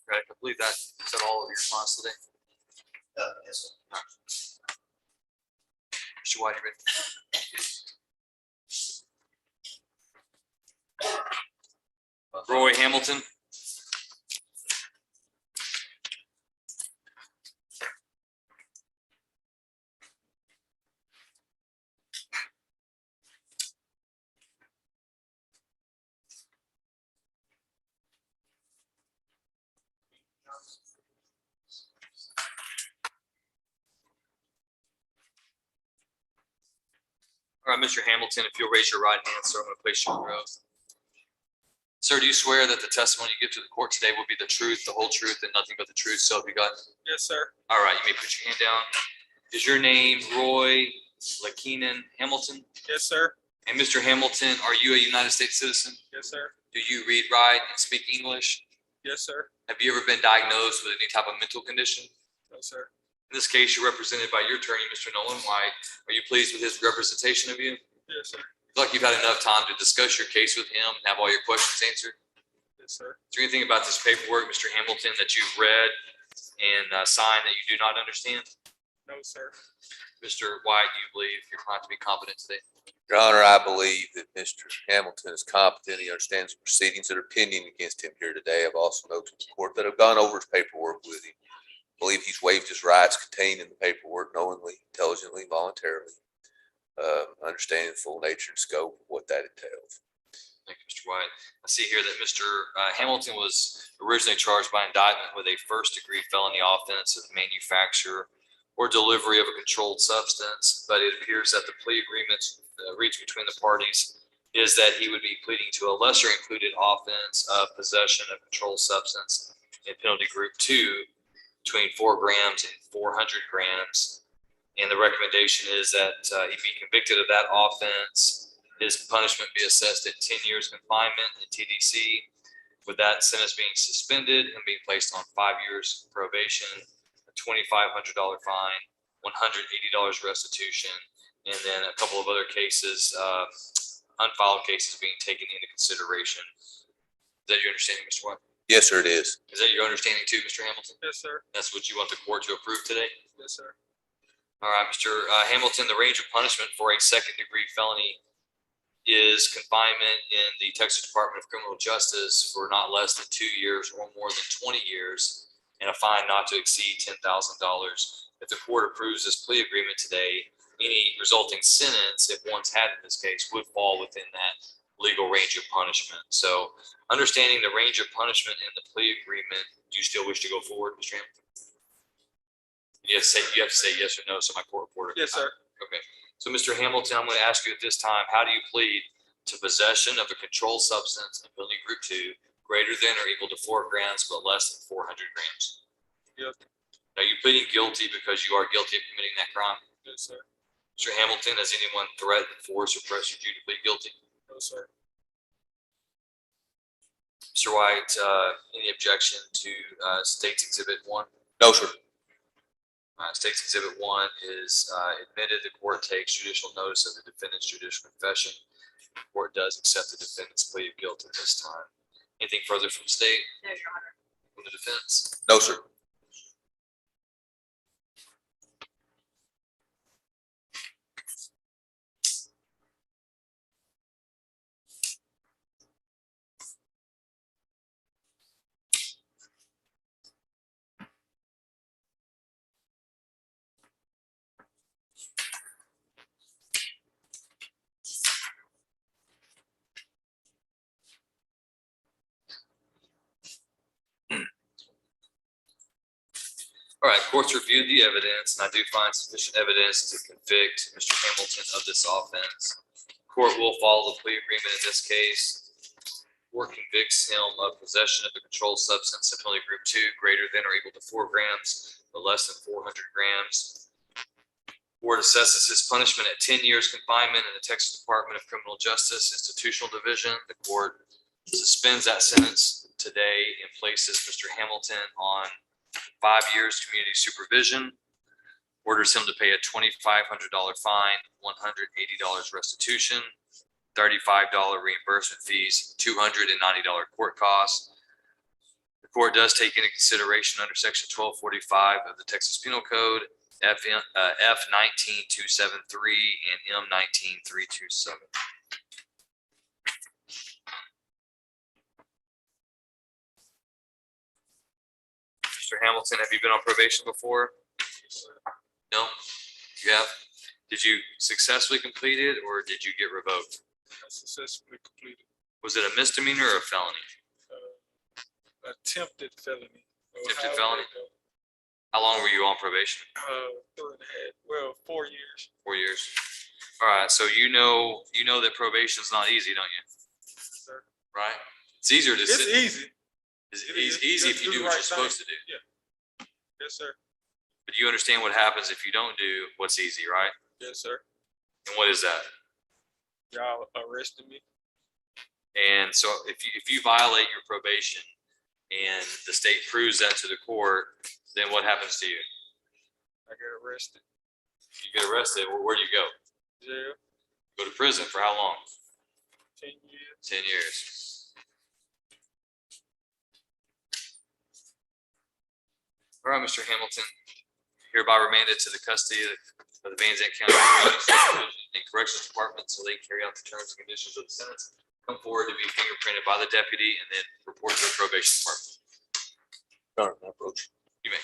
Right, I believe that is that all of your response today. Yes. Mr. White, you ready? Roy Hamilton. All right, Mr. Hamilton, if you'll raise your right hand, sir, I'm going to place you under oath. Sir, do you swear that the testimony you give to the court today will be the truth, the whole truth, and nothing but the truth? So help you God. Yes, sir. All right, you may put your hand down. Is your name Roy Lakeenan Hamilton? Yes, sir. And Mr. Hamilton, are you a United States citizen? Yes, sir. Do you read, write, and speak English? Yes, sir. Have you ever been diagnosed with any type of mental condition? No, sir. In this case, you're represented by your attorney, Mr. Nolan White. Are you pleased with his representation of you? Yes, sir. Feel like you've had enough time to discuss your case with him and have all your questions answered? Yes, sir. Is there anything about this paperwork, Mr. Hamilton, that you've read and signed that you do not understand? No, sir. Mr. White, do you believe your client to be competent today? Your Honor, I believe that Mr. Hamilton is competent. He understands the proceedings that are pending against him here today. I've also noted to the court that I've gone over his paperwork with him. I believe he's waived his rights contained in the paperwork knowingly, intelligently, voluntarily, understanding the full nature and scope of what that entails. Thank you, Mr. White. I see here that Mr. Hamilton was originally charged by indictment with a first-degree felony offense of manufacture or delivery of a controlled substance, but it appears that the plea agreements reached between the parties is that he would be pleading to a lesser included offense of possession of controlled substance in penalty group 2 between 4 grams and 400 grams. And the recommendation is that he be convicted of that offense. His punishment be assessed at 10 years confinement in TDC, with that sentence being suspended and being placed on 5 years probation, a $2,500 fine, $180 restitution, and then a couple of other cases, unfiled cases being taken into consideration. Is that your understanding, Mr. White? Yes, sir, it is. Is that your understanding too, Mr. Hamilton? Yes, sir. That's what you want the court to approve today? Yes, sir. All right, Mr. Hamilton, the range of punishment for a second-degree felony is confinement in the Texas Department of Criminal Justice for not less than 2 years or more than 20 years, and a fine not to exceed $10,000. If the court approves this plea agreement today, any resulting sentence, if one's had in this case, would fall within that legal range of punishment. So, understanding the range of punishment in the plea agreement, do you still wish to go forward, Mr. Hamilton? You have to say yes or no, so my court reporter. Yes, sir. Okay. So, Mr. Hamilton, I'm going to ask you at this time, how do you plead to possession of a controlled substance in penalty group 2 greater than or equal to 4 grams but less than 400 grams? Yes. Are you pleading guilty because you are guilty of committing that crime? Yes, sir. Mr. Hamilton, has anyone threatened, forced, or pressured you to plead guilty? No, sir. Mr. White, any objection to State's Exhibit 1? No, sir. State's Exhibit 1 is admitted. The court takes judicial notice of the defendant's judicial confession. The court does accept the defendant's plea of guilt at this time. Anything further from the state? No, Your Honor. From the defense? No, sir. All right, court's reviewed the evidence, and I do find sufficient evidence to convict Mr. Hamilton of this offense. Court will follow the plea agreement in this case. Court convicts him of possession of a controlled substance in penalty group 2 greater than or equal to 4 grams but less than 400 grams. Court assesses his punishment at 10 years confinement in the Texas Department of Criminal Justice Institutional Division. The court suspends that sentence today and places Mr. Hamilton on 5 years community supervision, orders him to pay a $2,500 fine, $180 restitution, $35 reimbursement fees, $290 court costs. The Court does take into consideration under section 1245 of the Texas Penal Code, F 19273 and M 19327. Mr. Hamilton, have you been on probation before? No, you have. Did you successfully complete it, or did you get revoked? I successfully completed. Was it a misdemeanor or a felony? Attempted felony. Attempted felony? How long were you on probation? 4 years. 4 years. All right, so you know that probation's not easy, don't you? Sir. Right? It's easier to It's sit. easy. It's It is. easy Just if you do do the what right you're supposed to thing. do. Yeah. Yes, sir. But you understand what happens if you don't do what's easy, right? Yes, sir. And what is that? Y'all arrested me. And so if you violate your probation and the state proves that to the court, then what happens to you? I get arrested. You get arrested. Well, where do you go? Jail. Go to prison for how long? 10 years. 10 years. All right, Mr. Hamilton, hereby remanded to the custody of the Van Zandt County and Corrections Department so they can carry out the terms and conditions of the sentence. Come forward to be fingerprinted by the deputy and then report to the probation department. Approach. You may.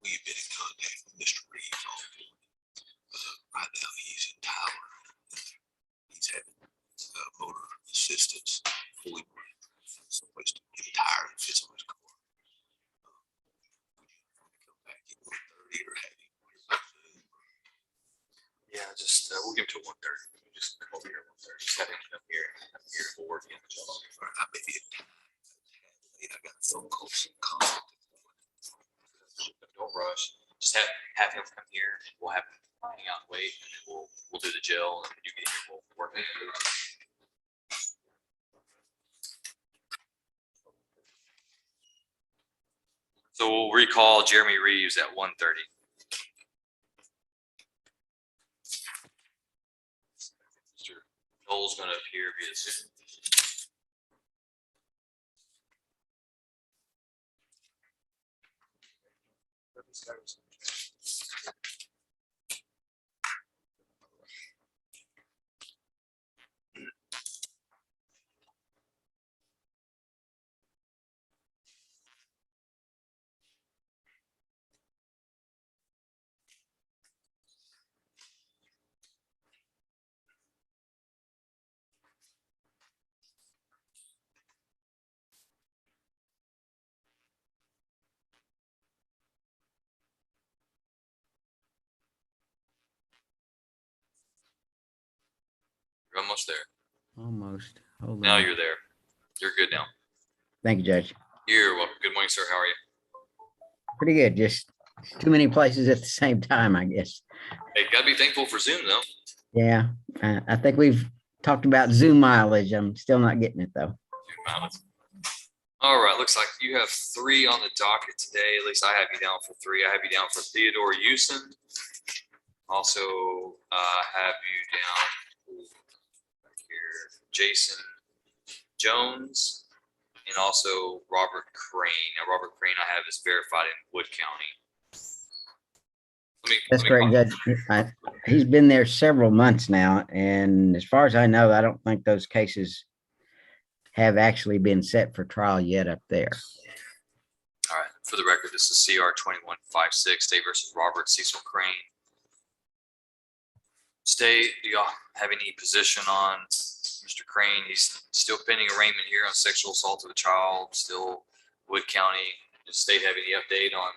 We've been in contact with Mr. Reeves all morning. Right now, he's in Tyler. He's having motor assistance, fully someplace to get a tire and fit on his car. Come back at 1:30 or have him. Yeah, just we'll give him till 1:30. Just come over here at 1:30. Just have him come here. I'm here for work. I may be I got phone calls and calls. Don't rush. Just have him come here. And we'll have him hang out and wait. And then we'll do the jail. And when you get here, we'll work it. So we'll recall Jeremy Reeves at 1:30. Mr. Noel's going to appear via Zoom. You're almost there. Almost. Hold Now on. you're there. You're good now. Thank you, Judge. You're welcome. Good morning, sir. How are you? Pretty good. Just too many places at the same time, I guess. Hey, gotta be thankful for Zoom though. Yeah. I think we've talked about Zoom mileage. I'm still not getting it though. All right, looks like you have 3 on the docket today. At least I have you down for 3. I have you down for Theodore Houston. Also have you down here, Jason Jones, and also Robert Crane. Now, Robert Crane I have is verified in Wood County. That's correct, Judge. He's been there several months now, and as far as I know, I don't think those cases have actually been set for trial yet up there. All right, for the record, this is CR 2156, State versus Robert Cecil Crane. State, do y'all have any position on Mr. Crane? He's still pending arraignment here on sexual assault of a child, still Wood County. Does state have any update on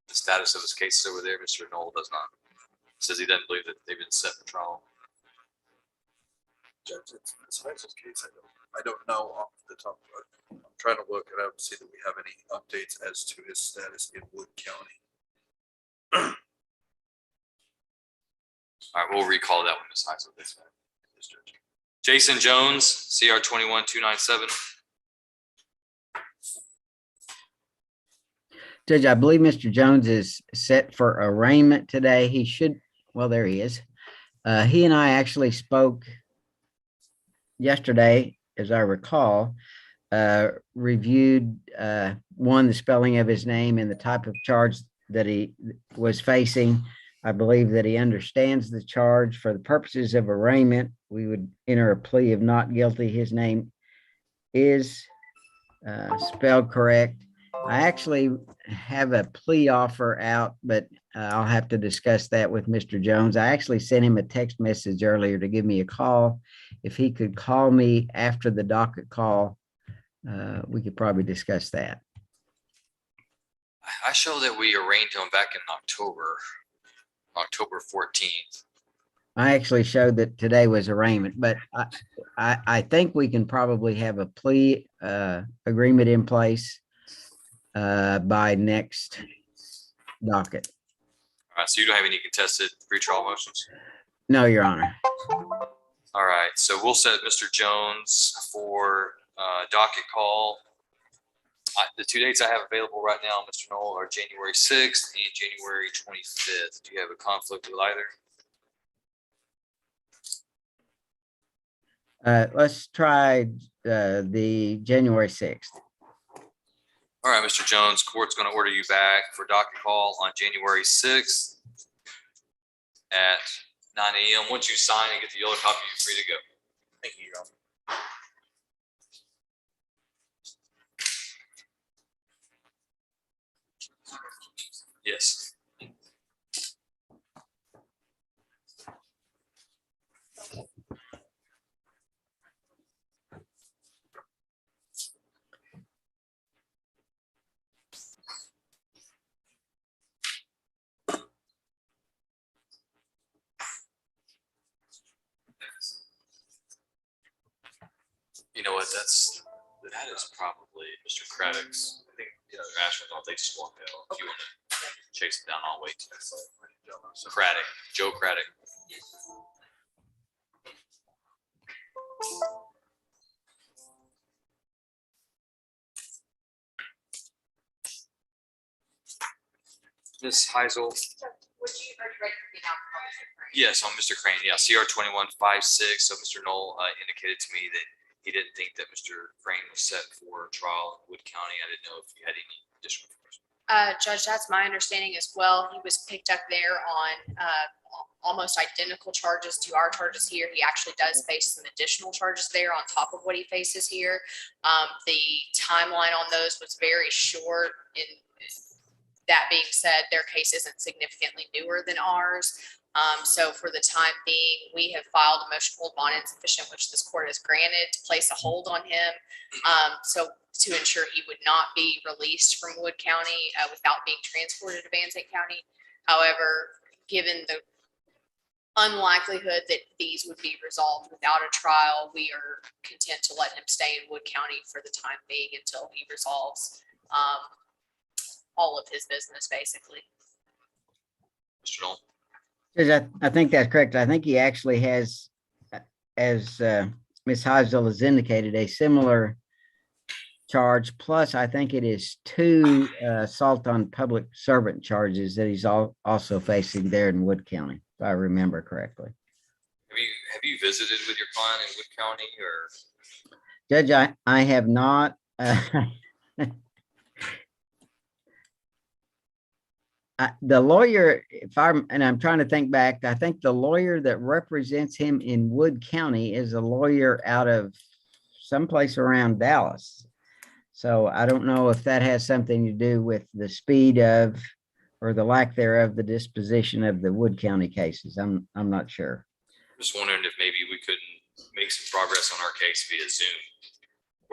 the status of his cases over there? Mr. Knoll does not. Says he doesn't believe that they've been set for trial. Judge, it's Heisel's case. I don't know off the top. I'm trying to look it up to see that we have any updates as to his status in Wood County. All right, we'll recall that one, Ms. Heisel. Jason Jones, CR 21297. Judge, I believe Mr. Jones is set for arraignment today. He should, well, there he is. He and I actually spoke yesterday as I recall, reviewed, one, the spelling of his name and the type of charge that he was facing. I believe that he understands the charge. For the purposes of arraignment, we would enter a plea of not guilty. His name is spelled correct. I actually have a plea offer out, but I'll have to discuss that with Mr. Jones. I actually sent him a text message earlier to give me a call. If he could call me after the docket call, we could probably discuss that. I show that we arraigned him back in October 14th. I actually showed that today was arraignment, but I think we can probably have a plea agreement in place by next docket. All right, so you don't have any contested pretrial motions? No, Your Honor. All right, so we'll set Mr. Jones for docket call. The two dates I have available right now, Mr. Knoll, are January 6th and January 25th. Do you have a conflict with either? Let's try the January 6th. All right, Mr. Jones, court's going to order you back for docket call on January 6th at 9 a.m. Once you sign and get the yellow copy, you're free to go. Thank you, Your Honor. Yes. You know what? That is probably Mr. Craddock's. I think the other astronauts, they just walked out. If you want to chase it down, I'll wait. Craddock, Joe Craddock. Ms. Heisel. Would you, are you ready for the announcement? Yes, on Mr. Crane. Yeah, CR 2156. So Mr. Knoll indicated to me that he didn't think that Mr. Crane was set for trial in Wood County. I didn't know if you had any additional information. Judge, that's my understanding as well. He was picked up there on almost identical charges to our charges here. He actually does face some additional charges there on top of what he faces here. The timeline on those was very short. In that being said, their case isn't significantly newer than ours. So for the time being, we have filed a motion to hold bond insufficient, which this court has granted to place a hold on him. So to ensure he would not be released from Wood County without being transported to Van Zandt County. However, given the unlikelihood that these would be resolved without a trial, we are content to let him stay in Wood County for the time being until he resolves all of his business, basically. Mr. Knoll. I think that's correct. I think he actually has, as Ms. Heisel has indicated, a similar charge. Plus, I think it is 2 assault on public servant charges that he's also facing there in Wood County, if I remember correctly. Have you visited with your client in Wood County or? Judge, I have not. The lawyer, I'm trying to think back, I think the lawyer that represents him in Wood County is a lawyer out of someplace around Dallas. So I don't know if that has something to do with the speed of, or the lack thereof, the disposition of the Wood County cases. I'm not sure. Just wondering if maybe we couldn't make some progress on our case via Zoom.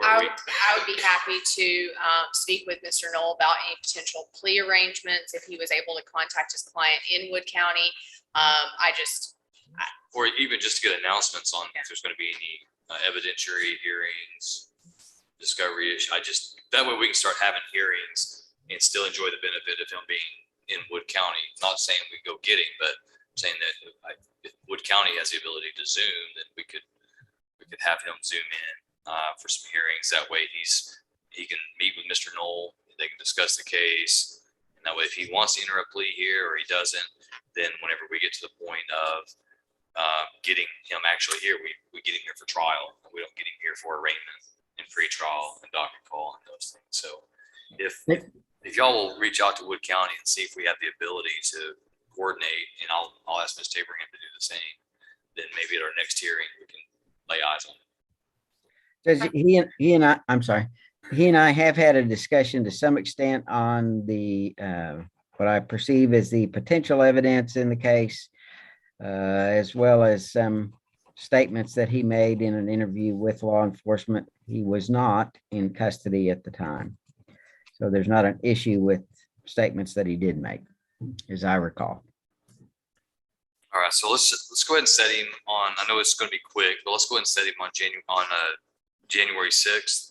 I would be happy to speak with Mr. Knoll about any potential plea arrangements if he was able to contact his client in Wood County. Or even just to get announcements on if there's going to be any evidentiary hearings, discovery. That way we can start having hearings and still enjoy the benefit of him being in Wood County. Not saying we go get him, but saying that if Wood County has the ability to Zoom, then we could have him Zoom in for some hearings. That way he can meet with Mr. Knoll. They can discuss the case. And that way, if he wants to enter a plea here or he doesn't, then whenever we get to the point of getting him actually here. We get him here for trial. We don't get him here for arraignment and pretrial and docket call and those things. So if y'all will reach out to Wood County and see if we have the ability to coordinate, and I'll ask Ms. Taberham to do the same, then maybe at our next hearing, we can lay eyes on it. He and I have had a discussion to some extent on the, what I perceive as the potential evidence in the case, as well as some statements that he made in an interview with law enforcement. He was not in custody at the time. So there's not an issue with statements that he did make, as I recall. All right, so let's go ahead and set him on. I know it's going to be quick, but let's go ahead and set him on January 6th,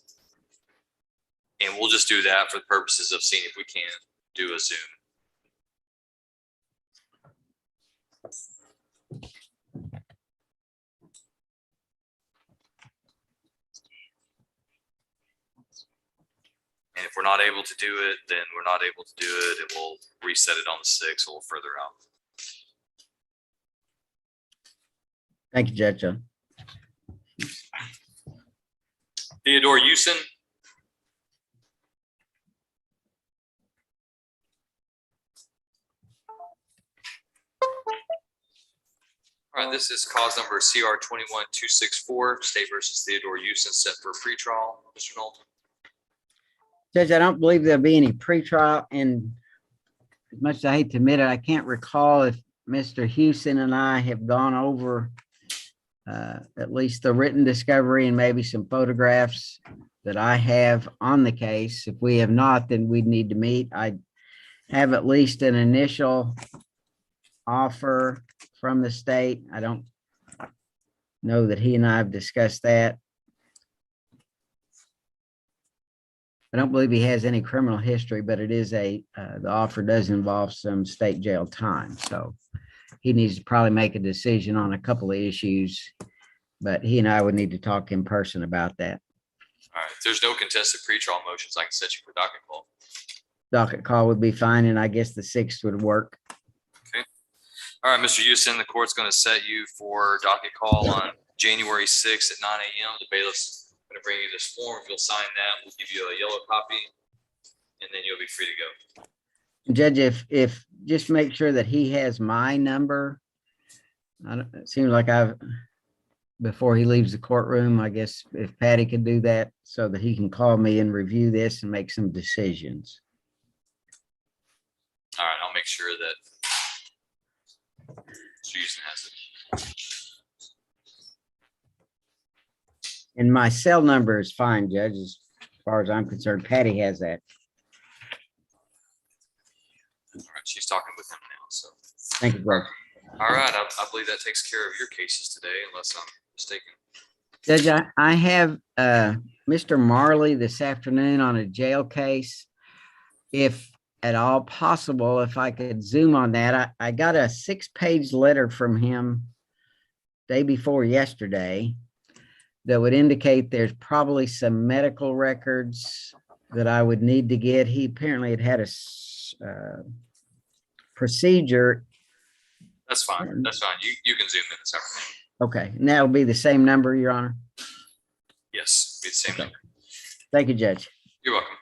and we'll just do that for the purposes of seeing if we can do a Zoom. And if we're not able to do it, then we're not able to do it, and we'll reset it on the 6th, a little further out. Thank you, Judge. Theodore Houston. All right, this is cause number CR 21264, State versus Theodore Houston, set for pretrial. Mr. Knowlton. Judge, I don't believe there'll be any pretrial, and as much as I hate to admit it, I can't recall if Mr. Houston and I have gone over at least the written discovery and maybe some photographs that I have on the case. If we have not, then we'd need to meet. I have at least an initial offer from the state. I don't know that he and I have discussed that. I don't believe he has any criminal history, but it is the offer does involve some state jail time. So he needs to probably make a decision on a couple of issues, but he and I would need to talk in person about that. All right, if there's no contested pretrial motions, I can set you for docket call. Docket call would be fine, and I guess the 6th would work. Okay. All right, Mr. Houston, the court's going to set you for docket call on January 6th at 9 a.m. The bailiff's going to bring you this form. If you'll sign that, we'll give you a yellow copy, and then you'll be free to go. Judge, if just make sure that he has my number. It seems like before he leaves the courtroom, I guess if Patty could do that so that he can call me and review this and make some decisions. All right, I'll make sure that Houston has it. And my cell number is fine, Judge, as far as I'm concerned. Patty has that. All right, she's talking with him now, so. Thank you, Judge. All right, I believe that takes care of your cases today, unless I'm mistaken. Judge, I have Mr. Marley this afternoon on a jail case. If at all possible, if I could zoom on that. I got a 6-page letter from him day before yesterday that would indicate there's probably some medical records that I would need to get. He apparently had a procedure. That's fine. That's fine. You can zoom in this afternoon. Okay, and that'll be the same number, Your Honor? Yes, be the same number. Thank you, Judge. You're welcome.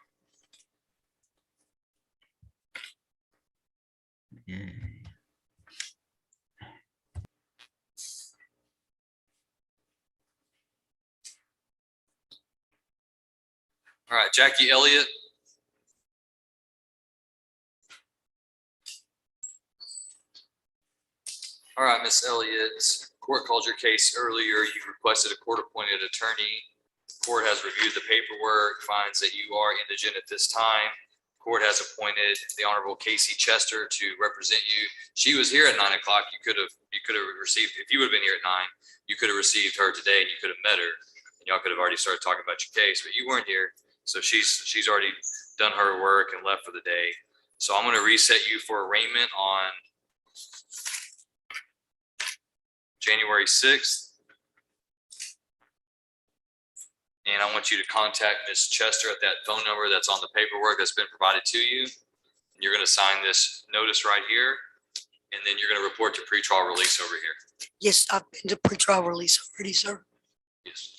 All right, Jackie Elliott. All right, Miss Elliott, court called your case earlier. You requested a court-appointed attorney. Court has reviewed the paperwork, finds that you are indigent at this time. Court has appointed the Honorable Casey Chester to represent you. She was here at 9 o'clock. You could have received, if you would have been here at 9, you could have received her today and you could have met her. And y'all could have already started talking about your case, but you weren't here. So she's already done her work and left for the day. So I'm going to reset you for arraignment on January 6th. And I want you to contact Ms. Chester at that phone number that's on the paperwork that's been provided to you. And you're going to sign this notice right here. And then you're gonna report to pretrial release over here. Yes, I've been to pretrial release already, sir. Yes.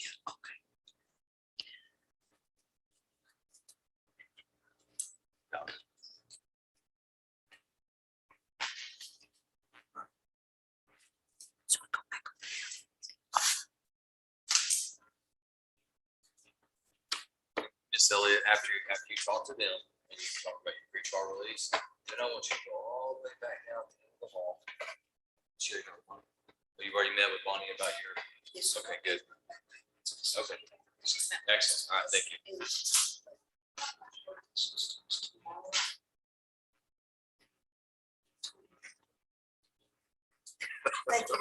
Miss Elliott, after you talk to them and you talk about your pretrial release, then I want you to go all the way back down to the end of the hall. Sure. Well, you've already met with Bonnie about your. Yes. Okay, good. Okay. Excellent. All right, thank you. Thank you.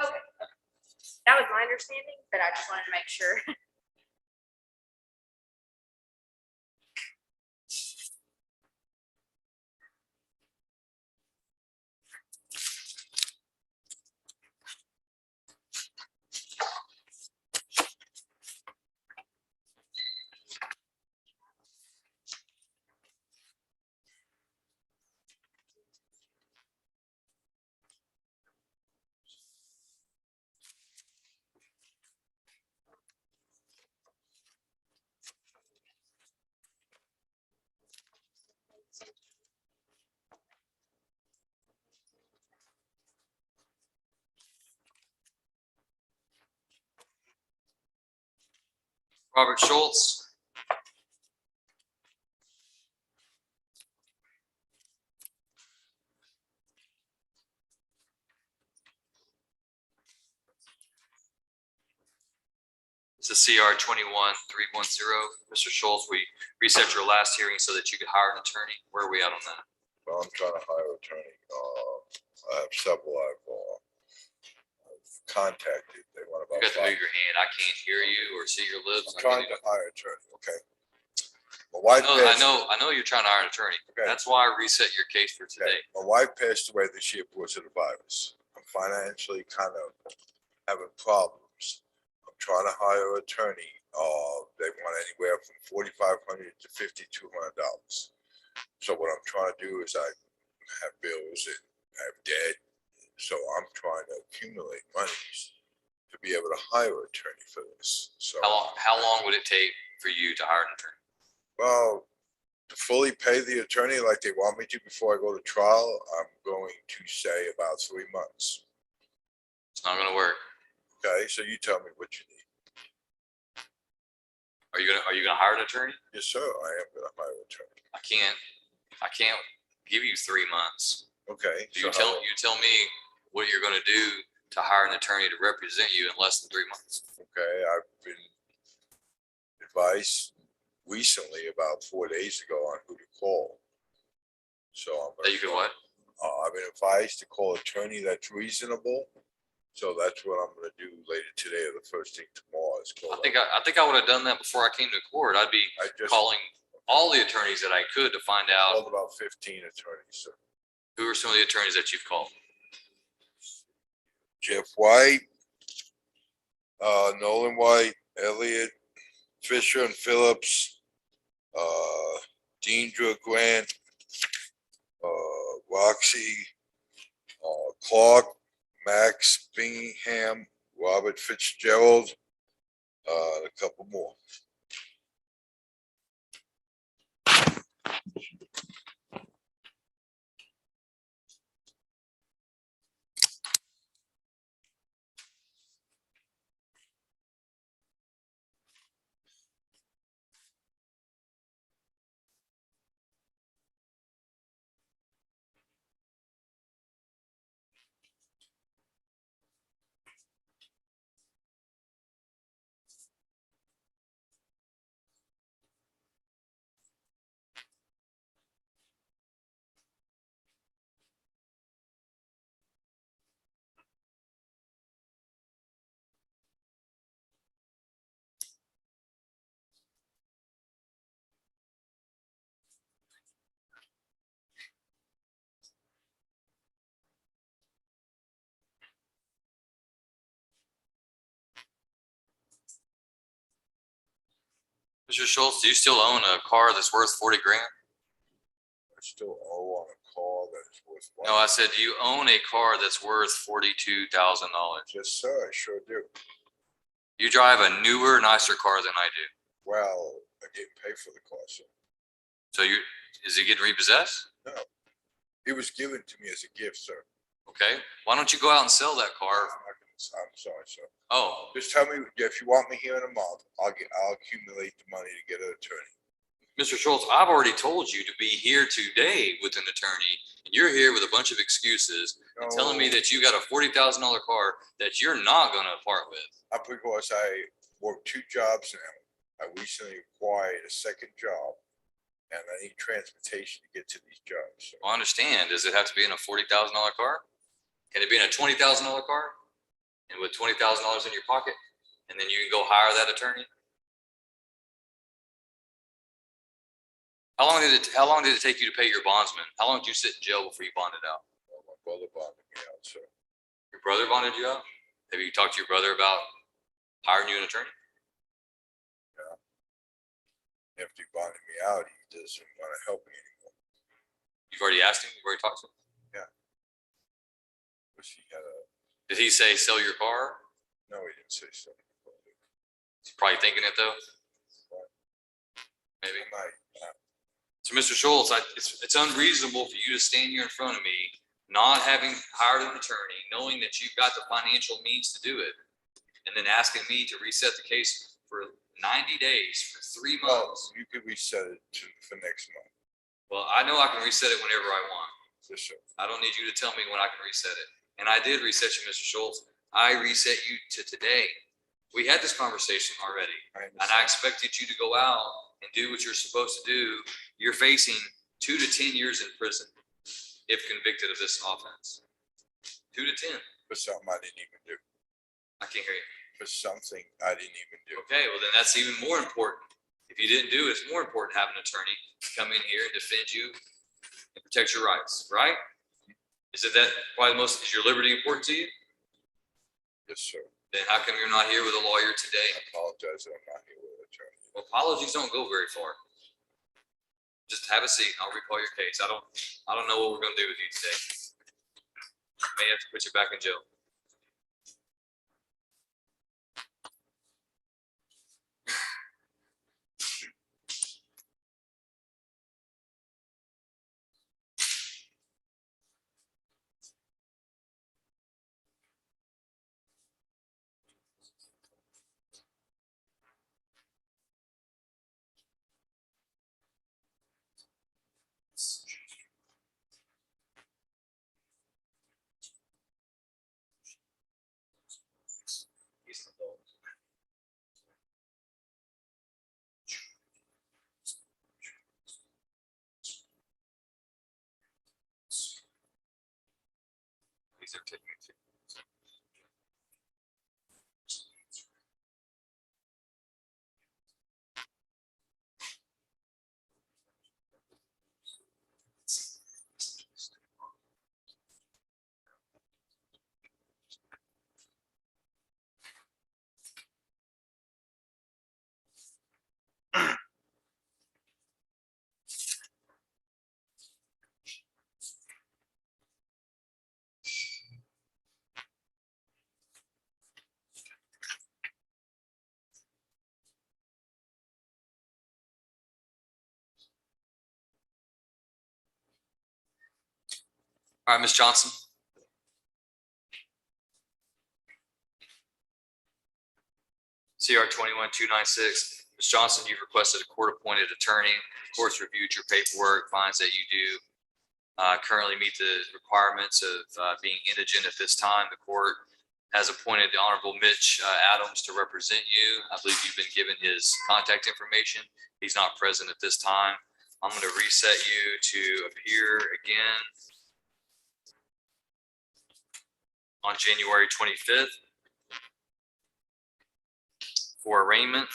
Okay, that was my understanding, but I just wanted to make sure. Robert Schultz. It's a CR 21310. Mr. Schultz, we reset your last hearing so that you could hire an attorney. Where are we at on that? Well, I'm trying to hire an attorney. I have several I've contacted. They want You about got to move five. your hand. I can't hear you or see your lips. I'm trying to hire an attorney, okay? My wife I passed. know you're trying to hire an attorney. Okay. That's why I reset your case for today. My wife passed away this year because of the virus. I'm financially kind of having problems. I'm trying to hire an attorney. They want anywhere from $4,500 to $5,200. So what I'm trying to do is I have bills and I have debt. So I'm trying to accumulate monies to be able to hire an attorney for this. So How long would it take for you to hire an attorney? well, to fully pay the attorney like they want me to before I go to trial, I'm going to say about 3 months. It's not going to work. Okay, so you tell me what you need. Are you gonna hire an attorney? Yes, sir. I am going to hire an attorney. I can't give you 3 months. Okay. You tell me what you're going to do to hire an attorney to represent you in less than 3 months. Okay, I've been advised recently about 4 days ago on who to call. So That you can what? I've been advised to call an attorney that's reasonable. So that's what I'm going to do later today or the first thing tomorrow is call. I think I would have done that before I came to court. I'd be calling all the attorneys that I could to find out. Called about 15 attorneys, sir. Who are some of the attorneys that you've called? Jeff White, Nolan White, Elliott, Fisher and Phillips, Deandra Grant, Roxy, Clark, Max Bingham, Robert Fitzgerald, and a couple more. Mr. Schultz, do you still own a car that's worth 40 grand? I still owe on a car that is worth. No, I said, do you own a car that's worth $42,000? Yes, sir, I sure do. You drive a newer, nicer car than I do. Well, I didn't pay for the car, sir. So is it getting repossessed? No, it was given to me as a gift, sir. Okay, why don't you go out and sell that car? I'm sorry, sir. Oh, Just tell me if you want me here in a month, I'll accumulate the money to get an attorney. Mr. Schultz, I've already told you to be here today with an attorney, and you're here with a bunch of excuses and telling me that you got a $40,000 car that you're not gonna part with. Because I work 2 jobs now. I recently acquired a second job, and I need transportation to get to these jobs. So Well, I understand. Does it have to be in a $40,000 car? Can it be in a $20,000 car? And with $20,000 in your pocket, and then you can go hire that attorney? How long did it take you to pay your bondsman? How long did you sit in jail before you bonded out? my brother bonded me out, sir. Your brother bonded you out? Have you talked to your brother about hiring you an attorney? After he bonded me out, he doesn't want to help me anymore. You've already asked him? You've already talked to him? Wish he had a, Did he say sell your car? no, he didn't say so. He's probably thinking it though. Maybe. He might. So, Mr. Schultz, it's unreasonable for you to stand here in front of me, not having hired an attorney, knowing that you've got the financial means to do it, and then asking me to reset the case for 90 days, for 3 Well, months. you could reset it for next month. Well, I know I can reset it whenever I want. For sure. I don't need you to tell me when I can reset it. And I did reset you, Mr. Schultz. I reset you to today. We had this conversation already, and I expected you to go out and do what you're supposed to do. You're facing 2 to 10 years in prison if convicted of this offense. 2 to 10. For something I didn't even do. I can't hear you. For something I didn't even do. Okay, well then that's even more important. If you didn't do it, it's more important to have an attorney come in here and defend you and protect your rights, right? Is it that probably is your liberty important to you? Yes, sir. Then how come you're not here with a lawyer today? I apologize that I'm not here with an attorney. Well, apologies don't go very far. Just have a seat. I'll recall your case. I don't know what we're gonna do with you today. May have to put you back in jail. These are taking it to. All right, Ms. Johnson. CR 21296. Ms. Johnson, you've requested a court-appointed attorney. The court's reviewed your paperwork, finds that you do currently meet the requirements of being indigent at this time. The court has appointed the Honorable Mitch Adams to represent you. I believe you've been given his contact information. He's not present at this time. I'm going to reset you to appear again on January 25th for arraignment.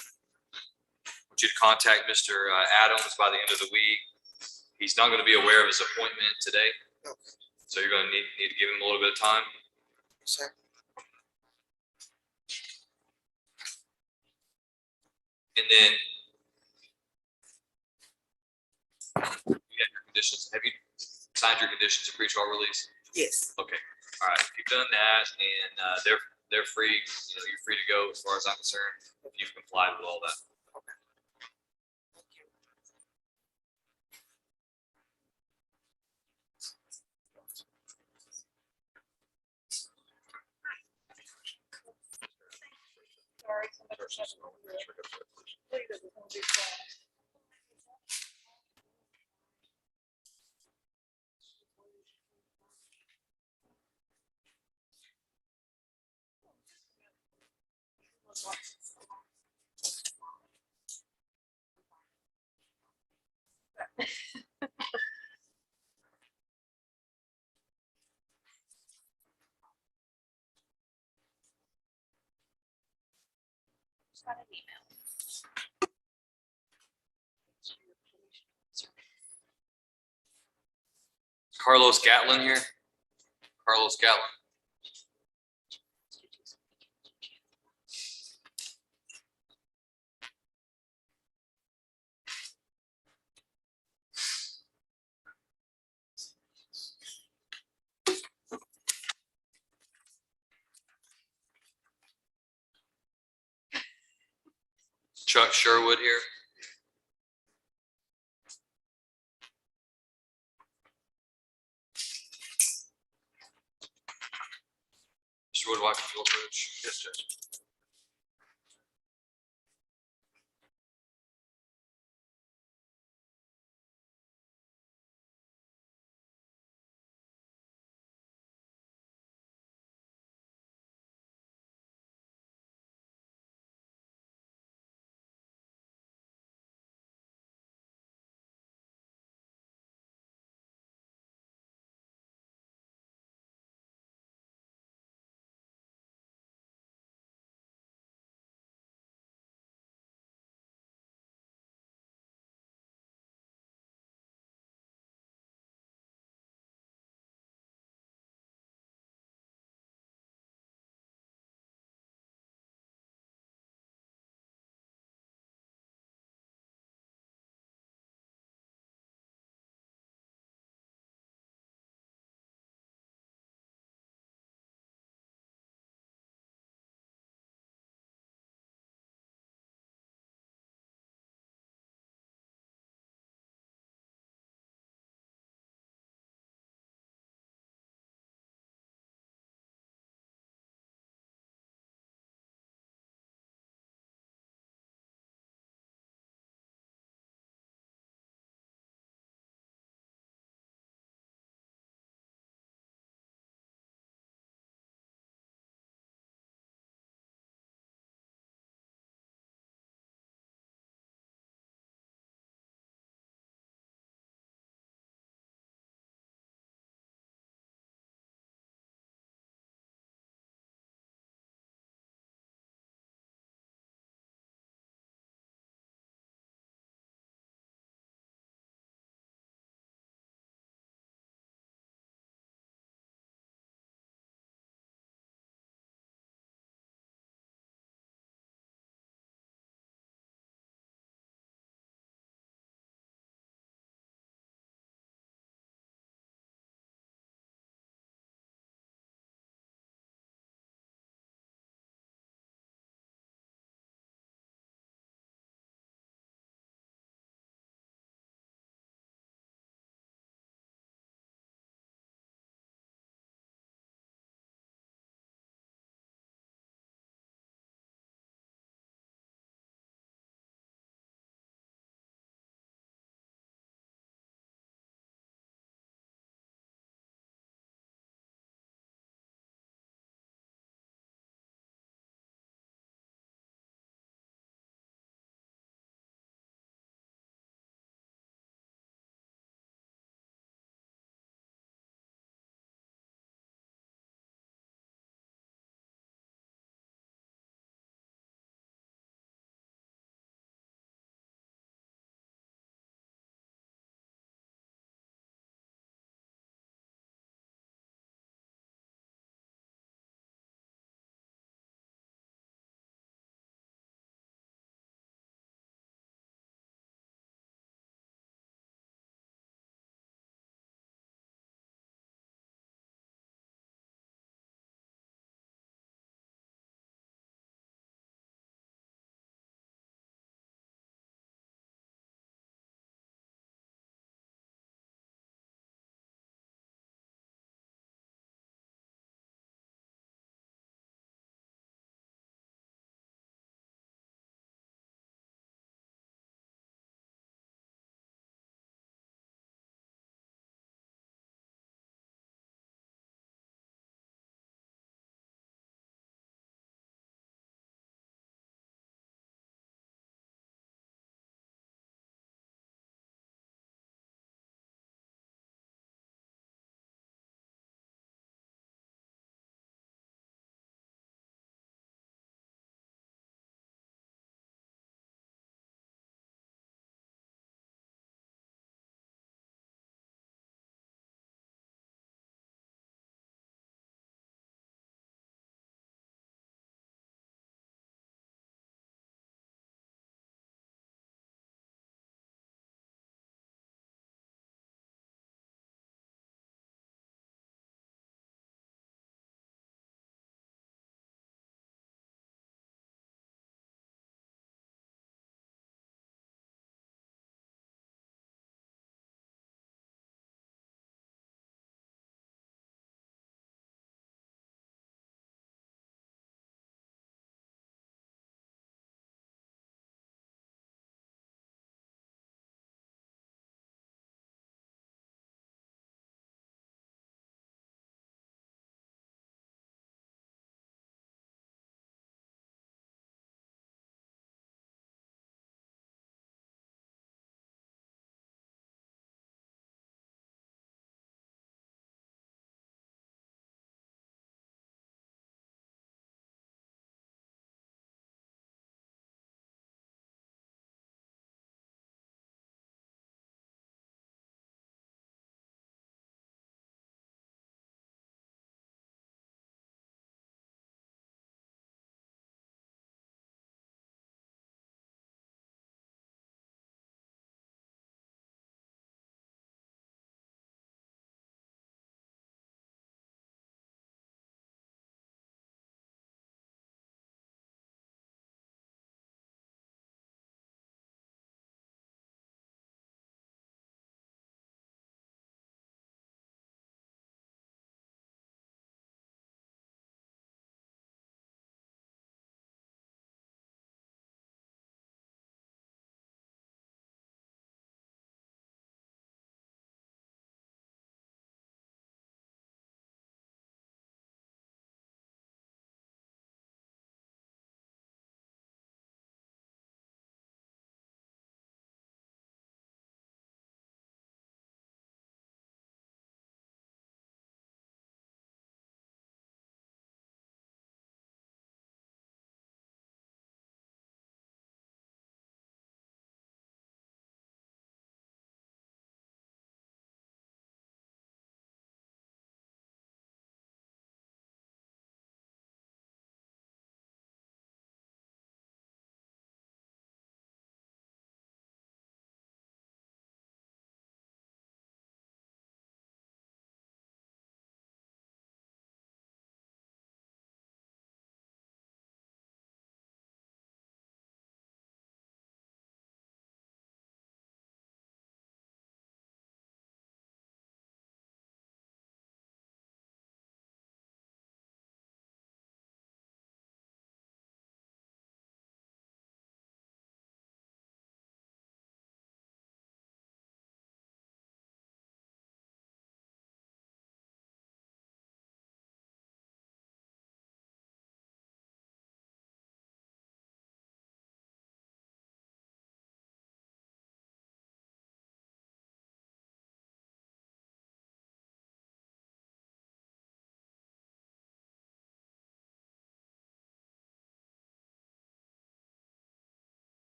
I want you to contact Mr. Adams by the end of the week. He's not going to be aware of his appointment today, so you're going to need to give him a little bit of time. Sir. And then You have your conditions. Have you signed your conditions of pretrial release? Yes. Okay, all right. You've done that and they're free, you're free to go as far as I'm concerned, if you've complied with all that. Got an email. Carlos Gatlin here. Carlos Gatlin. Chuck Sherwood here. Mr. Woodwalk, you approach. Yes, Judge.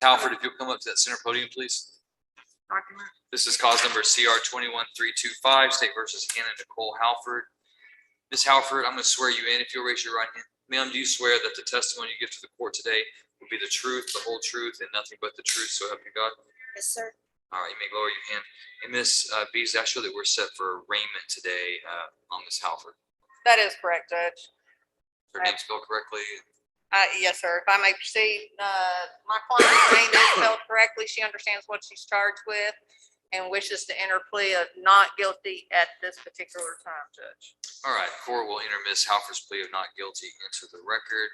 Halford, if you'll come up to that center podium, please. Document. This is cause number CR 21325, State versus Hannah Nicole Halford. Ms. Halford, I'm going to swear you in. If you'll raise your right hand. Ma'am, do you swear that the testimony you give to the court today will be the truth, the whole truth, and nothing but the truth, so help you God? Yes, sir. All right, you may lower your hand. And Ms. Beasley, I show that we're set for arraignment today on Ms. Halford. That is correct, Judge. Her name spelled correctly? Yes, sir. If I may proceed, my client's name is spelled correctly. She understands what she's charged with and wishes to enter plea of not guilty at this particular time, Judge. All right, court will enter Ms. Halford's plea of not guilty into the record.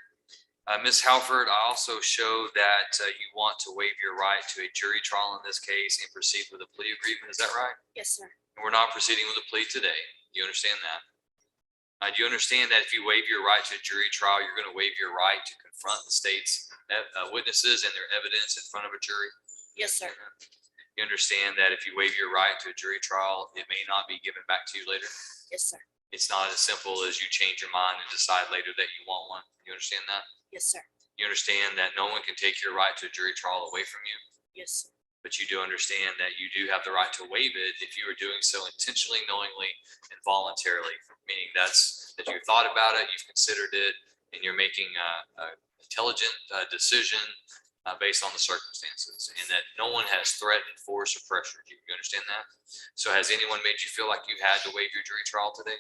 Ms. Halford, I also show that you want to waive your right to a jury trial in this case and proceed with a plea agreement. Is that right? Yes, sir. And we're not proceeding with a plea today. Do you understand that? Do you understand that if you waive your right to a jury trial, you're going to waive your right to confront the state's witnesses and their evidence in front of a jury? Yes, sir. You understand that if you waive your right to a jury trial, it may not be given back to you later? Yes, sir. It's not as simple as you change your mind and decide later that you want one. You understand that? Yes, sir. You understand that no one can take your right to a jury trial away from you? Yes, sir. But you do understand that you do have the right to waive it if you are doing so intentionally, knowingly, and voluntarily, meaning that you thought about it, you've considered it, and you're making a intelligent decision based on the circumstances, and that no one has threatened, forced, or pressured you. You understand that? So has anyone made you feel like you had to waive your jury trial today?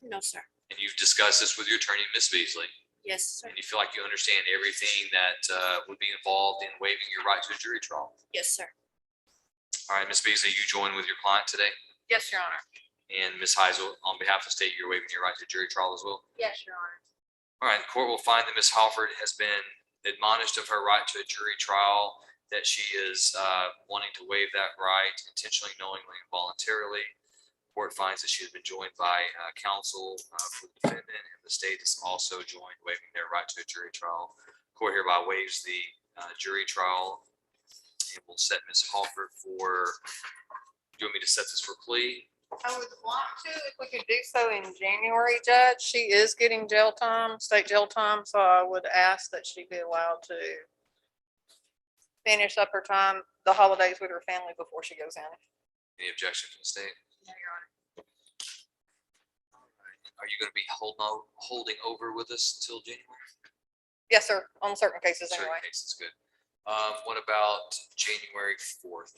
No, sir. And you've discussed this with your attorney, Ms. Beasley, Yes, sir. and you feel like you understand everything that would be involved in waiving your right to a jury trial. Yes, sir. All right, Ms. Beasley, you join with your client today? Yes, Your Honor. And Ms. Heisel, on behalf of the state, you're waiving your right to jury trial as well? Yes, Your Honor. All right, the court will find that Ms. Halford has been admonished of her right to a jury trial, that she is wanting to waive that right intentionally, knowingly, and voluntarily. The court finds that she has been joined by counsel for the defendant, and the state is also joined waiving their right to a jury trial. The court hereby waives the jury trial, and will set Ms. Halford for, do you want me to set this for plea? I would want to, if we could do so in January, Judge. She is getting jail time, state jail time, so I would ask that she be allowed to finish up her time, the holidays with her family before she goes in. Any objection from the state? No, Your Honor. Are you going to be holding over with us until January? Yes, sir, on certain cases Certain anyway. cases, good. What about January 4th?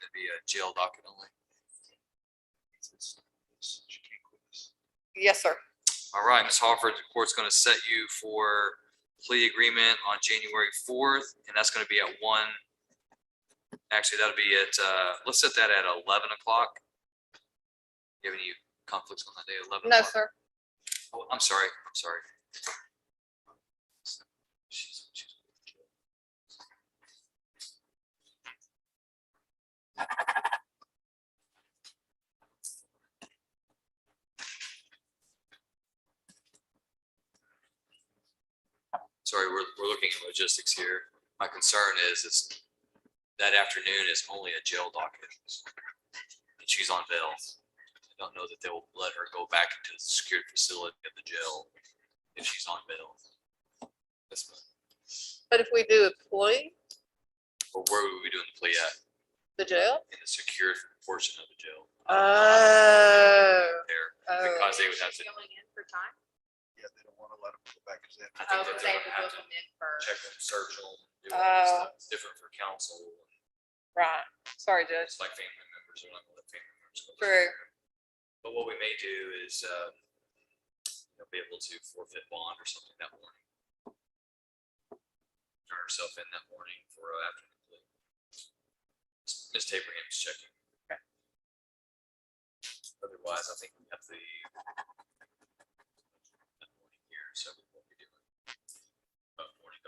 It'd be a jail docket only. Yes, sir. All right, Ms. Halford, the court's going to set you for plea agreement on January 4th, and that's going to be at 1. Actually, that'll be at, let's set that at 11 o'clock. You have any conflicts on that day, 11 No, o'clock? sir. Oh, I'm sorry. Sorry, we're looking at logistics here. My concern is that afternoon is only a jail docket. And she's on bail. I don't know that they will let her go back into the secured facility of the jail if she's on bail. But if we do a plea, Or where would we doing the plea at? the jail? In the secured portion of the jail. Oh. There, Oh. because they would have to. Going in for time? Yeah, they don't want to let them go back because they have I to. think that They they're gonna have book to them in for. check them, search them, do all this Oh. stuff. It's different for counsel. Right. Sorry, Judge. It's like family members, they're not gonna let family members go. True. But what we may do is, be able to forfeit bond or something that morning. Turn herself in that morning for afternoon plea. Ms. Taberham's checking. Okay. Otherwise, I think we have the that morning here, so we won't be doing morning.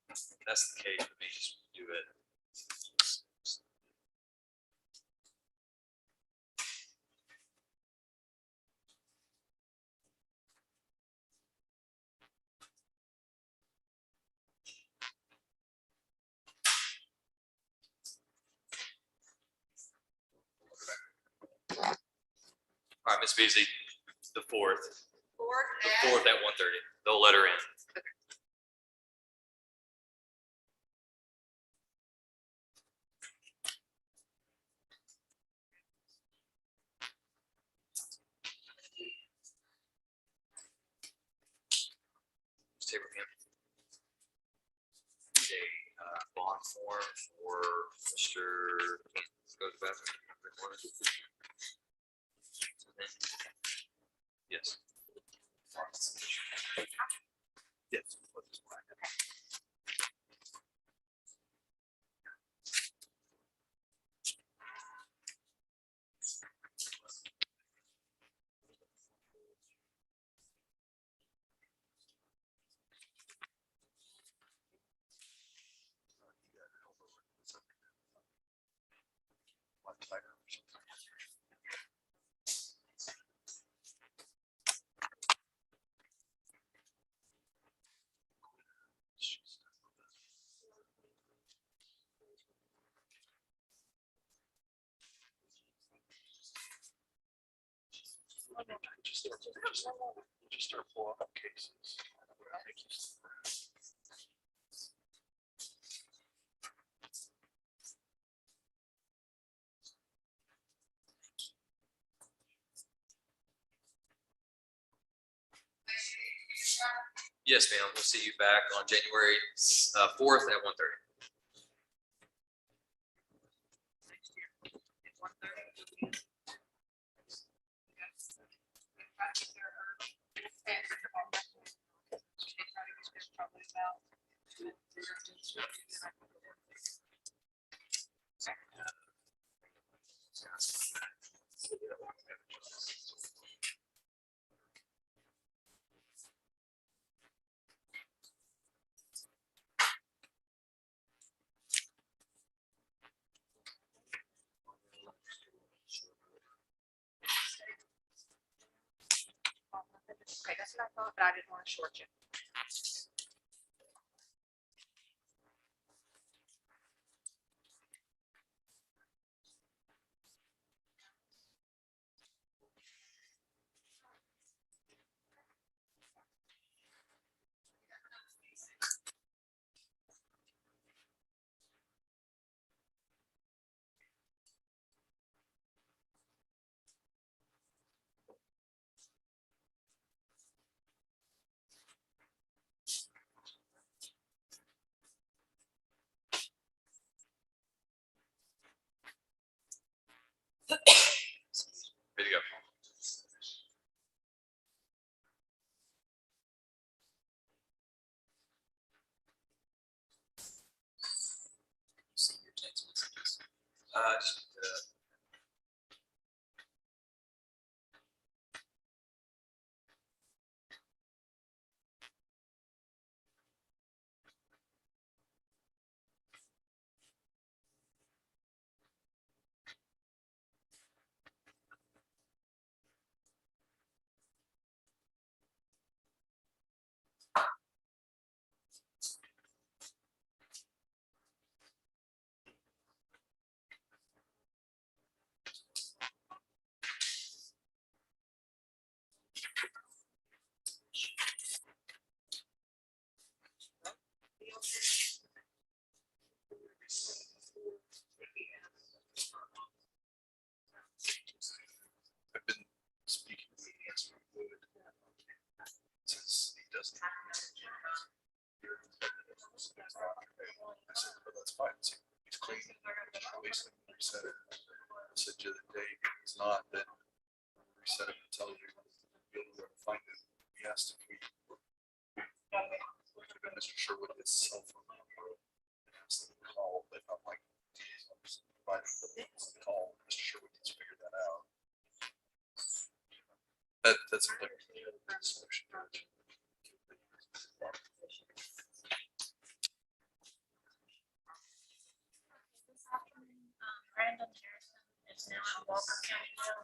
If that's the case, we may just do it. All right, Ms. Beasley, the 4th. The 4th at 1:30. They'll let her in. Just take her hand. A bond form for Mr. Go to the bathroom. Yes. Yes. Just start pulling up cases. Yes, ma'am. We'll see you back on January 4th at 1:30. Okay, that's what I thought, but I didn't want to short you. Ready to go. See your text messages. Just I've been speaking with Nancy Wood since he doesn't. I said, well, that's fine. He's clean. Release him, reset it. I said, the other day, if it's not, then reset it and tell you you'll be able to find it. He asked if we Mr. Sherwood his cell phone number and asked them to call, but I'm like, call Mr. Sherwood needs to figure that out. That's a different solution. Brandon Harrison is now in Walker County Jail.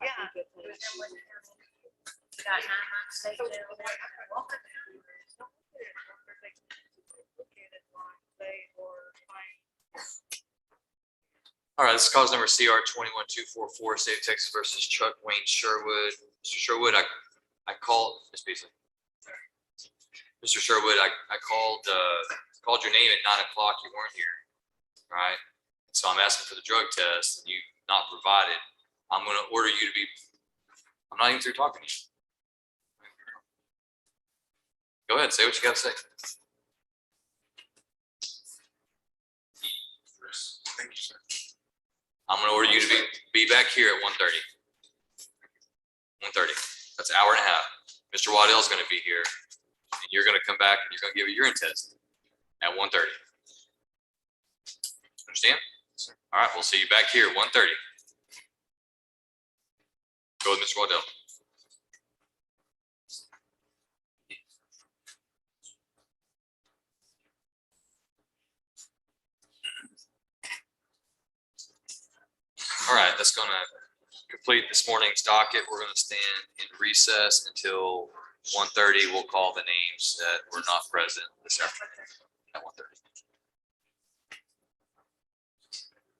Yeah. Got 9 months state jail there in Walker County. All right, this is cause number CR 21244, State of Texas versus Chuck Wayne Sherwood. Mr. Sherwood, I I called, Ms. Beasley. Mr. Sherwood, I called your name at 9 o'clock. You weren't here, right? So I'm asking for the drug test and you not provided. I'm going to order you to be, I'm not even through talking to you. Go ahead, say what you got to say. Thank you, sir. I'm going to order you to be back here at 1:30. 1:30. That's an hour and a half. Mr. Waddell's going to be here, and you're going to come back and you're going to give a urine test at 1:30. Understand? All right, we'll see you back here at 1:30. Go with Mr. Waddell. All right, that's going to complete this morning's docket. We're going to stand in recess until 1:30. We'll call the names that were not present this afternoon at 1:30.